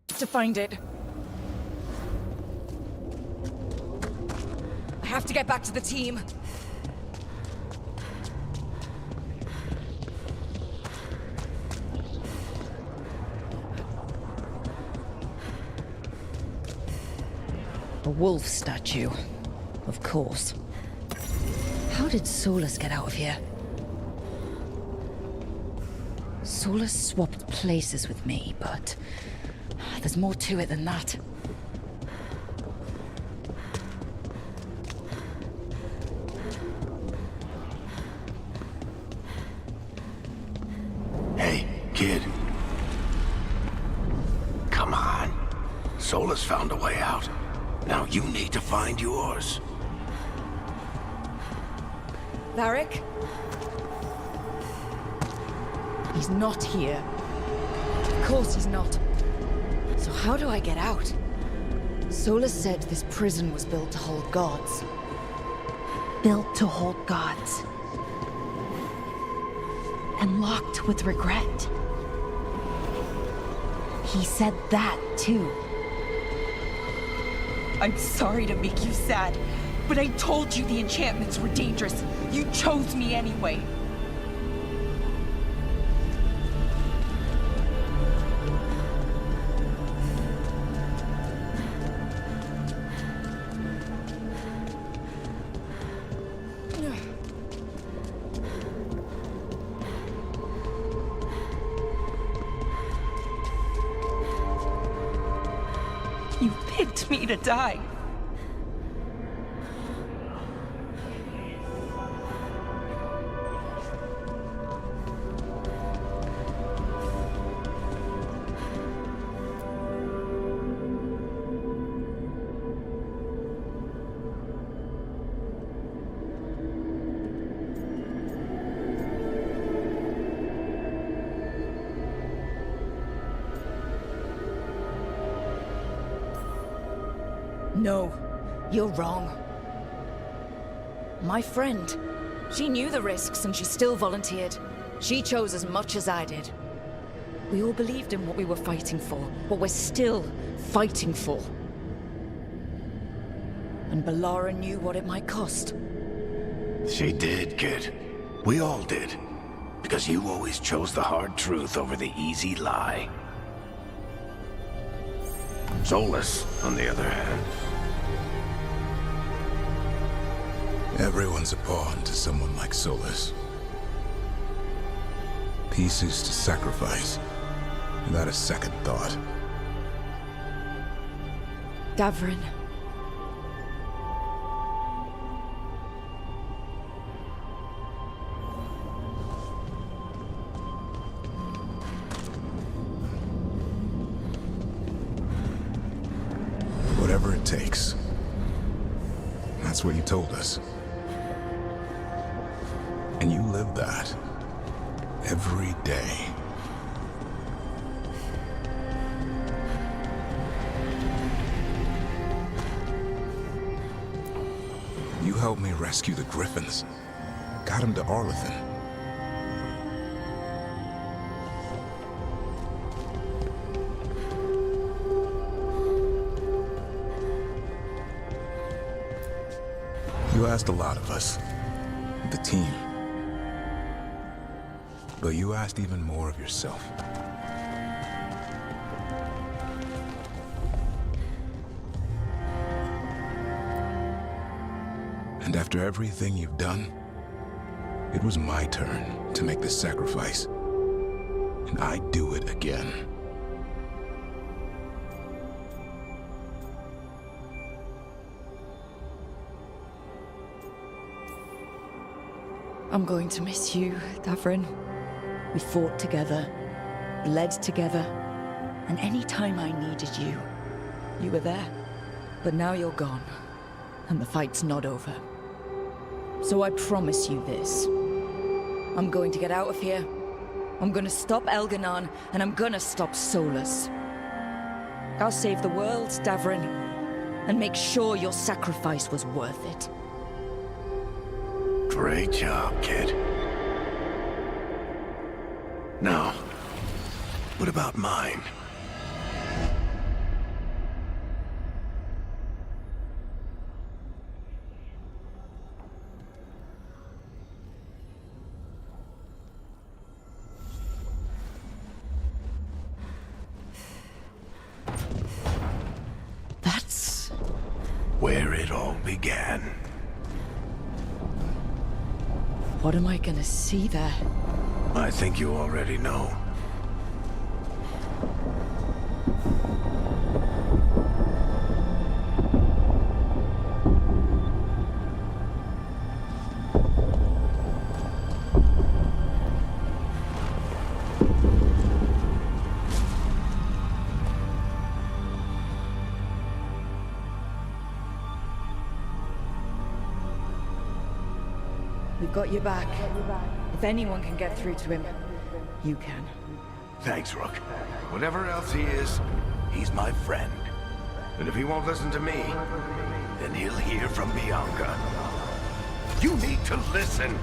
to find it. I have to get back to the team. A wolf statue, of course. How did Solus get out of here? Solus swapped places with me, but there's more to it than that. Hey, kid. Come on. Solus found a way out. Now you need to find yours. Varric? He's not here. Of course he's not. So how do I get out? Solus said this prison was built to hold gods. Built to hold gods. And locked with regret. He said that, too. I'm sorry to make you sad, but I told you the enchantments were dangerous. You chose me anyway. You picked me to die. No, you're wrong. My friend, she knew the risks and she still volunteered. She chose as much as I did. We all believed in what we were fighting for, what we're still fighting for. And Balara knew what it might cost. She did, kid. We all did. Because you always chose the hard truth over the easy lie. Solus, on the other hand. Everyone's a pawn to someone like Solus. Pieces to sacrifice, without a second thought. Davrin. takes. That's what you told us. And you live that every day. You helped me rescue the Griffins. Got him to Arlethan. You asked a lot of us, the team. But you asked even more of yourself. And after everything you've done, it was my turn to make this sacrifice. And I'd do it again. I'm going to miss you, Davrin. We fought together, bled together, and any time I needed you, you were there. But now you're gone, and the fight's not over. So I promise you this. I'm going to get out of here. I'm gonna stop Elganon, and I'm gonna stop Solus. I'll save the world, Davrin, and make sure your sacrifice was worth it. Great job, kid. Now, what about mine? That's where it all began. What am I gonna see there? I think you already know. We've got your back. If anyone can get through to him, you can. Thanks, Rook. Whatever else he is, he's my friend. And if he won't listen to me, then he'll hear from Bianca. You need to listen!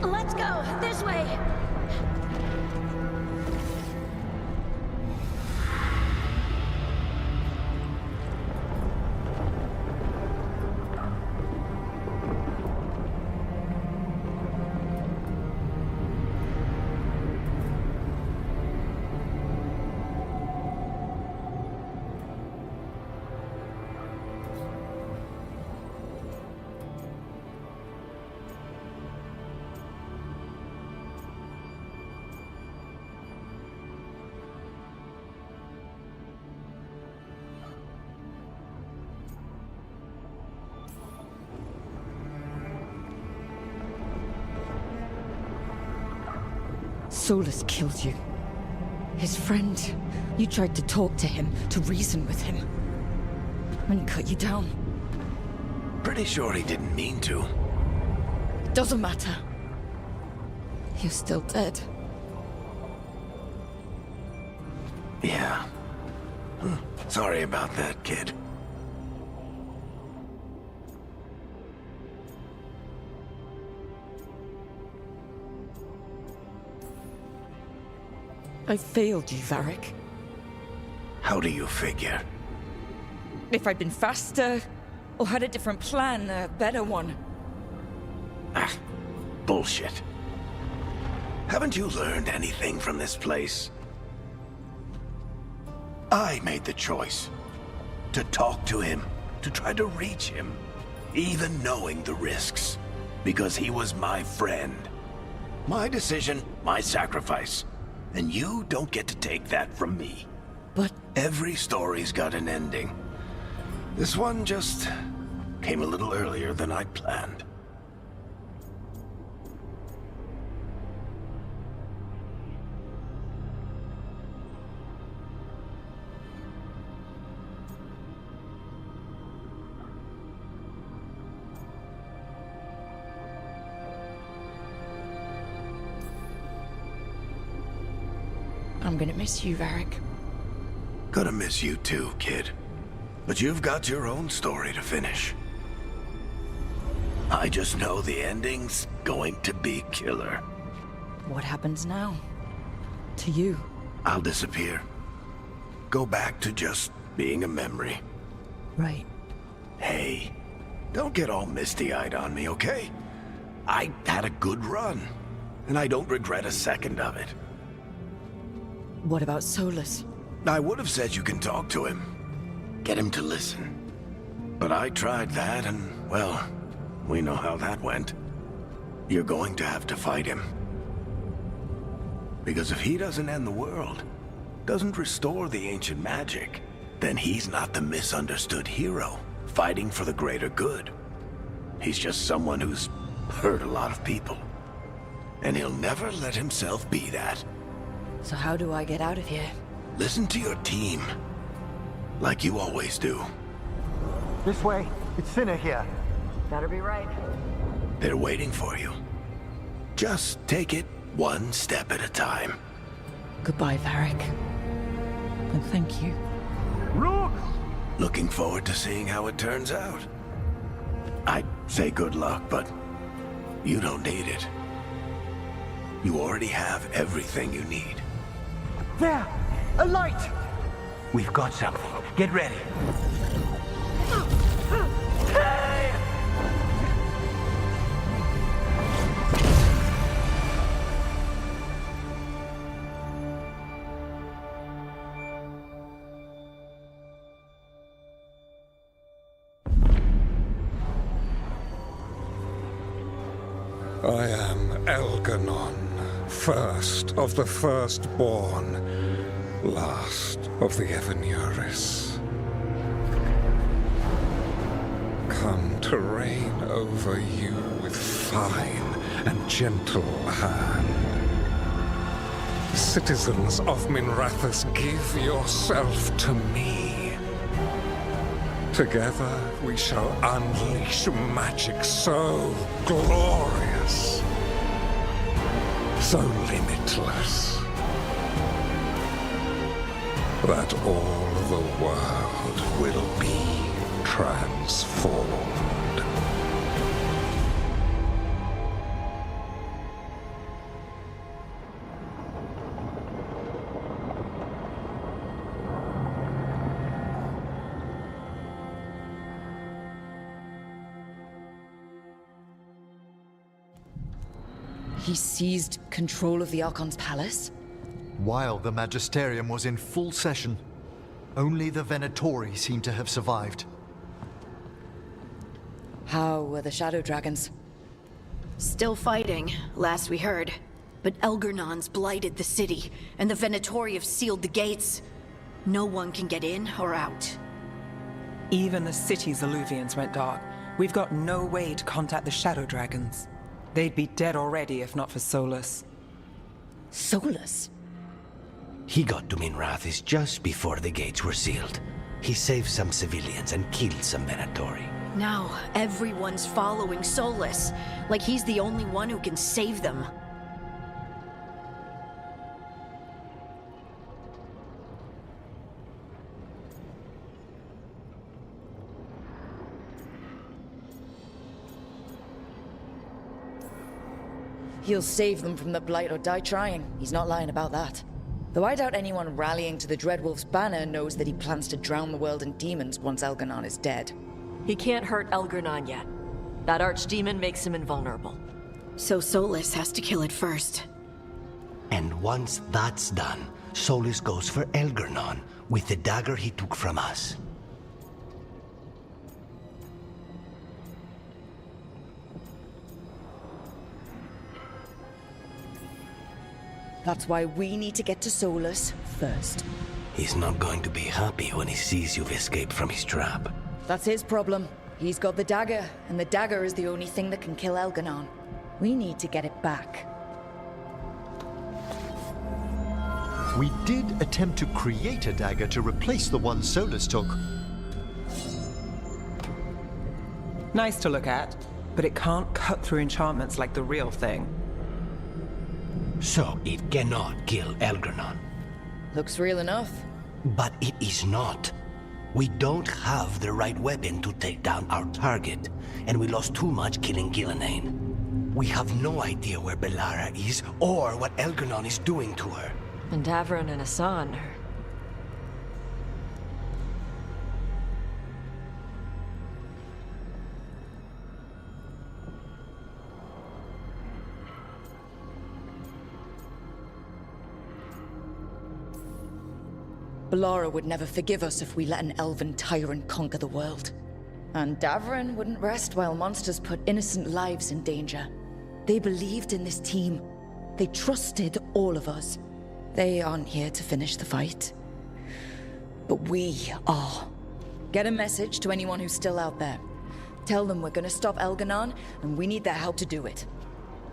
Let's go! This way! Solus killed you. His friend. You tried to talk to him, to reason with him. And he cut you down. Pretty sure he didn't mean to. It doesn't matter. You're still dead. Yeah. Sorry about that, kid. I failed you, Varric. How do you figure? If I'd been faster, or had a different plan, a better one. Ah, bullshit. Haven't you learned anything from this place? I made the choice. To talk to him, to try to reach him, even knowing the risks. Because he was my friend. My decision, my sacrifice. And you don't get to take that from me. But... Every story's got an ending. This one just came a little earlier than I'd planned. I'm gonna miss you, Varric. Gonna miss you too, kid. But you've got your own story to finish. I just know the ending's going to be killer. What happens now? To you? I'll disappear. Go back to just being a memory. Right. Hey, don't get all misty-eyed on me, okay? I had a good run, and I don't regret a second of it. What about Solus? I would have said you can talk to him. Get him to listen. But I tried that and, well, we know how that went. You're going to have to fight him. Because if he doesn't end the world, doesn't restore the ancient magic, then he's not the misunderstood hero, fighting for the greater good. He's just someone who's hurt a lot of people. And he'll never let himself be that. So how do I get out of here? Listen to your team. Like you always do. This way. It's thinner here. Better be right. They're waiting for you. Just take it one step at a time. Goodbye, Varric. And thank you. Look! Looking forward to seeing how it turns out. I'd say good luck, but you don't need it. You already have everything you need. There! A light! We've got something. Get ready. I am Elganon, first of the firstborn, last of the Evanuris. Come to reign over you with fine and gentle hand. Citizens of Minrathous, give yourself to me. Together we shall unleash magic so glorious, so limitless, that all the world will be transformed. He seized control of the Archon's palace? While the Magisterium was in full session, only the Venatori seem to have survived. How were the Shadow Dragons? Still fighting, last we heard. But Elgernon's blighted the city, and the Venatori have sealed the gates. No one can get in or out. Even the city's Illuvians went dark. We've got no way to contact the Shadow Dragons. They'd be dead already if not for Solus. Solus? He got to Minrathis just before the gates were sealed. He saved some civilians and killed some Venatori. Now everyone's following Solus, like he's the only one who can save them. He'll save them from the Blight or die trying. He's not lying about that. Though I doubt anyone rallying to the Dreadwolf's banner knows that he plans to drown the world in demons once Elgar'nan is dead. He can't hurt Elgar'nan yet. That archdemon makes him invulnerable. So Solus has to kill it first. And once that's done, Solus goes for Elgar'nan with the dagger he took from us. That's why we need to get to Solus first. He's not going to be happy when he sees you've escaped from his trap. That's his problem. He's got the dagger, and the dagger is the only thing that can kill Elgar'nan. We need to get it back. We did attempt to create a dagger to replace the one Solus took. Nice to look at, but it can't cut through enchantments like the real thing. So it cannot kill Elgar'nan. Looks real enough. But it is not. We don't have the right weapon to take down our target, and we lost too much killing Gillenane. We have no idea where Bellara is, or what Elgar'nan is doing to her. And Davron and Asan are... Bellara would never forgive us if we let an elven tyrant conquer the world. And Davron wouldn't rest while monsters put innocent lives in danger. They believed in this team. They trusted all of us. They aren't here to finish the fight. But we are. Get a message to anyone who's still out there. Tell them we're gonna stop Elgar'nan, and we need their help to do it.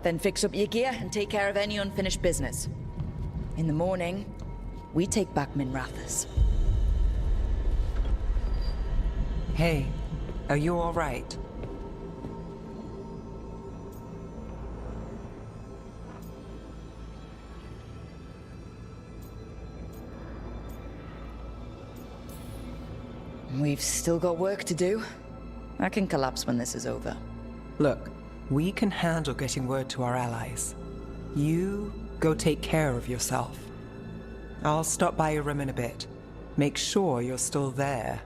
Then fix up your gear and take care of any unfinished business. In the morning, we take back Minrathis. Hey, are you all right? We've still got work to do. I can collapse when this is over. Look, we can handle getting word to our allies. You go take care of yourself. I'll stop by your room in a bit. Make sure you're still there.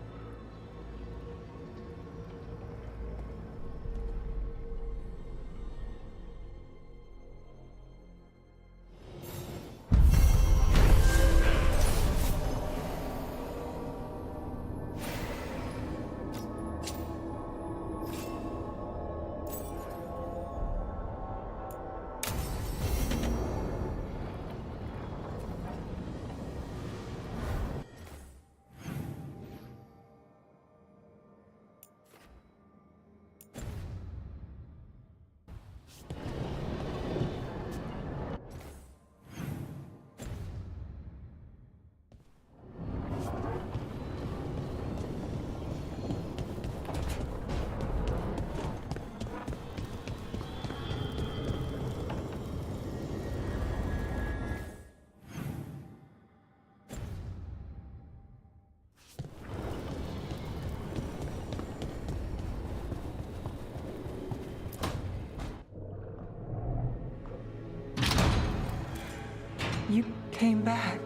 You came back.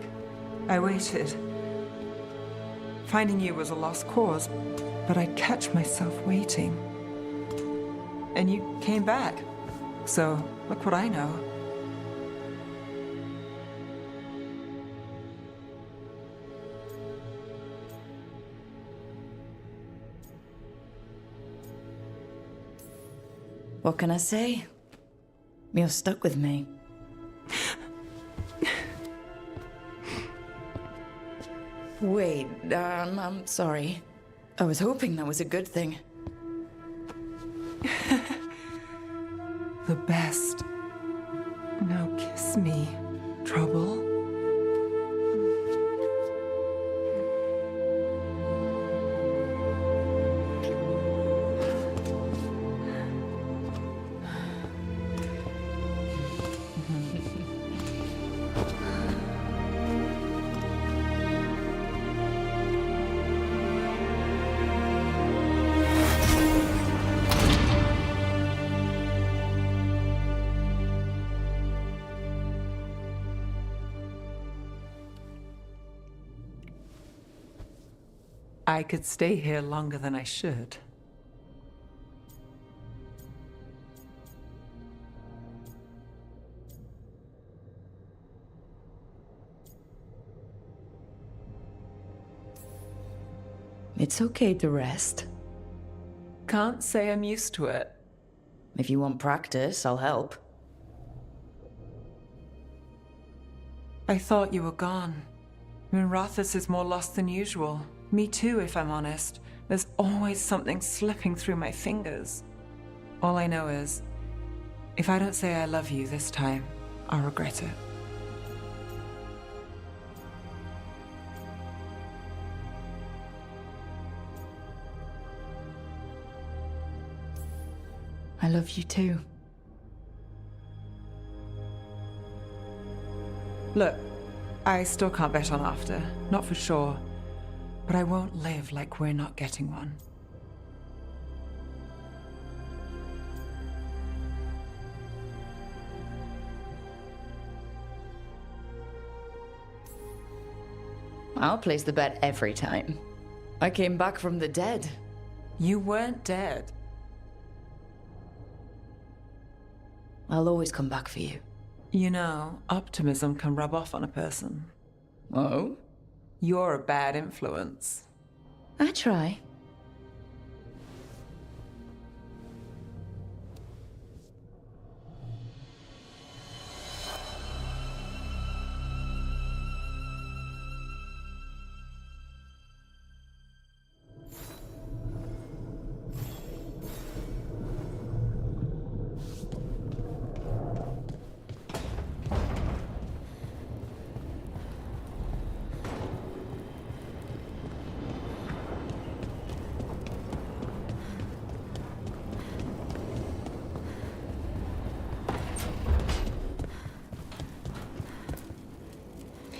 I waited. Finding you was a lost cause, but I'd catch myself waiting. And you came back. So, look what I know. What can I say? You're stuck with me. Wait, I'm sorry. I was hoping that was a good thing. The best. Now kiss me. Trouble? I could stay here longer than I should. It's okay to rest. Can't say I'm used to it. If you want practice, I'll help. I thought you were gone. Minrathous is more lost than usual. Me too, if I'm honest. There's always something slipping through my fingers. All I know is, if I don't say I love you this time, I'll regret it. I love you too. Look, I still can't bet on after, not for sure. But I won't live like we're not getting one. I'll place the bet every time. I came back from the dead. You weren't dead. I'll always come back for you. You know, optimism can rub off on a person. Oh? You're a bad influence. I try.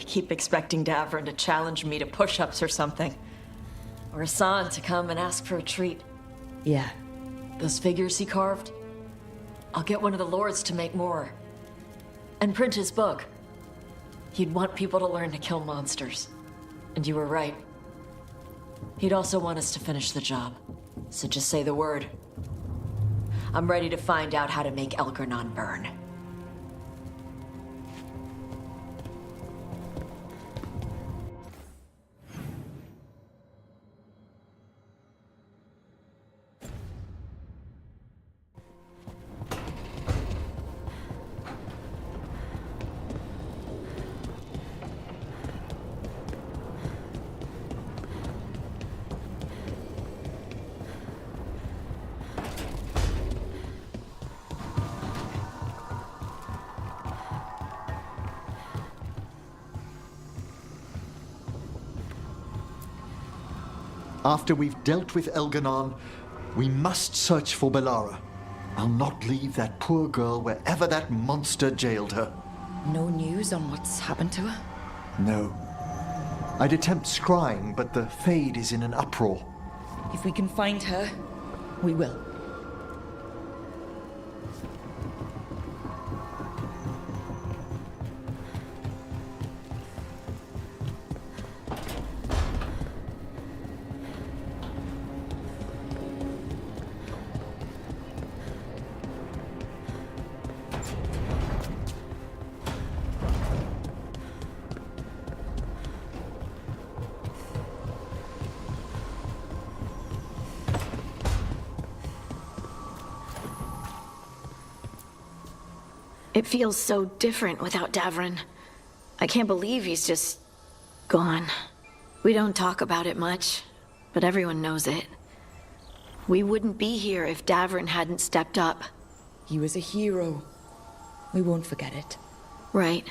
Keep expecting Davrin to challenge me to push-ups or something. Or Hassan to come and ask for a treat. Yeah. Those figures he carved? I'll get one of the lords to make more. And print his book. He'd want people to learn to kill monsters. And you were right. He'd also want us to finish the job. So just say the word. I'm ready to find out how to make Elgernon burn. After we've dealt with Elgernon, we must search for Bellara. I'll not leave that poor girl wherever that monster jailed her. No news on what's happened to her? No. I'd attempt scrying, but the Fade is in an uproar. If we can find her, we will. It feels so different without Davrin. I can't believe he's just gone. We don't talk about it much, but everyone knows it. We wouldn't be here if Davrin hadn't stepped up. He was a hero. We won't forget it. Right.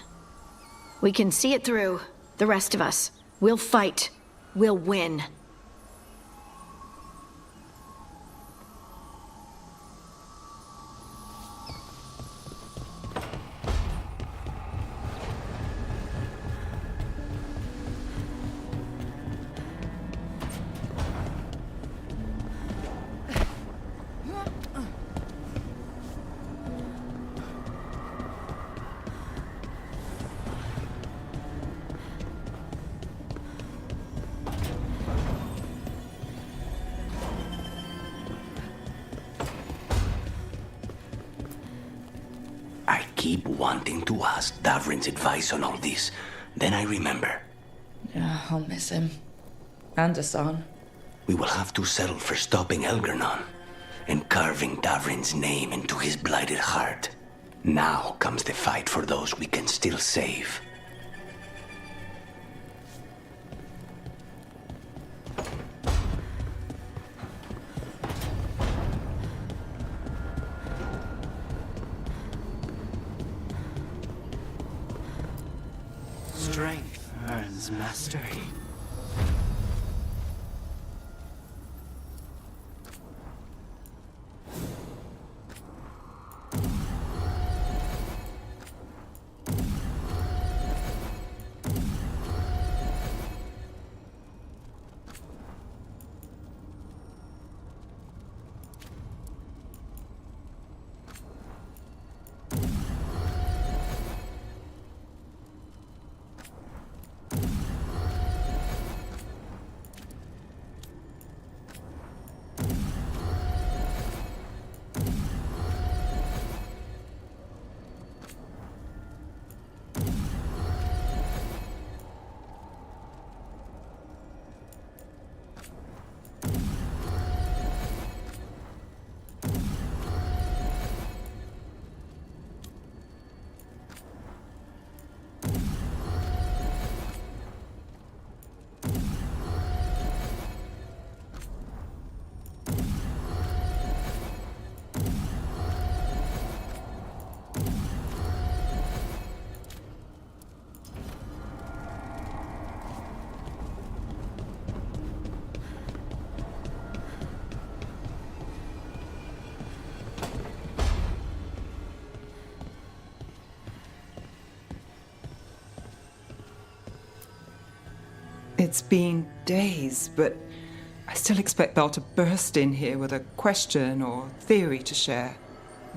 We can see it through. The rest of us. We'll fight. We'll win. I keep wanting to ask Davrin's advice on all this. Then I remember. Yeah, I'll miss him. And Hassan. We will have to settle for stopping Elgernon and carving Davrin's name into his blighted heart. Now comes the fight for those we can still save. Strength earns mastery. It's been days, but I still expect Belle to burst in here with a question or theory to share.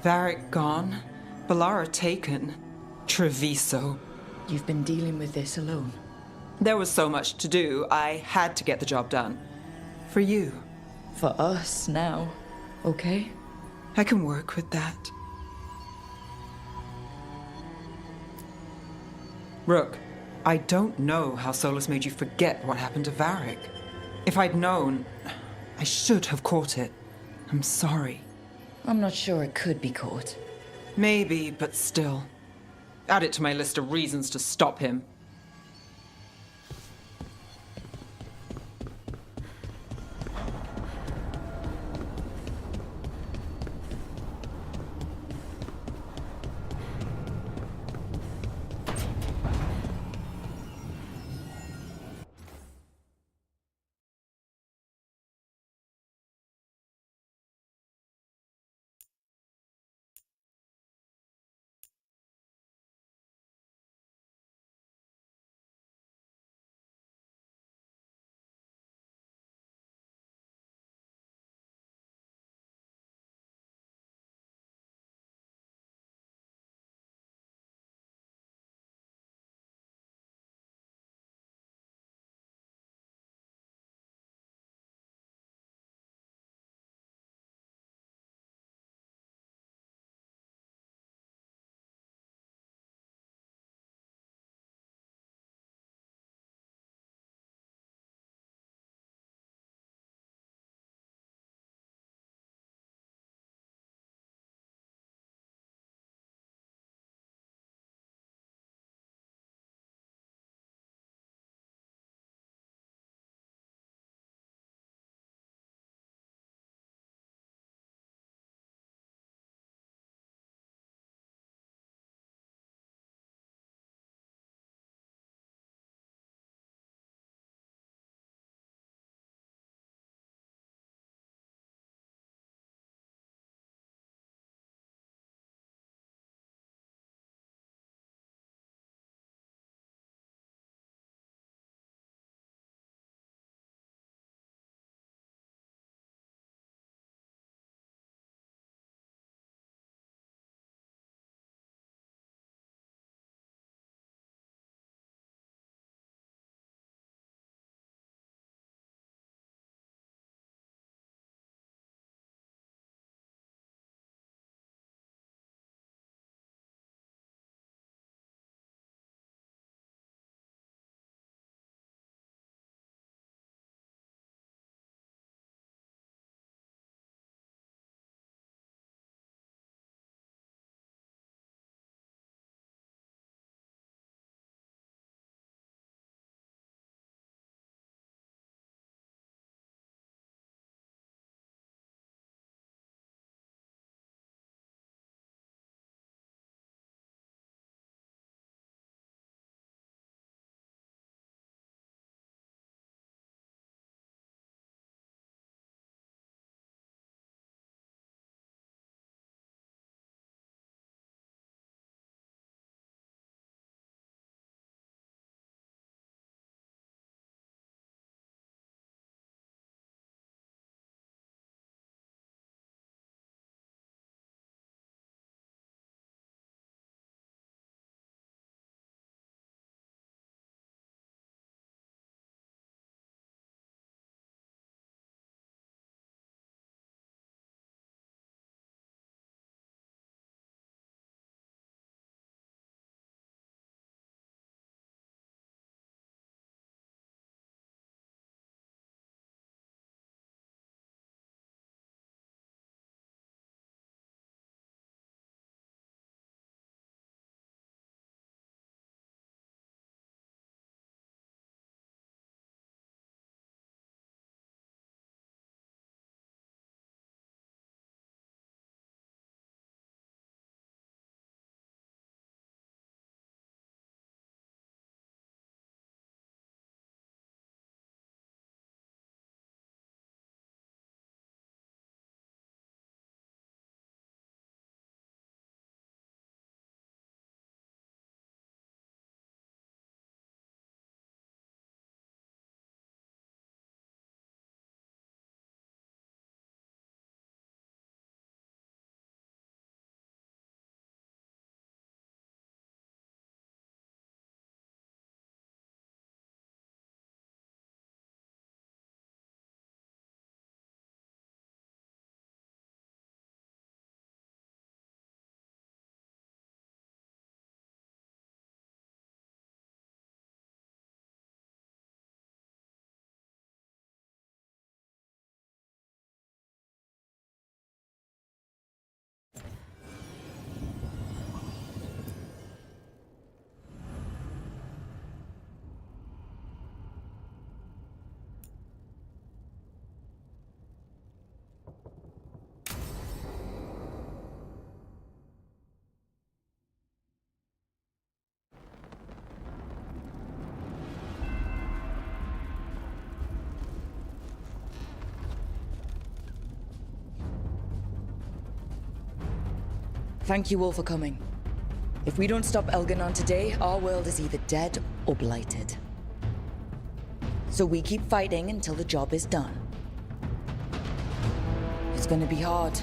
Varric gone, Bellara taken, Treviso. You've been dealing with this alone. There was so much to do, I had to get the job done. For you. For us now, okay? I can work with that. Rook, I don't know how Solus made you forget what happened to Varric. If I'd known, I should have caught it. I'm sorry. I'm not sure it could be caught. Maybe, but still. Add it to my list of reasons to stop him. Thank you all for coming. If we don't stop Elganon today, our world is either dead or blighted. So we keep fighting until the job is done. It's gonna be hard.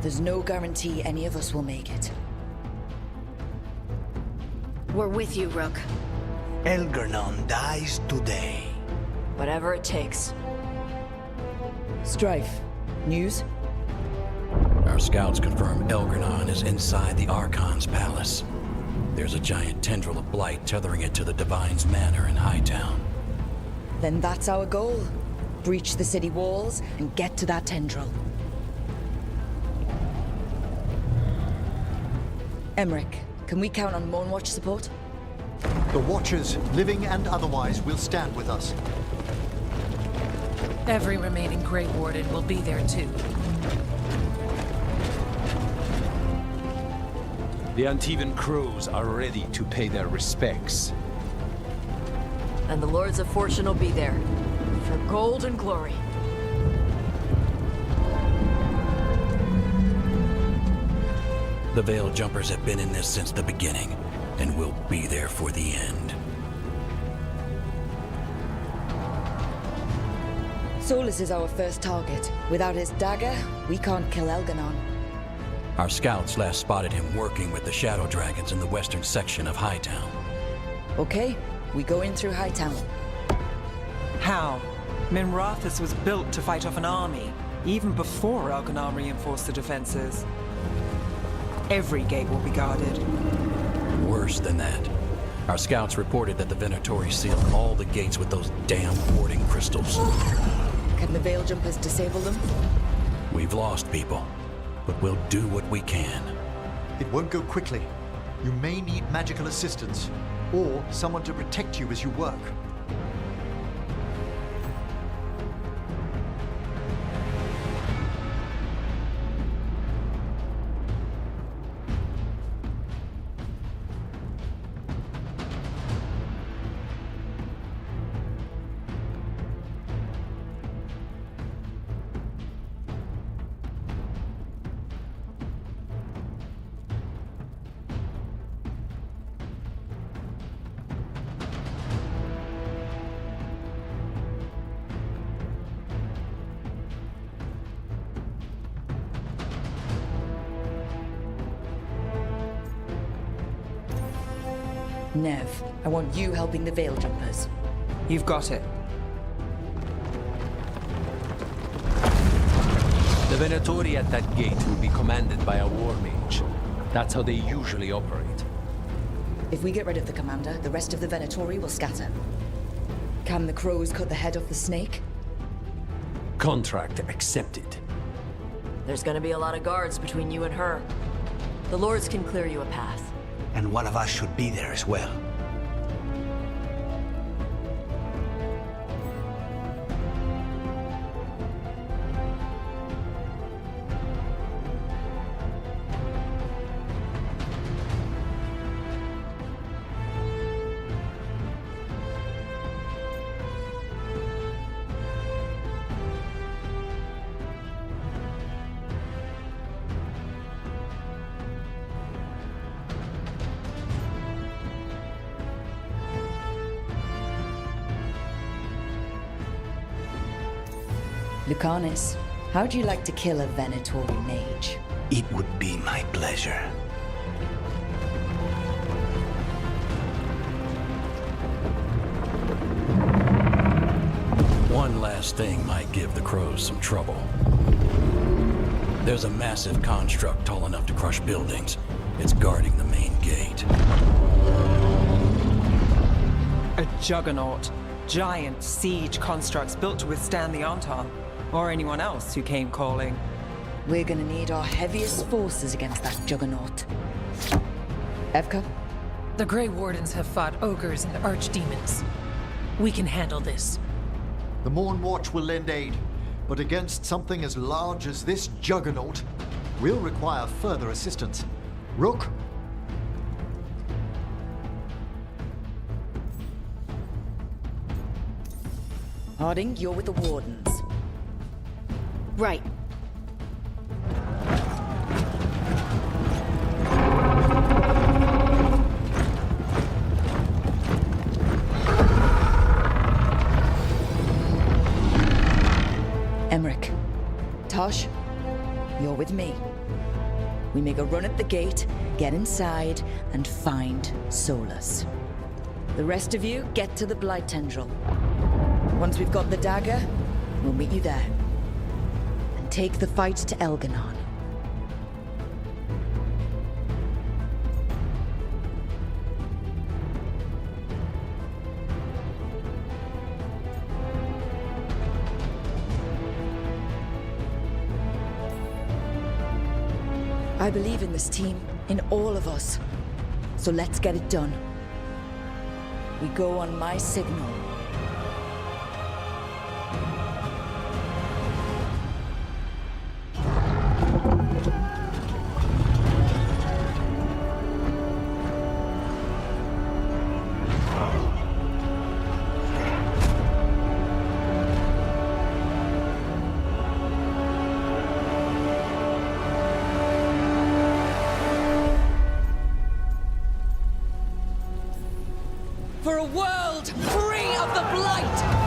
There's no guarantee any of us will make it. We're with you, Rook. Elganon dies today. Whatever it takes. Strife, news? Our scouts confirm Elganon is inside the Archon's palace. There's a giant tendril of blight tethering it to the Divine's manor in Hightown. Then that's our goal. Breach the city walls and get to that tendril. Emmerich, can we count on Moonwatch support? The Watchers, living and otherwise, will stand with us. Every remaining Grey Warden will be there too. The Antivan crows are ready to pay their respects. And the Lords of Fortune will be there. For gold and glory. The Veil Jumpers have been in this since the beginning, and will be there for the end. Solus is our first target. Without his dagger, we can't kill Elganon. Our scouts last spotted him working with the Shadow Dragons in the western section of Hightown. Okay, we go in through Hightown. How? Minrathus was built to fight off an army, even before Elganon reinforced the defenses. Every gate will be guarded. Worse than that. Our scouts reported that the Venatori sealed all the gates with those damn warding crystals. Can the Veil Jumpers disable them? We've lost people, but we'll do what we can. It won't go quickly. You may need magical assistance, or someone to protect you as you work. Nev, I want you helping the Veil Jumpers. You've got it. The Venatori at that gate will be commanded by a war mage. That's how they usually operate. If we get rid of the commander, the rest of the Venatori will scatter. Can the crows cut the head off the snake? Contract accepted. There's gonna be a lot of guards between you and her. The Lords can clear you a path. And one of us should be there as well. Lucanus, how'd you like to kill a Venatori mage? It would be my pleasure. One last thing might give the crows some trouble. There's a massive construct tall enough to crush buildings. It's guarding the main gate. A juggernaut. Giant siege constructs built to withstand the Anton, or anyone else who came calling. We're gonna need our heaviest forces against that juggernaut. Evka? The Grey Wardens have fought ogres and archdemons. We can handle this. The Morn Watch will lend aid, but against something as large as this juggernaut, we'll require further assistance. Rook? Harding, you're with the Wardens. Right. Emmerich, Tosh, you're with me. We make a run at the gate, get inside, and find Solus. The rest of you get to the Blight Tendril. Once we've got the dagger, we'll meet you there. And take the fight to Elganon. I believe in this team, in all of us. So let's get it done. We go on my signal. For a world free of the Blight!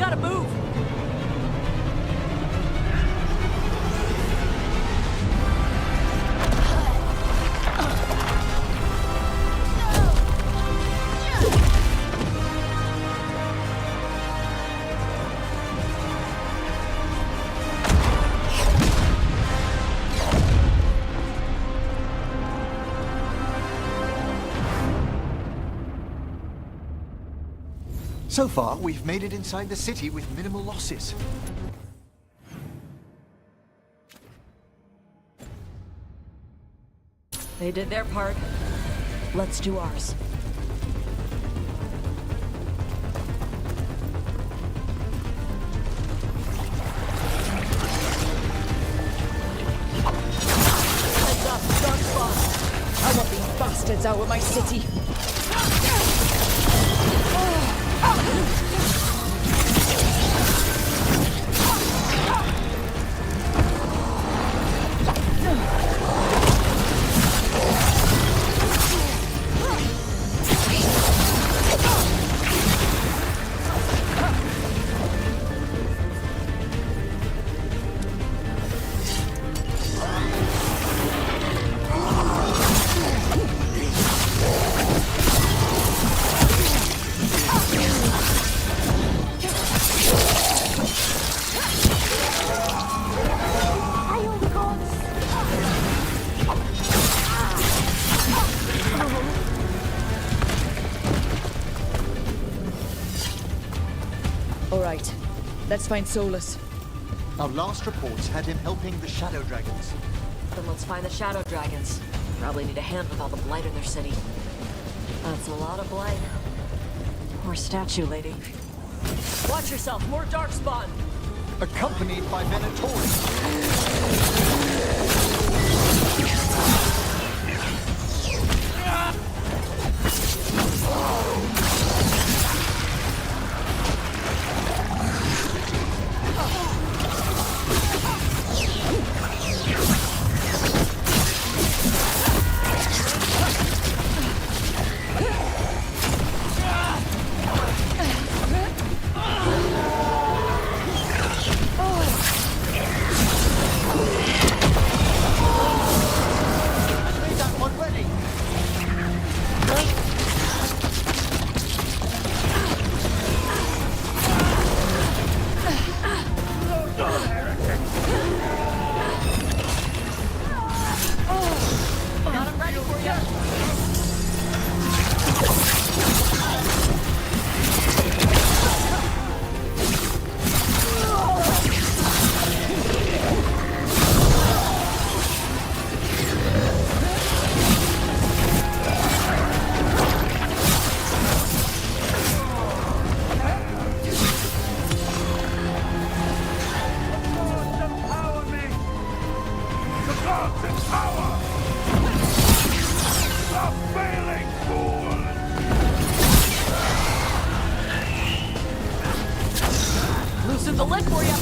gotta move! So far, we've made it inside the city with minimal losses. They did their part. Let's do ours. Heads up, Darkspawn! I want these bastards out of my city! Alright, let's find Solus. Our last reports had him helping the Shadow Dragons. Then let's find the Shadow Dragons. Probably need a hand with all the blight in their city. That's a lot of blight. Poor statue lady. Watch yourself, more Darkspawn! Accompanied by Venatori. Loosen the lid for you!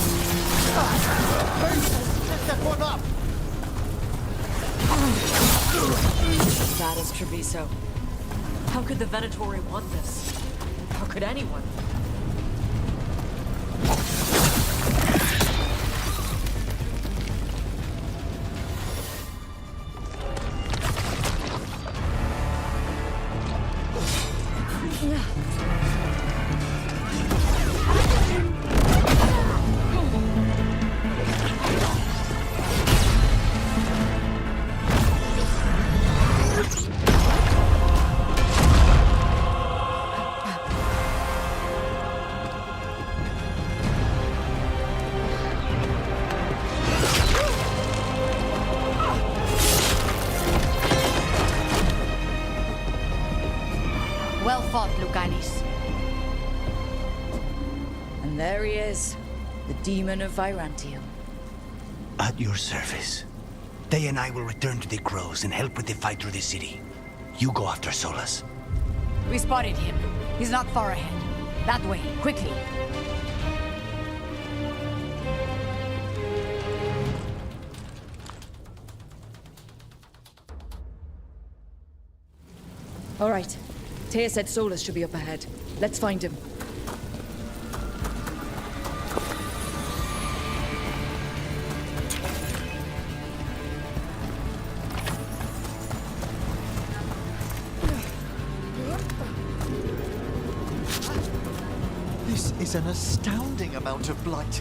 Step one up! That is Treviso. How could the Venatori want this? How could anyone? Well fought, Lucanis. And there he is, the demon of Virantium. At your service. They and I will return to the Crows and help with the fight through the city. You go after Solus. We spotted him. He's not far ahead. That way, quickly. Alright. Taya said Solus should be up ahead. Let's find him. This is an astounding amount of blight.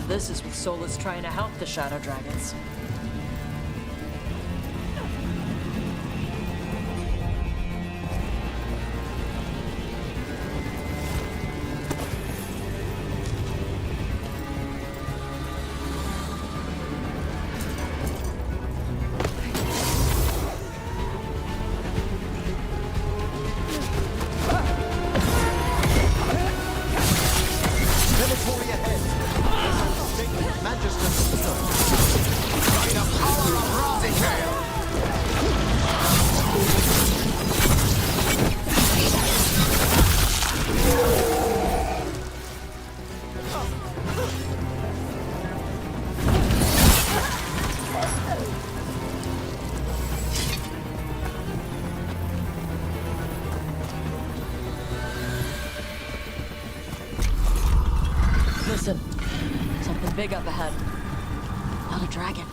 This is with Solus trying to help the Shadow Dragons. Listen, something big up ahead. Not a dragon.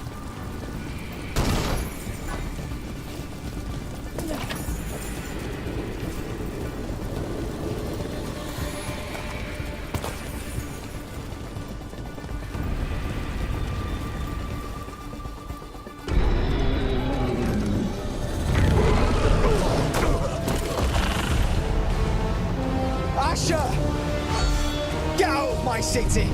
Asher! Get out of my city!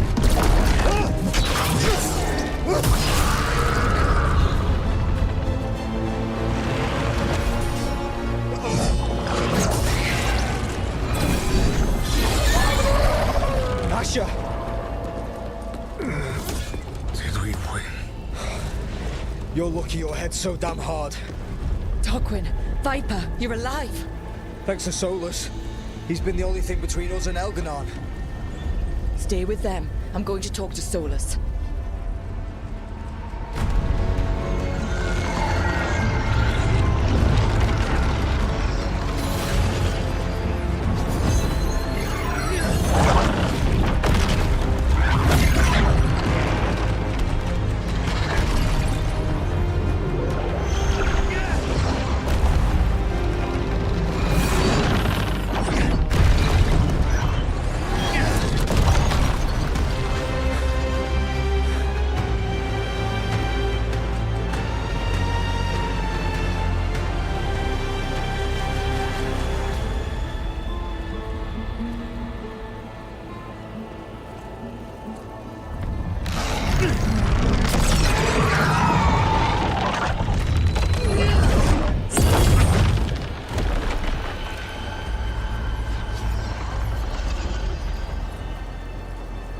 Asher! Did we win? You're lucky your head's so damn hard. Tarquin, Viper, you're alive! Thanks to Solus. He's been the only thing between us and Elganon. Stay with them. I'm going to talk to Solus.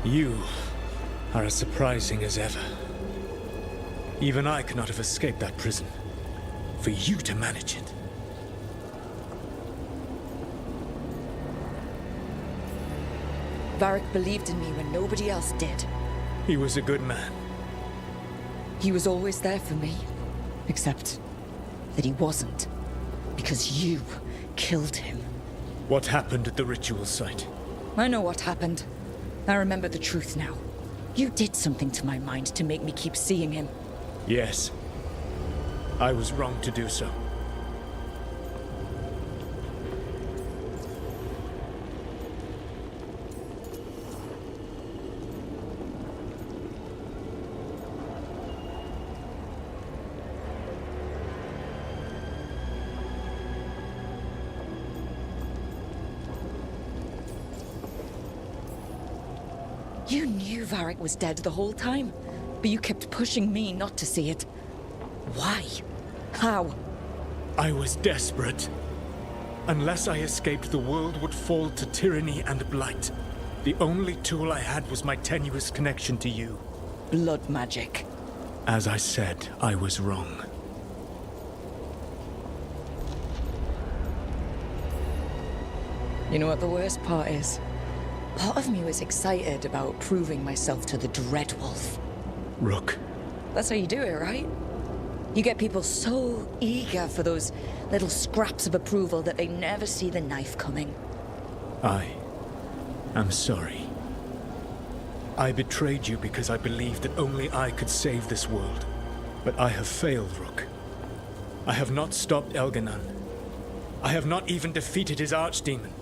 You are as surprising as ever. Even I could not have escaped that prison. For you to manage it. Varric believed in me when nobody else did. He was a good man. He was always there for me. Except that he wasn't. Because you killed him. What happened at the ritual site? I know what happened. I remember the truth now. You did something to my mind to make me keep seeing him. Yes. I was wrong to do so. You knew Varric was dead the whole time, but you kept pushing me not to see it. Why? How? I was desperate. Unless I escaped, the world would fall to tyranny and blight. The only tool I had was my tenuous connection to you. Blood magic. As I said, I was wrong. You know what the worst part is? Part of me was excited about proving myself to the Dreadwolf. Rook. That's how you do it, right? You get people so eager for those little scraps of approval that they never see the knife coming. I am sorry. I betrayed you because I believed that only I could save this world. But I have failed, Rook. I have not stopped Elganon. I have not even defeated his archdemon.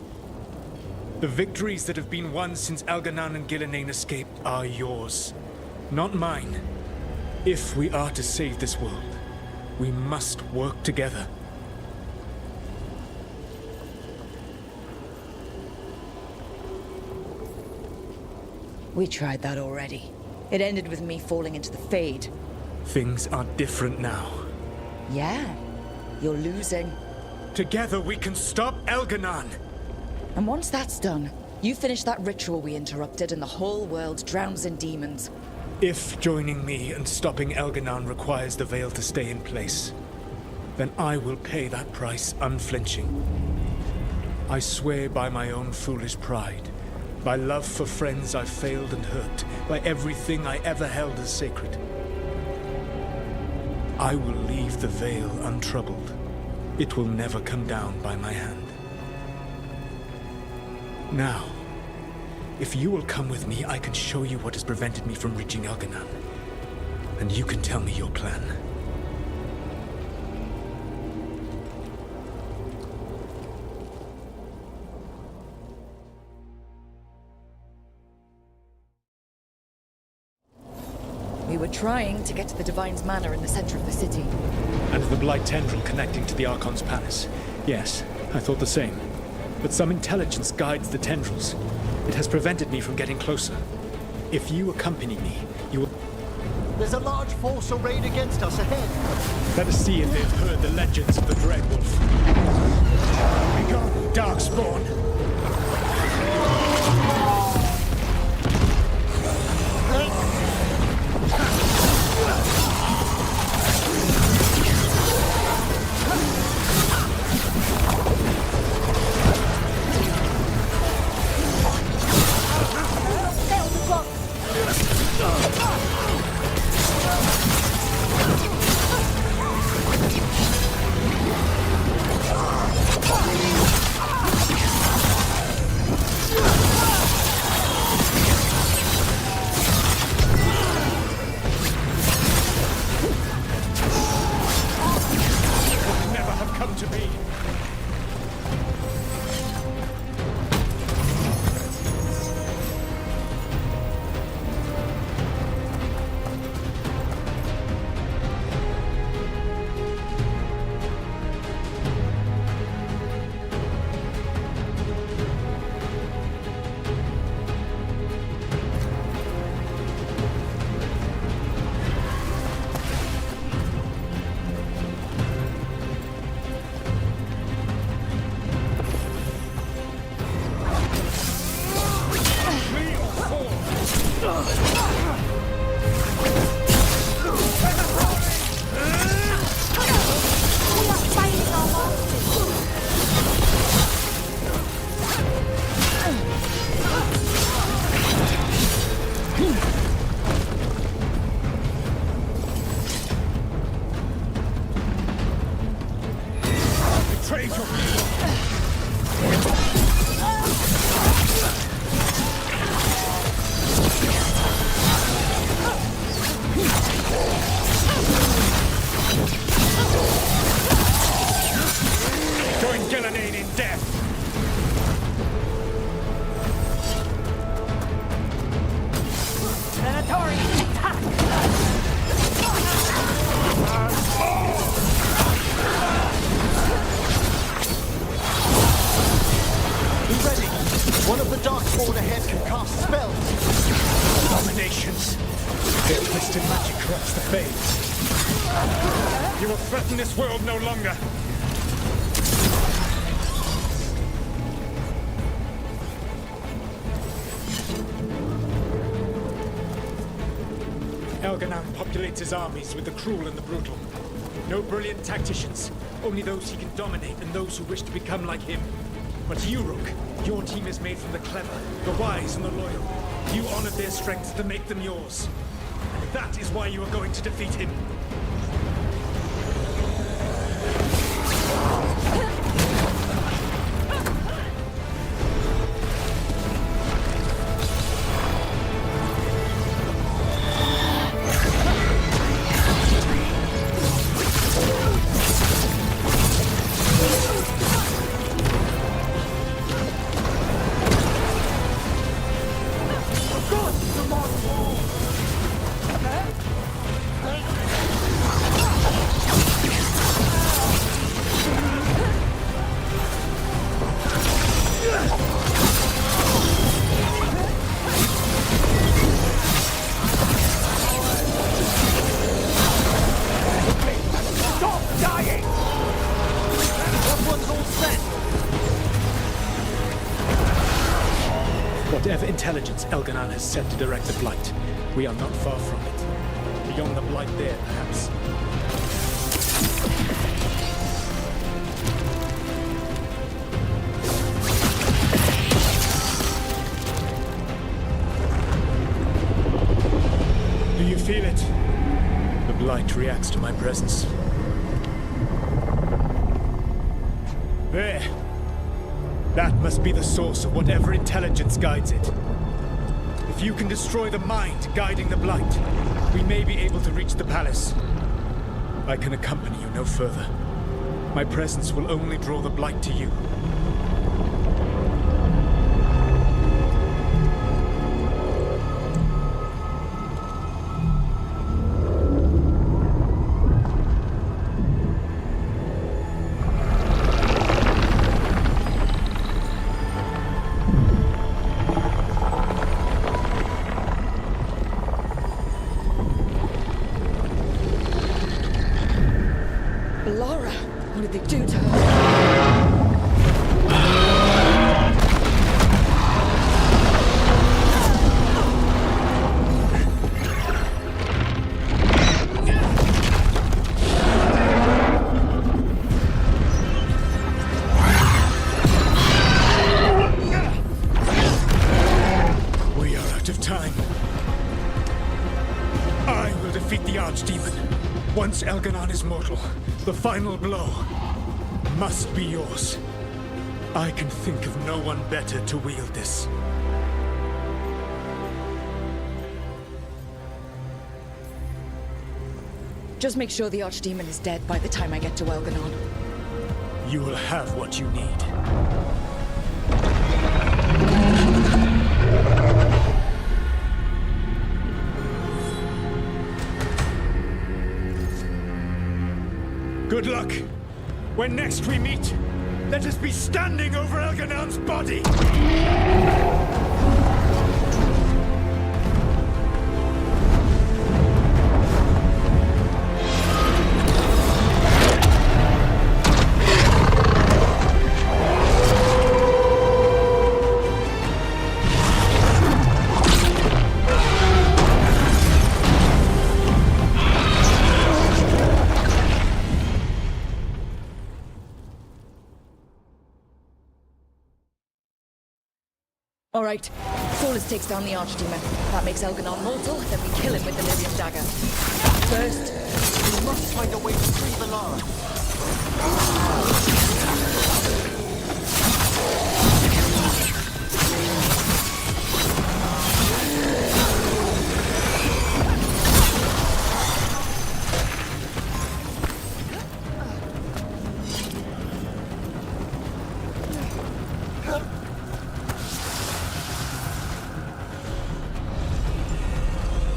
The victories that have been won since Elganan and Gillenane escaped are yours, not mine. If we are to save this world, we must work together. We tried that already. It ended with me falling into the Fade. Things are different now. Yeah, you're losing. Together we can stop Elganan! And once that's done, you finish that ritual we interrupted and the whole world drowns in demons. If joining me and stopping Elganan requires the Veil to stay in place, then I will pay that price unflinching. I swear by my own foolish pride, by love for friends I've failed and hurt, by everything I ever held as sacred. I will leave the Veil untroubled. It will never come down by my hand. Now, if you will come with me, I can show you what has prevented me from reaching Elganan. And you can tell me your plan. We were trying to get to the Divine's Manor in the center of the city. And the Blight tendril connecting to the Archon's palace. Yes, I thought the same. But some intelligence guides the tendrils. It has prevented me from getting closer. If you accompany me, you will... There's a large force arrayed against us ahead. Let us see if they've heard the legends of the Dreadwolf. Begone, Darkspawn! This world no longer. Elganan populates his armies with the cruel and the brutal. No brilliant tacticians, only those he can dominate and those who wish to become like him. But you, Rook, your team is made from the clever, the wise and the loyal. You honored their strengths to make them yours. And that is why you are going to defeat him. Whatever intelligence Elganon has sent to direct the Blight, we are not far from it. Beyond the Blight there, perhaps. Do you feel it? The Blight reacts to my presence. There. That must be the source of whatever intelligence guides it. If you can destroy the mind guiding the Blight, we may be able to reach the palace. I can accompany you no further. My presence will only draw the Blight to you. Once Elganon is mortal, the final blow must be yours. I can think of no one better to wield this. Just make sure the Archdemon is dead by the time I get to Elganon. You will have what you need. Good luck. When next we meet, let us be standing over Elganon's body! All right. Solus takes down the Archdemon. That makes Elganon mortal, then we kill him with the Lyrian dagger. First, we must find a way to free Veilguard.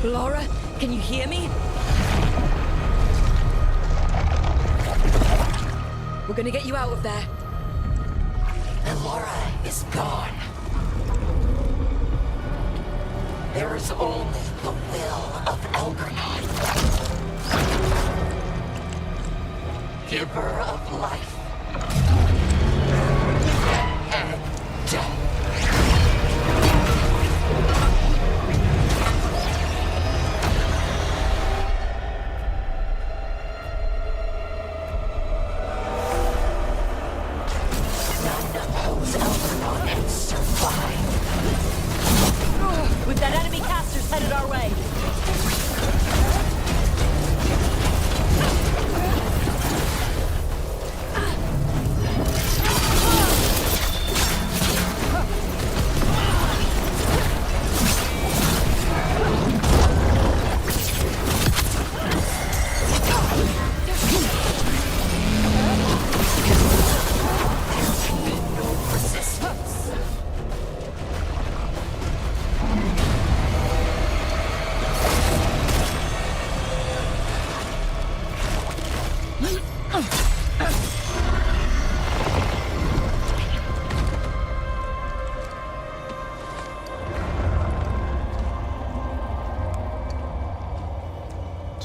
Laura, can you hear me? We're gonna get you out of there. Laura is gone. There is only the will of Elganon. Giver of life and death. We've got enemy casters headed our way.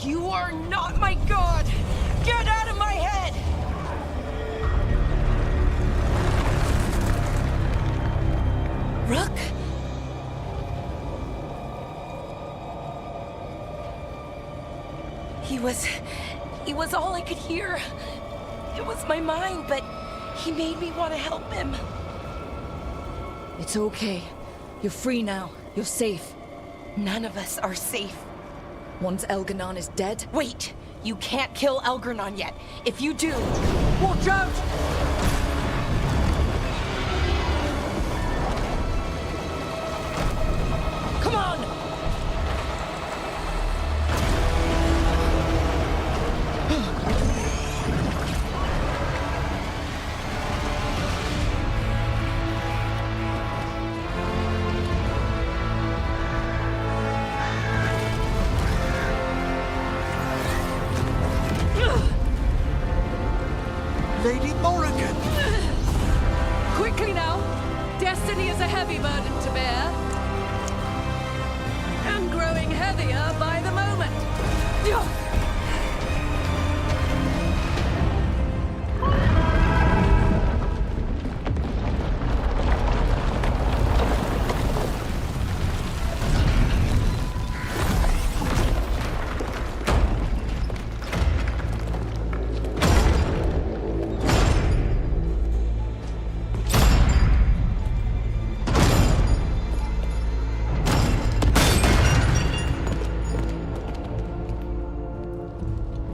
You are not my god! Get out of my head! Rook? He was all I could hear. It was my mind, but he made me want to help him. It's okay. You're free now. You're safe. None of us are safe. Once Elganon is dead... Wait! You can't kill Elganon yet. If you do... Watch out! Come on! Lady Morrigan! Quickly now! Destiny is a heavy burden to bear. And growing heavier by the moment.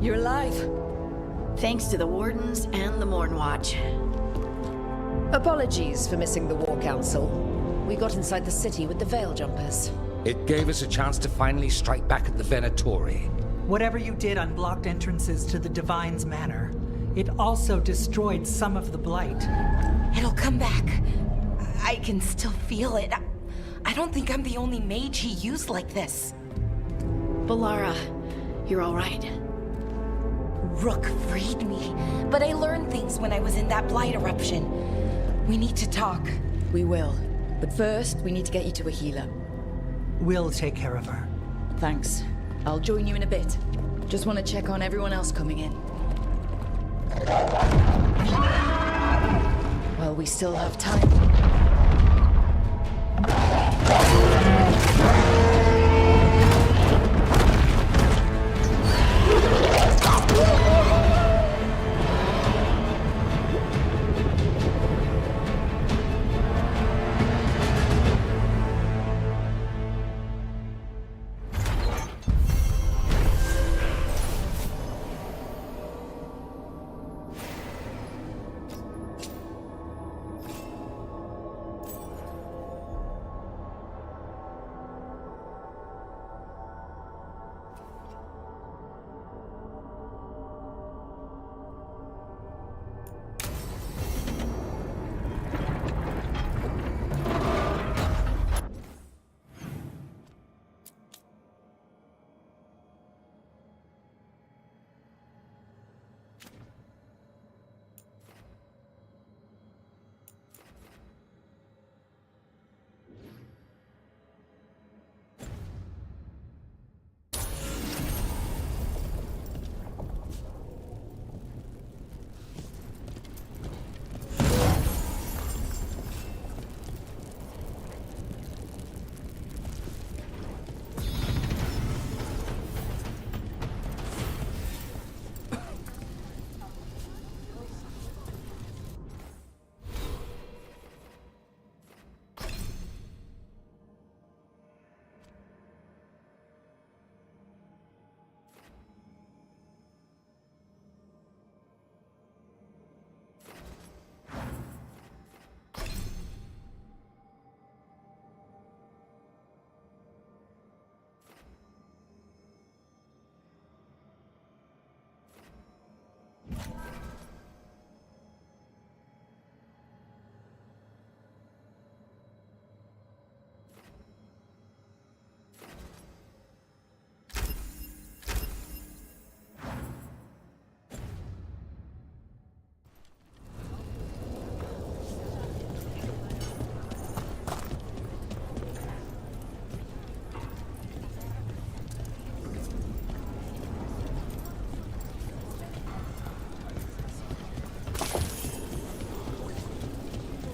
You're alive. Thanks to the Wardens and the Mornwatch. Apologies for missing the War Council. We got inside the city with the Veil Jumpers. It gave us a chance to finally strike back at the Venatori. Whatever you did unblocked entrances to the Divine's Manor. It also destroyed some of the Blight. It'll come back. I can still feel it. I don't think I'm the only mage he used like this. Valara, you're all right. Rook freed me, but I learned things when I was in that Blight eruption. We need to talk. We will. But first, we need to get you to a healer. We'll take care of her. Thanks. I'll join you in a bit. Just want to check on everyone else coming in. Well, we still have time.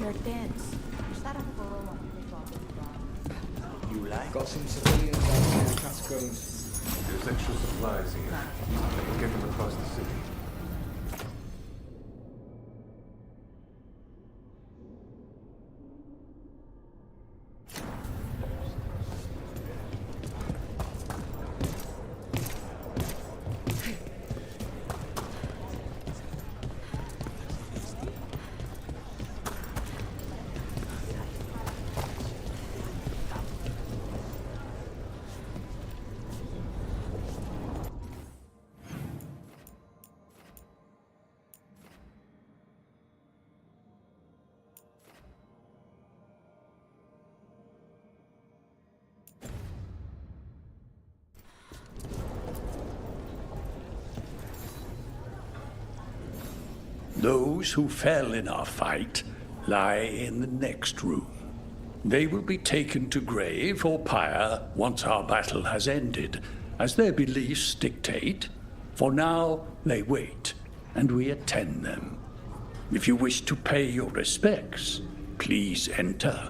You're dense. You like? Got some civilians out here in catacombs. There's extra supplies here. We'll get them across the city. Those who fell in our fight lie in the next room. They will be taken to grave or pyre once our battle has ended, as their beliefs dictate. For now, they wait, and we attend them. If you wish to pay your respects, please enter.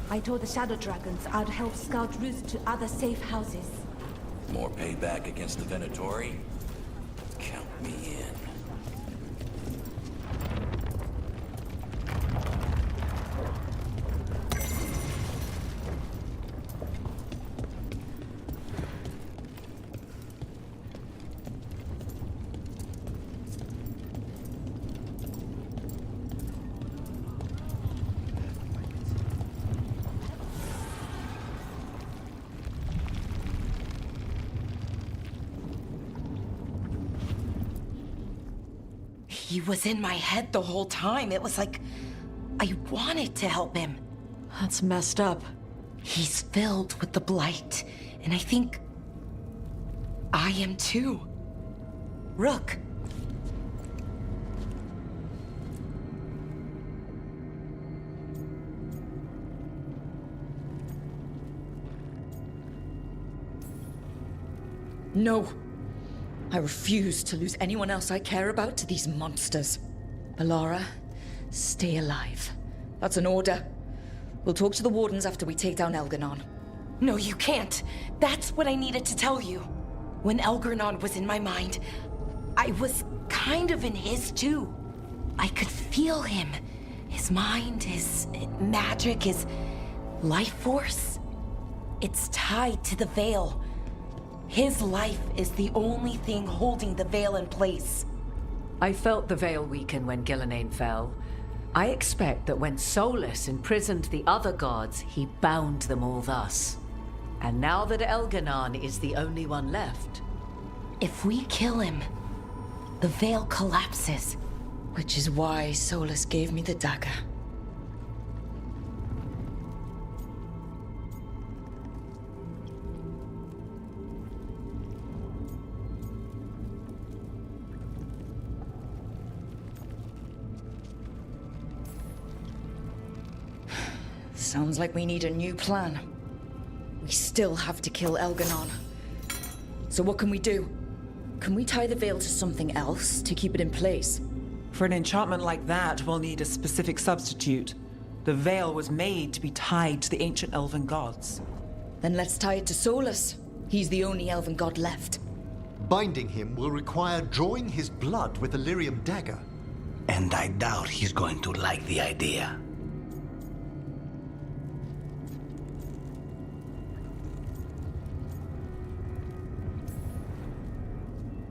I told the Shadow Dragons I'd help scout routes to other safe houses. More payback against the Venatori? Count me in. He was in my head the whole time. It was like I wanted to help him. That's messed up. He's filled with the blight, and I think I am too. Rook. No. I refuse to lose anyone else I care about to these monsters. Alara, stay alive. That's an order. We'll talk to the Wardens after we take down Elganon. No, you can't. That's what I needed to tell you. When Elgranon was in my mind, I was kind of in his too. I could feel him. His mind, his magic, his life force. It's tied to the Veil. His life is the only thing holding the Veil in place. I felt the Veil weaken when Gillenane fell. I expect that when Solus imprisoned the other gods, he bound them all thus. And now that Elganon is the only one left... If we kill him, the Veil collapses. Which is why Solus gave me the dagger. Sounds like we need a new plan. We still have to kill Elganon. So what can we do? Can we tie the Veil to something else to keep it in place? For an enchantment like that, we'll need a specific substitute. The Veil was made to be tied to the ancient elven gods. Then let's tie it to Solus. He's the only elven god left. Binding him will require drawing his blood with a lyrium dagger. And I doubt he's going to like the idea.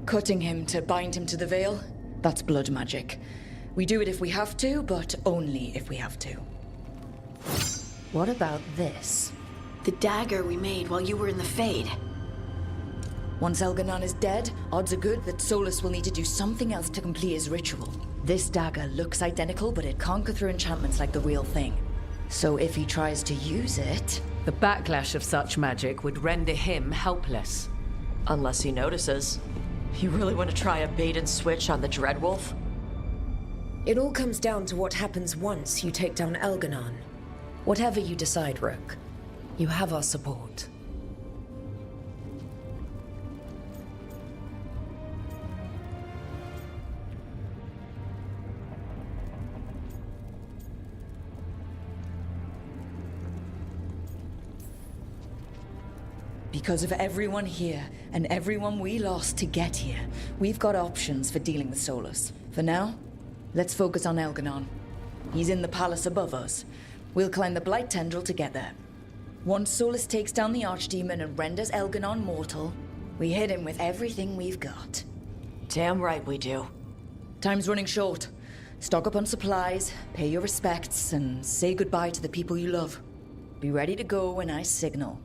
Cutting him to bind him to the Veil? That's blood magic. We do it if we have to, but only if we have to. What about this? The dagger we made while you were in the Fade. Once Elganon is dead, odds are good that Solus will need to do something else to complete his ritual. This dagger looks identical, but it can't go through enchantments like the real thing. So if he tries to use it... The backlash of such magic would render him helpless. Unless he notices. You really want to try a bait and switch on the Dreadwolf? It all comes down to what happens once you take down Elganon. Whatever you decide, Rook, you have our support. Because of everyone here, and everyone we lost to get here, we've got options for dealing with Solus. For now, let's focus on Elganon. He's in the palace above us. We'll climb the Blight Tendril to get there. Once Solus takes down the Archdemon and renders Elganon mortal, we hit him with everything we've got. Damn right we do. Time's running short. Stock up on supplies, pay your respects, and say goodbye to the people you love. Be ready to go when I signal.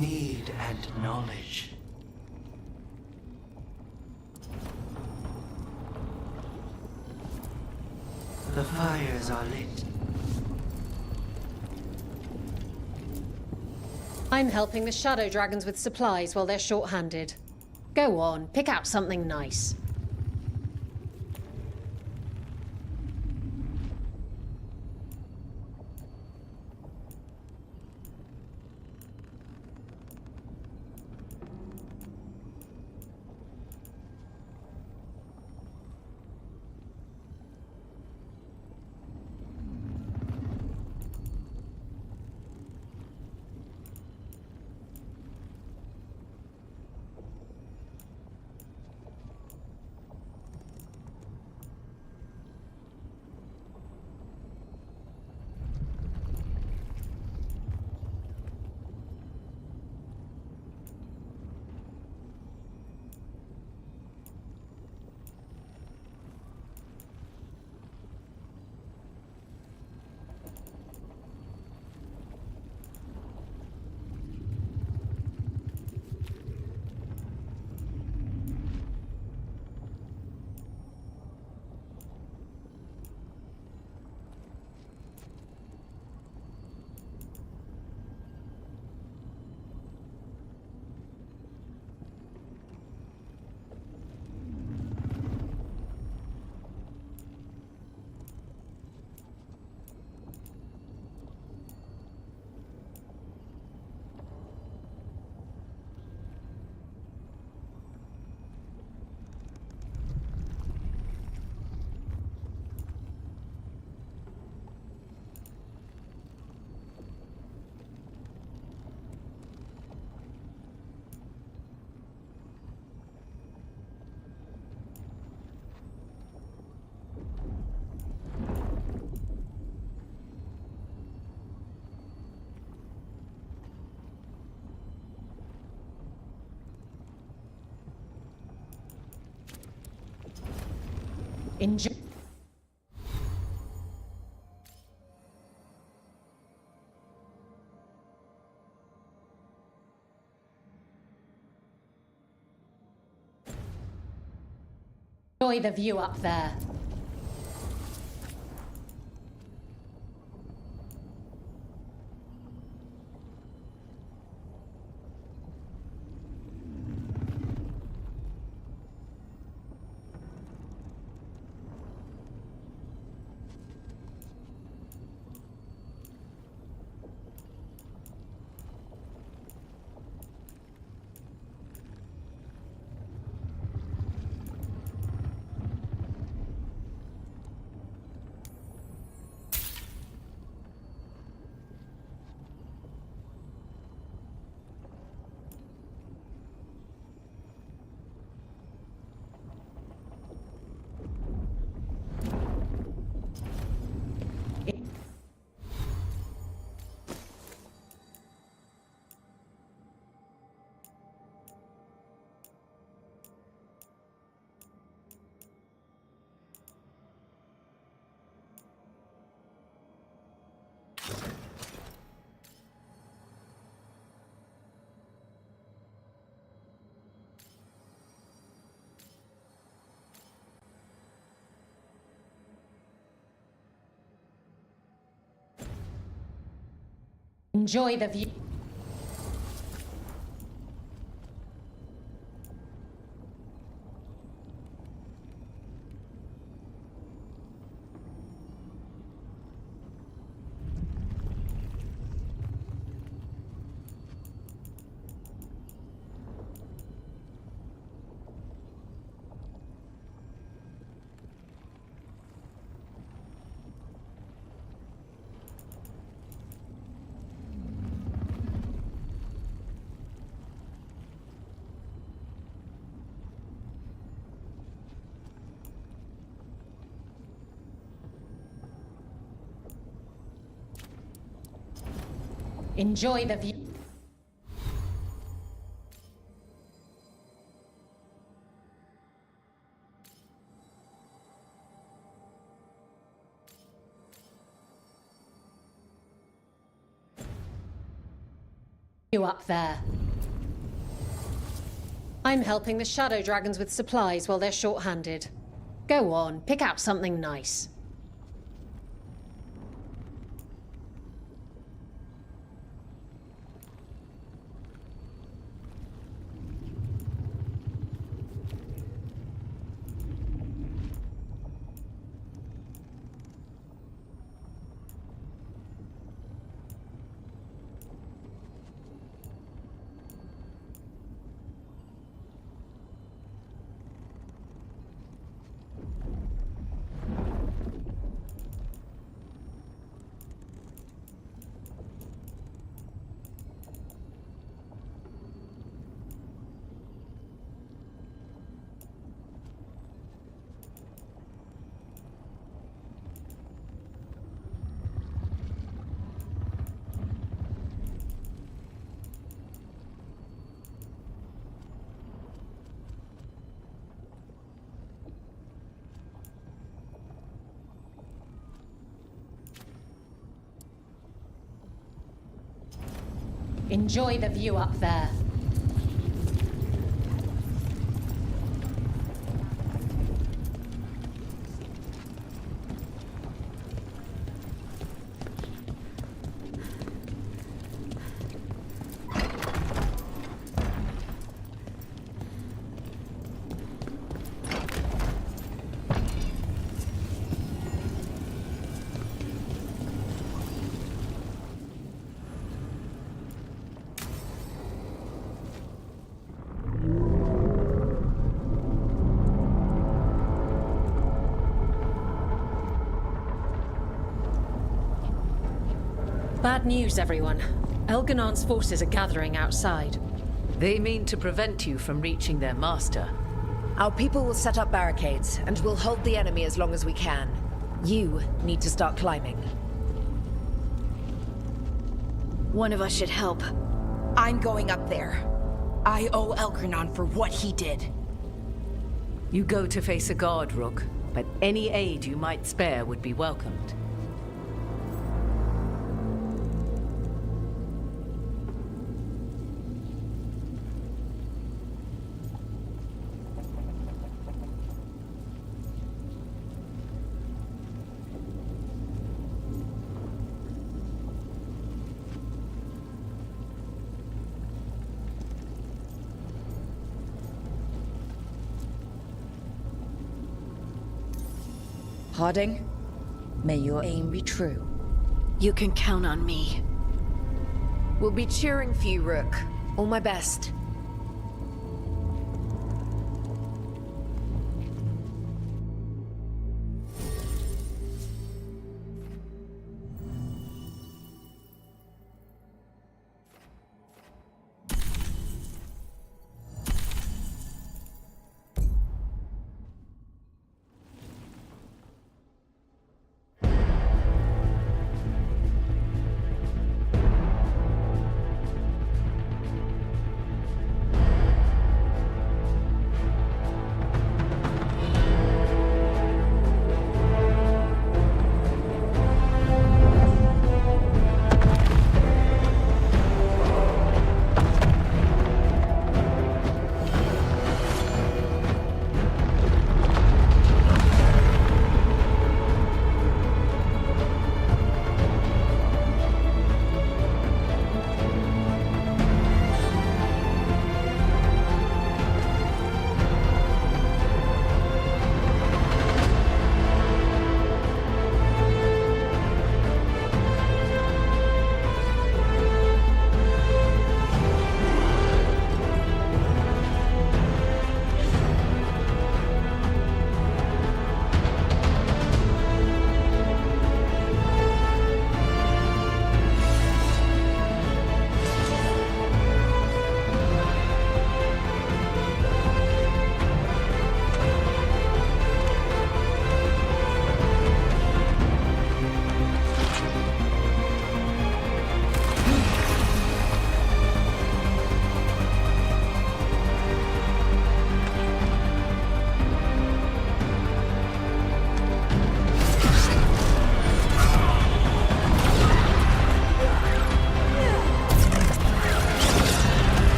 Need and knowledge. The fires are lit. I'm helping the Shadow Dragons with supplies while they're short-handed. Go on, pick out something nice. Enjoy. Enjoy the view up there. Enjoy the view. Enjoy the view. You up there. I'm helping the Shadow Dragons with supplies while they're short-handed. Go on, pick out something nice. Enjoy the view up there. Bad news, everyone. Elganon's forces are gathering outside. They mean to prevent you from reaching their master. Our people will set up barricades, and we'll hold the enemy as long as we can. You need to start climbing. One of us should help. I'm going up there. I owe Elgranon for what he did. You go to face a guard, Rook. but any aid you might spare would be welcomed. Harding, may your aim be true. You can count on me. We'll be cheering for you, Rook. All my best.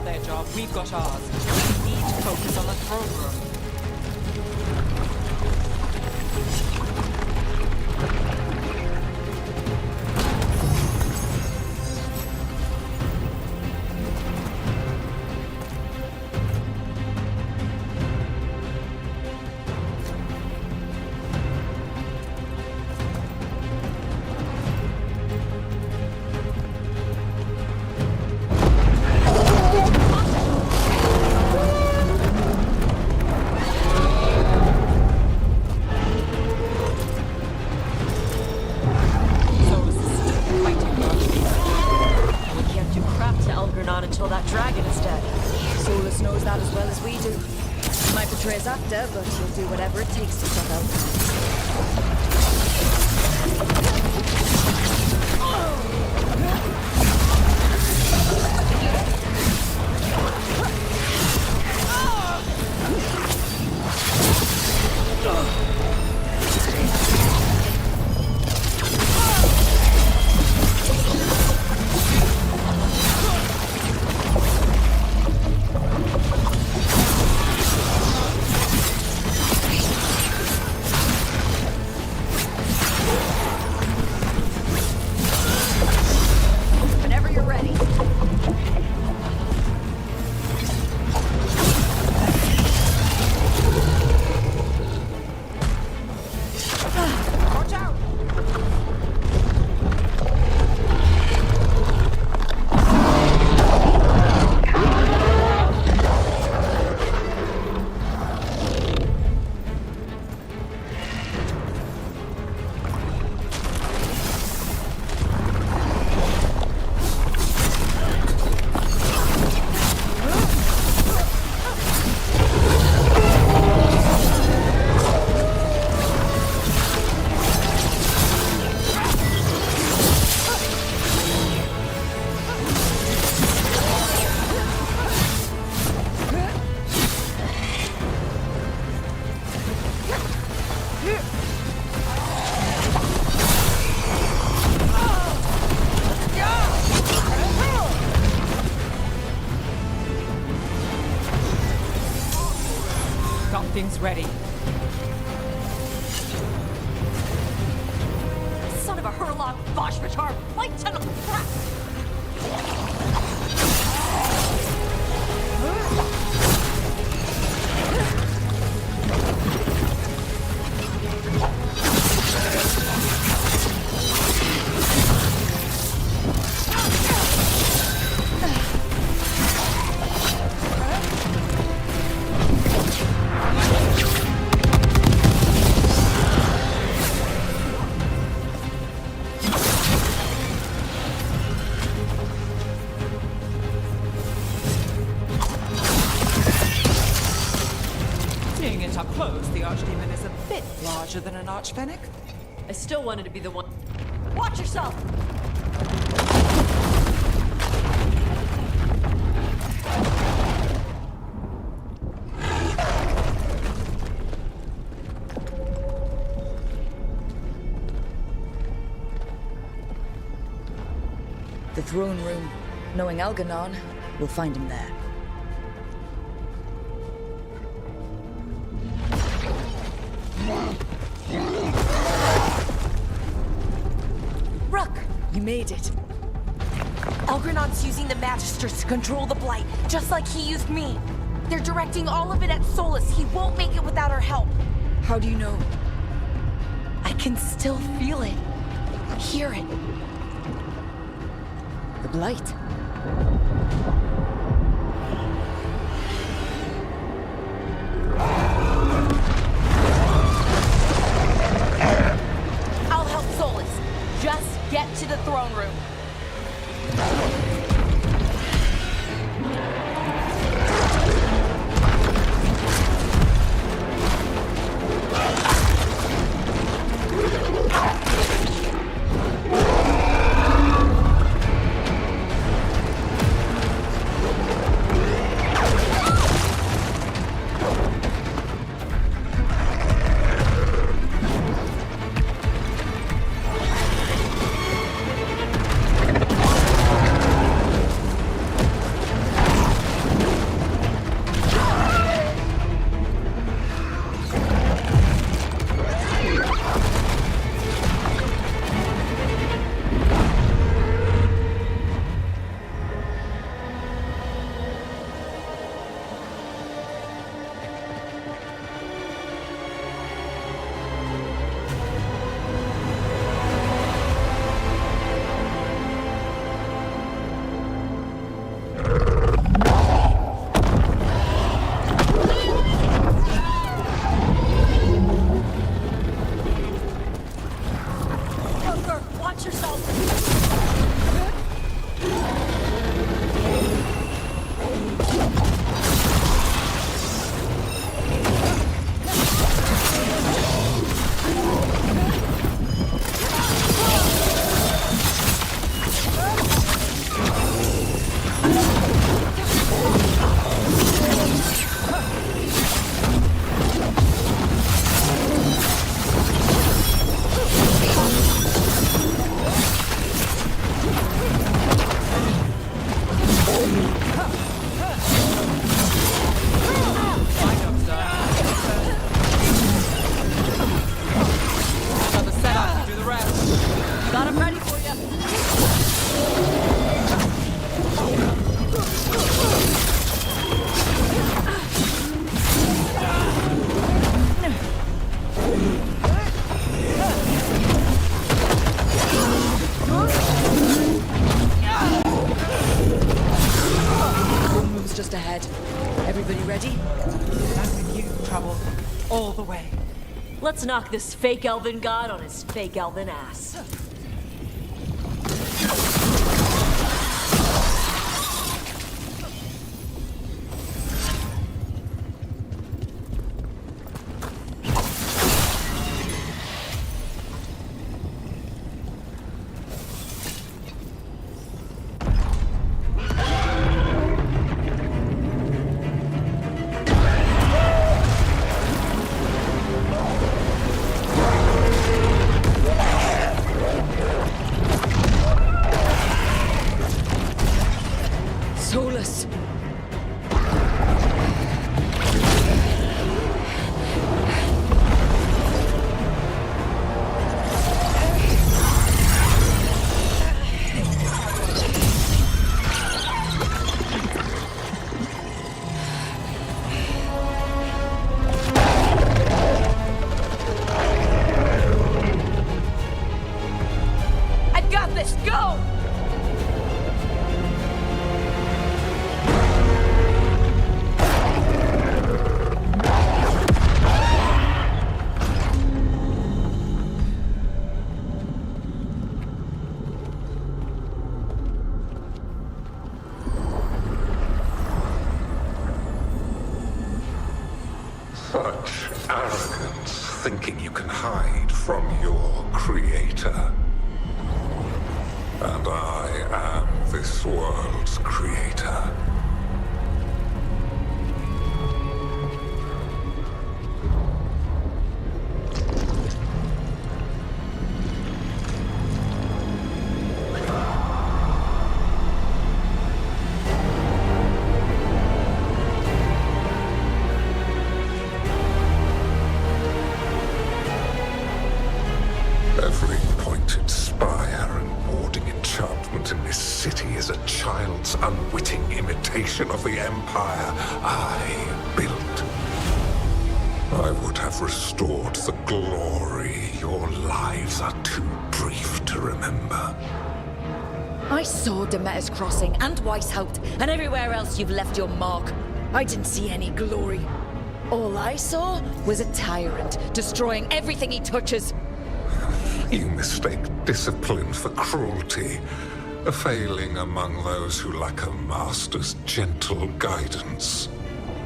their job, we've got ours. We need to focus on the throne room. Until that dragon is dead. Solus knows that as well as we do. Might betray us after, but he'll do whatever it takes to stop Elgin. Whenever you're ready. Watch out! Got things ready. Son of a Herlock Boschmatar! Light tunnel crap! Seeing it up close, the Archdemon is a bit larger than an Archfennec. I still wanted to be the one. Watch yourself! The throne room. Knowing Algernon, we'll find him there. Rook! You made it. Elgrenon's using the Magisters to control the Blight, just like he used me. They're directing all of it at Solus. He won't make it without our help. How do you know? I can still feel it. Hear it. The Blight. I'll help Solus. Just get to the throne room. ahead. Everybody ready? I'm with you, Trouble. All the way. Let's knock this fake elven god on his fake elven ass. Solus! I've got this! Go! Such arrogance, thinking you can hide from your creator. And I am this world's creator. Every pointed spire and warding enchantment in this city is a child's unwitting imitation of the empire I built. I would have restored the glory. Your lives are too brief to remember. I saw Demeter's Crossing and Weishaupt and everywhere else you've left your mark. I didn't see any glory. All I saw was a tyrant destroying everything he touches. You mistake discipline for cruelty, a failing among those who lack a master's gentle guidance.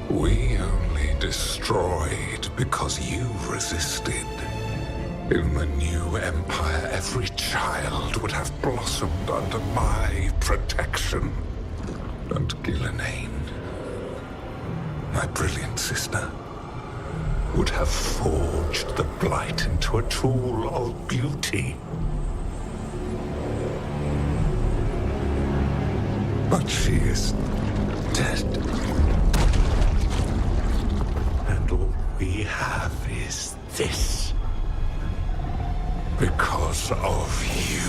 We only destroyed because you resisted. In the new empire, every child would have blossomed under my protection. And Gillenane, my brilliant sister, would have forged the blight into a tool of beauty. But she is dead. And all we have is this. Because of you.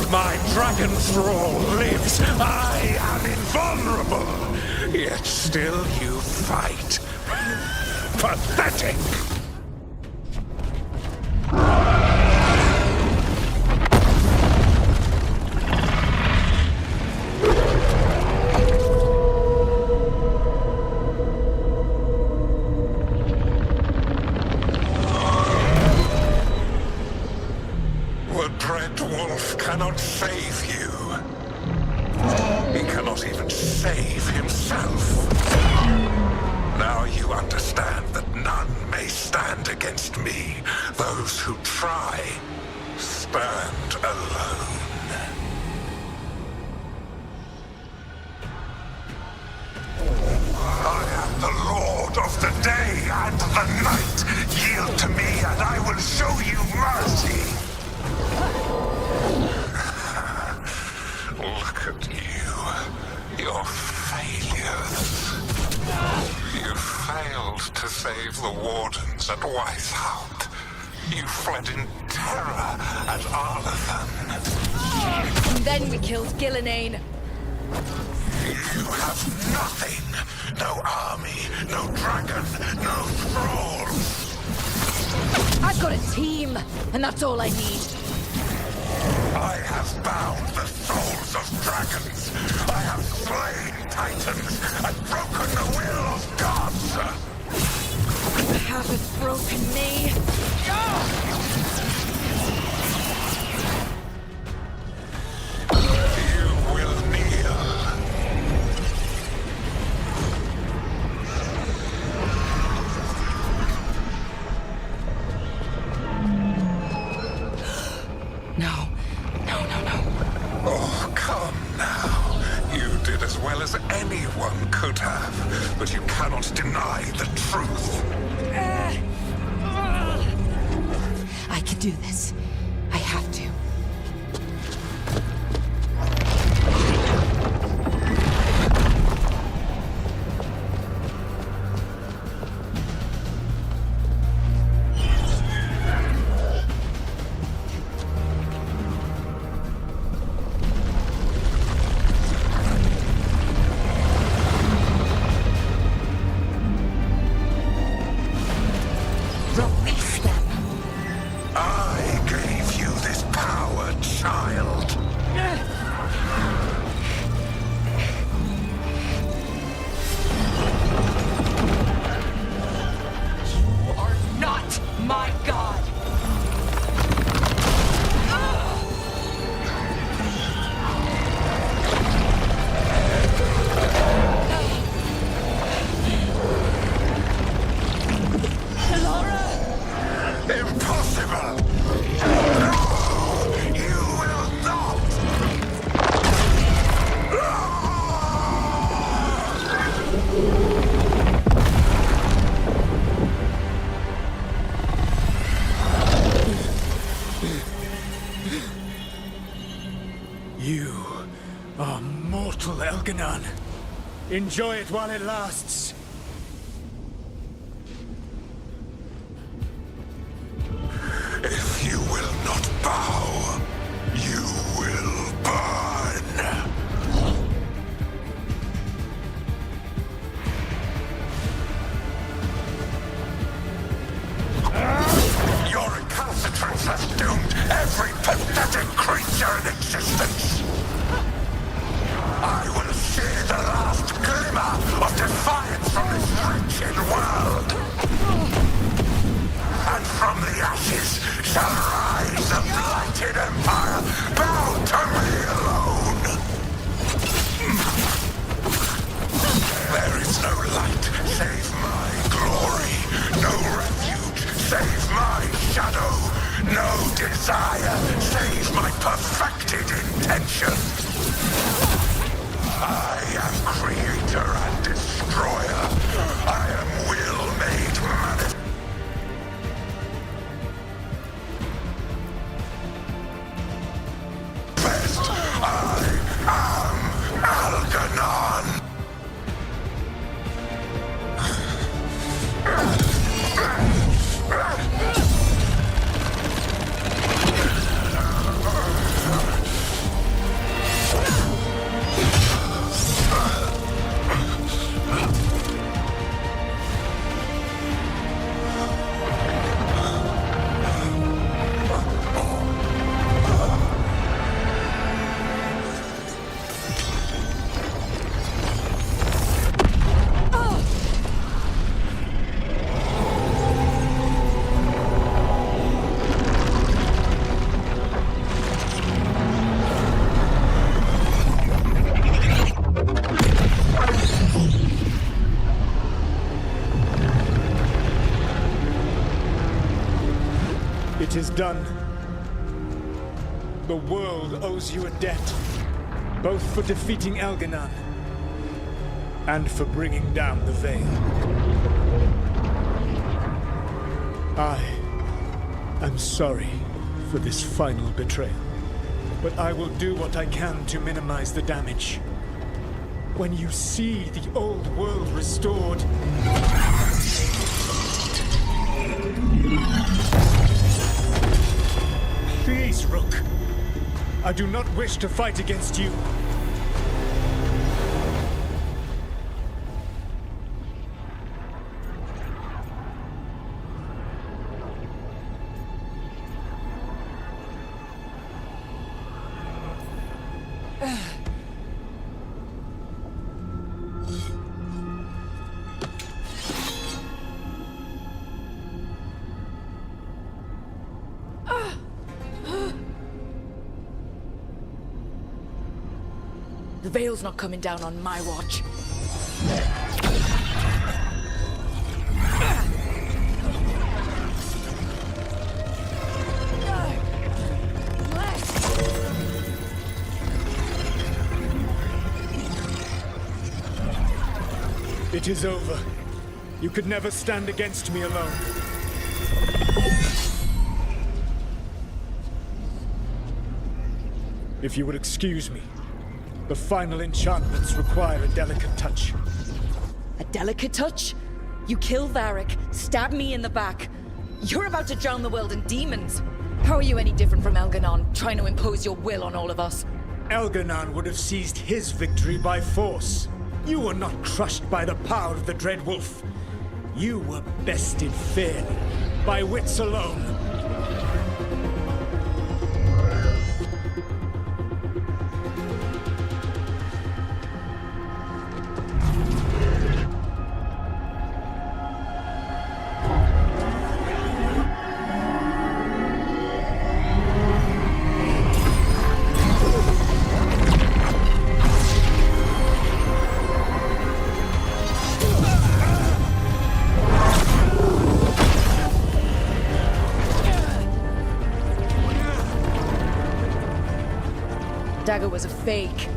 My dragon thrall lives. I am invulnerable. Yet still you fight. Pathetic! The Dread Wolf cannot save you. He cannot even save himself. Now you understand that none may stand against me. Those who try stand alone. I am the Lord of the day and the night. Yield to me and I will show you mercy. Look at you. Your failures. You failed to save the Wardens at Weishaupt. You fled in terror at Arlathan. And then we killed Gillenane. You have nothing. No army, no dragon, no thralls. I've got a team, and that's all I need. I have bound the souls of dragons. I have slain titans and broken the will of gods. You haven't broken me. You will kneel. No. Oh, come now. You did as well as anyone could have, but you cannot deny the truth. I can do this. I have to. Release them. I gave you this power, child. You are not my god! Impossible! No! You will not! You are mortal, Elganon. Enjoy it while it lasts. If you will not bow, you will burn. Your recalcitrance has doomed every pathetic creature in existence. I will see the last glimmer of defiance from this wretched world. And from the ashes shall rise a blighted empire bound to me alone. There is no light save my glory, no refuge save my shadow, no desire save my perfected intention. I am creator and destroyer. I am will made manifest. It is done. The world owes you a debt, both for defeating Elganon and for bringing down the Veil. I am sorry for this final betrayal, but I will do what I can to minimize the damage. When you see the old world restored, please, Rook. I do not wish to fight against you. The Veil's not coming down on my watch. It is over. You could never stand against me alone. If you would excuse me, the final enchantments require a delicate touch. A delicate touch? You kill Varric, stab me in the back. You're about to drown the world in demons. How are you any different from Elganon, trying to impose your will on all of us? Elganon would have seized his victory by force. You were not crushed by the power of the Dread Wolf. You were bested fairly, by wits alone. Dagger was a fake.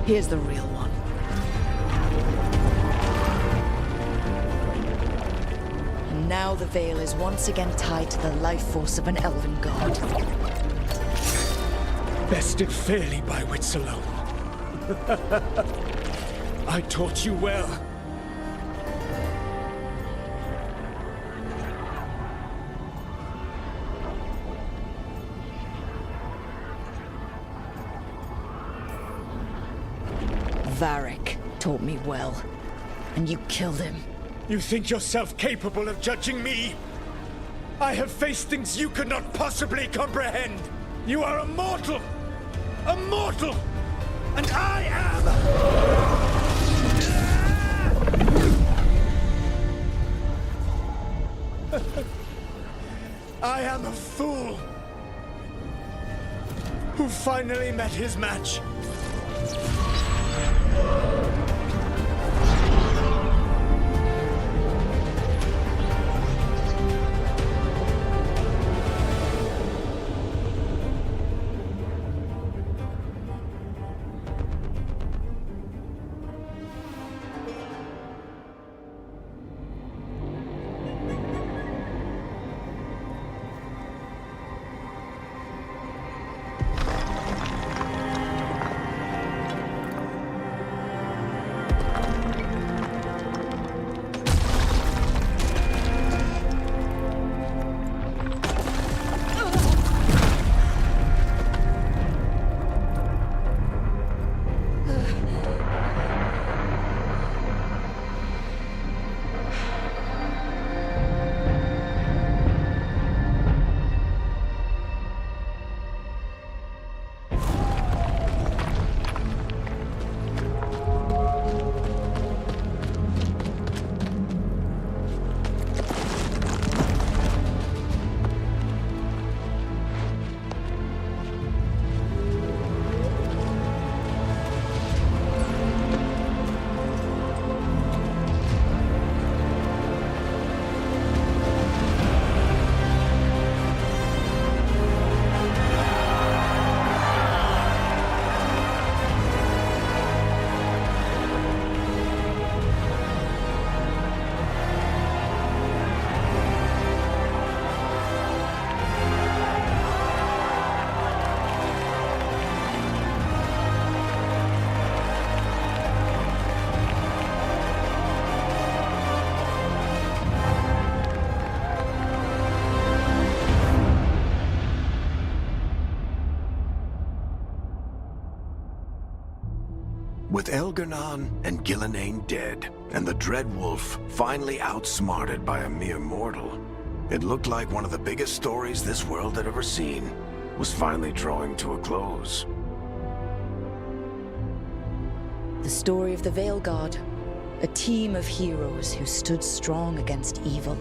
Here's the real one. And now the Veil is once again tied to the life force of an elven god. Bested fairly by wits alone. I taught you well. Varric taught me well, and you killed him. You think yourself capable of judging me? I have faced things you could not possibly comprehend. You are a mortal! A mortal! And I am... I am a fool who finally met his match. With Elgar'nan and Gillenane dead, and the Dread Wolf finally outsmarted by a mere mortal, it looked like one of the biggest stories this world had ever seen was finally drawing to a close. The story of the Veilguard. A team of heroes who stood strong against evil,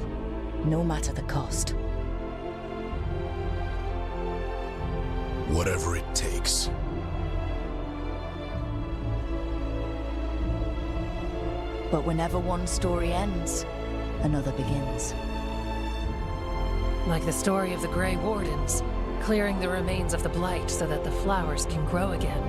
no matter the cost. Whatever it takes. But whenever one story ends, another begins. Like the story of the Grey Wardens, clearing the remains of the Blight so that the flowers can grow again.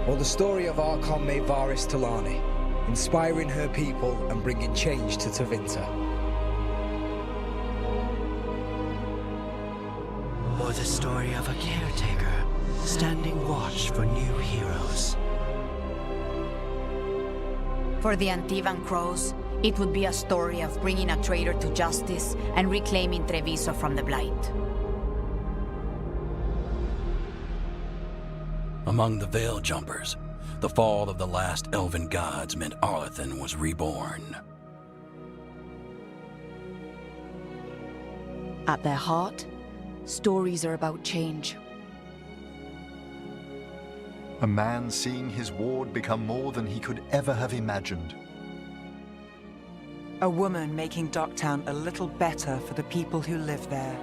Or the story of Archon Maevaris Talani, inspiring her people and bringing change to Tevinter. Or the story of a caretaker, standing watch for new heroes. For the Antivan Crows, it would be a story of bringing a traitor to justice and reclaiming Treviso from the Blight. Among the Veil Jumpers, the fall of the last elven gods meant Arlathan was reborn. At their heart, stories are about change. A man seeing his ward become more than he could ever have imagined. A woman making Docktown a little better for the people who live there.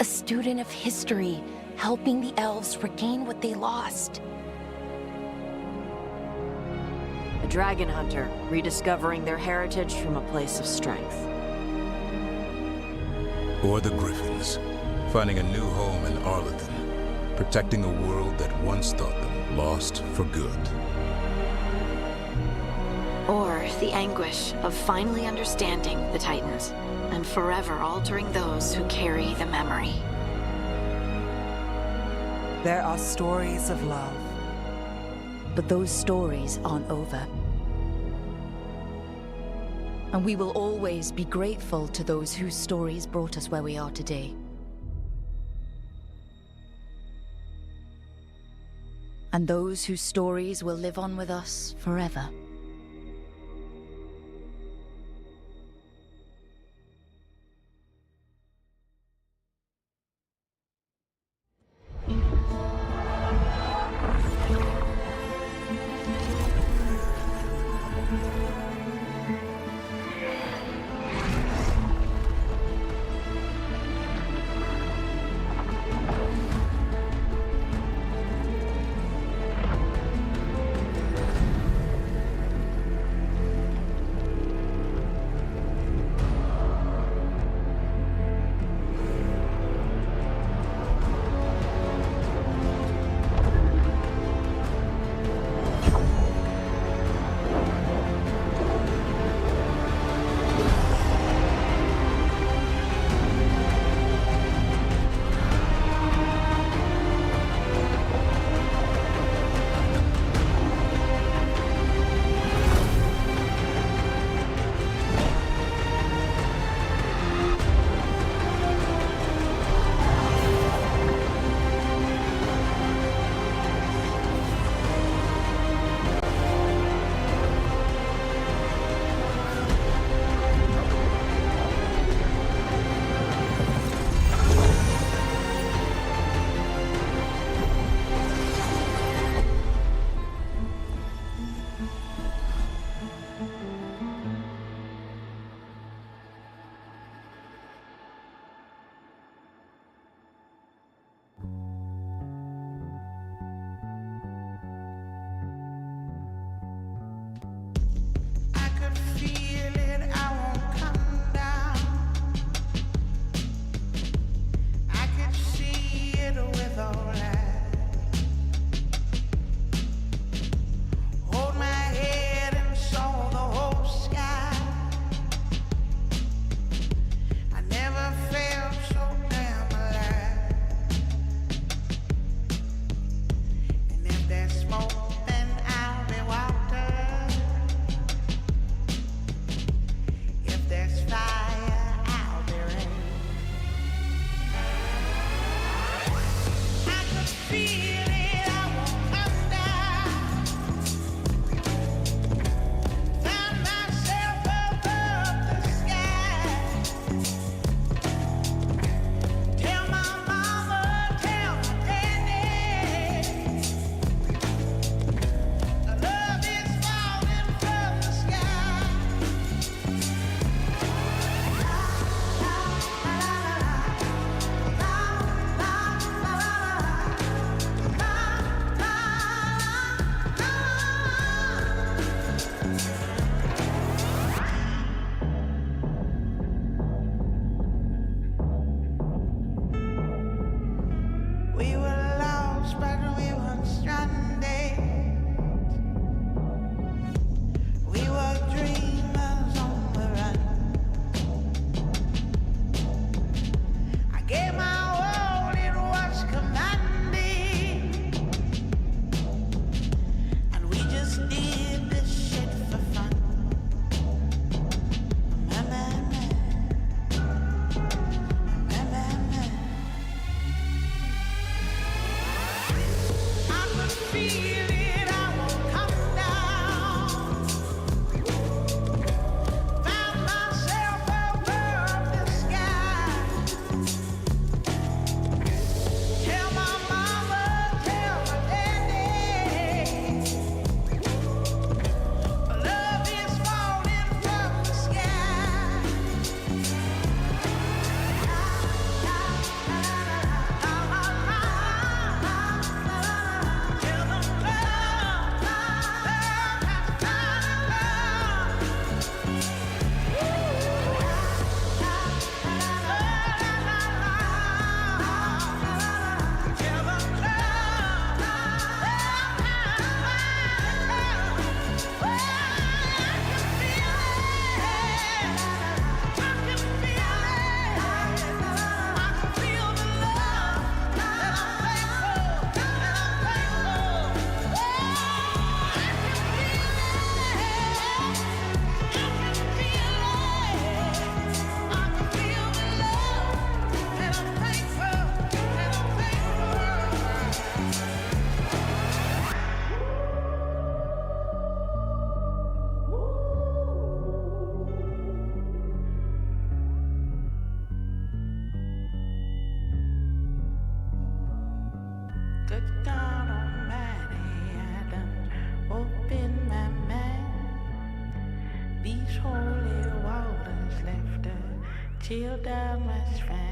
A student of history, helping the elves regain what they lost. A dragon hunter, rediscovering their heritage from a place of strength. Or the Griffins, finding a new home in Arlathan, protecting a world that once thought them lost for good. Or the anguish of finally understanding the Titans, and forever altering those who carry the memory. There are stories of love. But those stories aren't over. And we will always be grateful to those whose stories brought us where we are today. And those whose stories will live on with us forever. Tilda must find.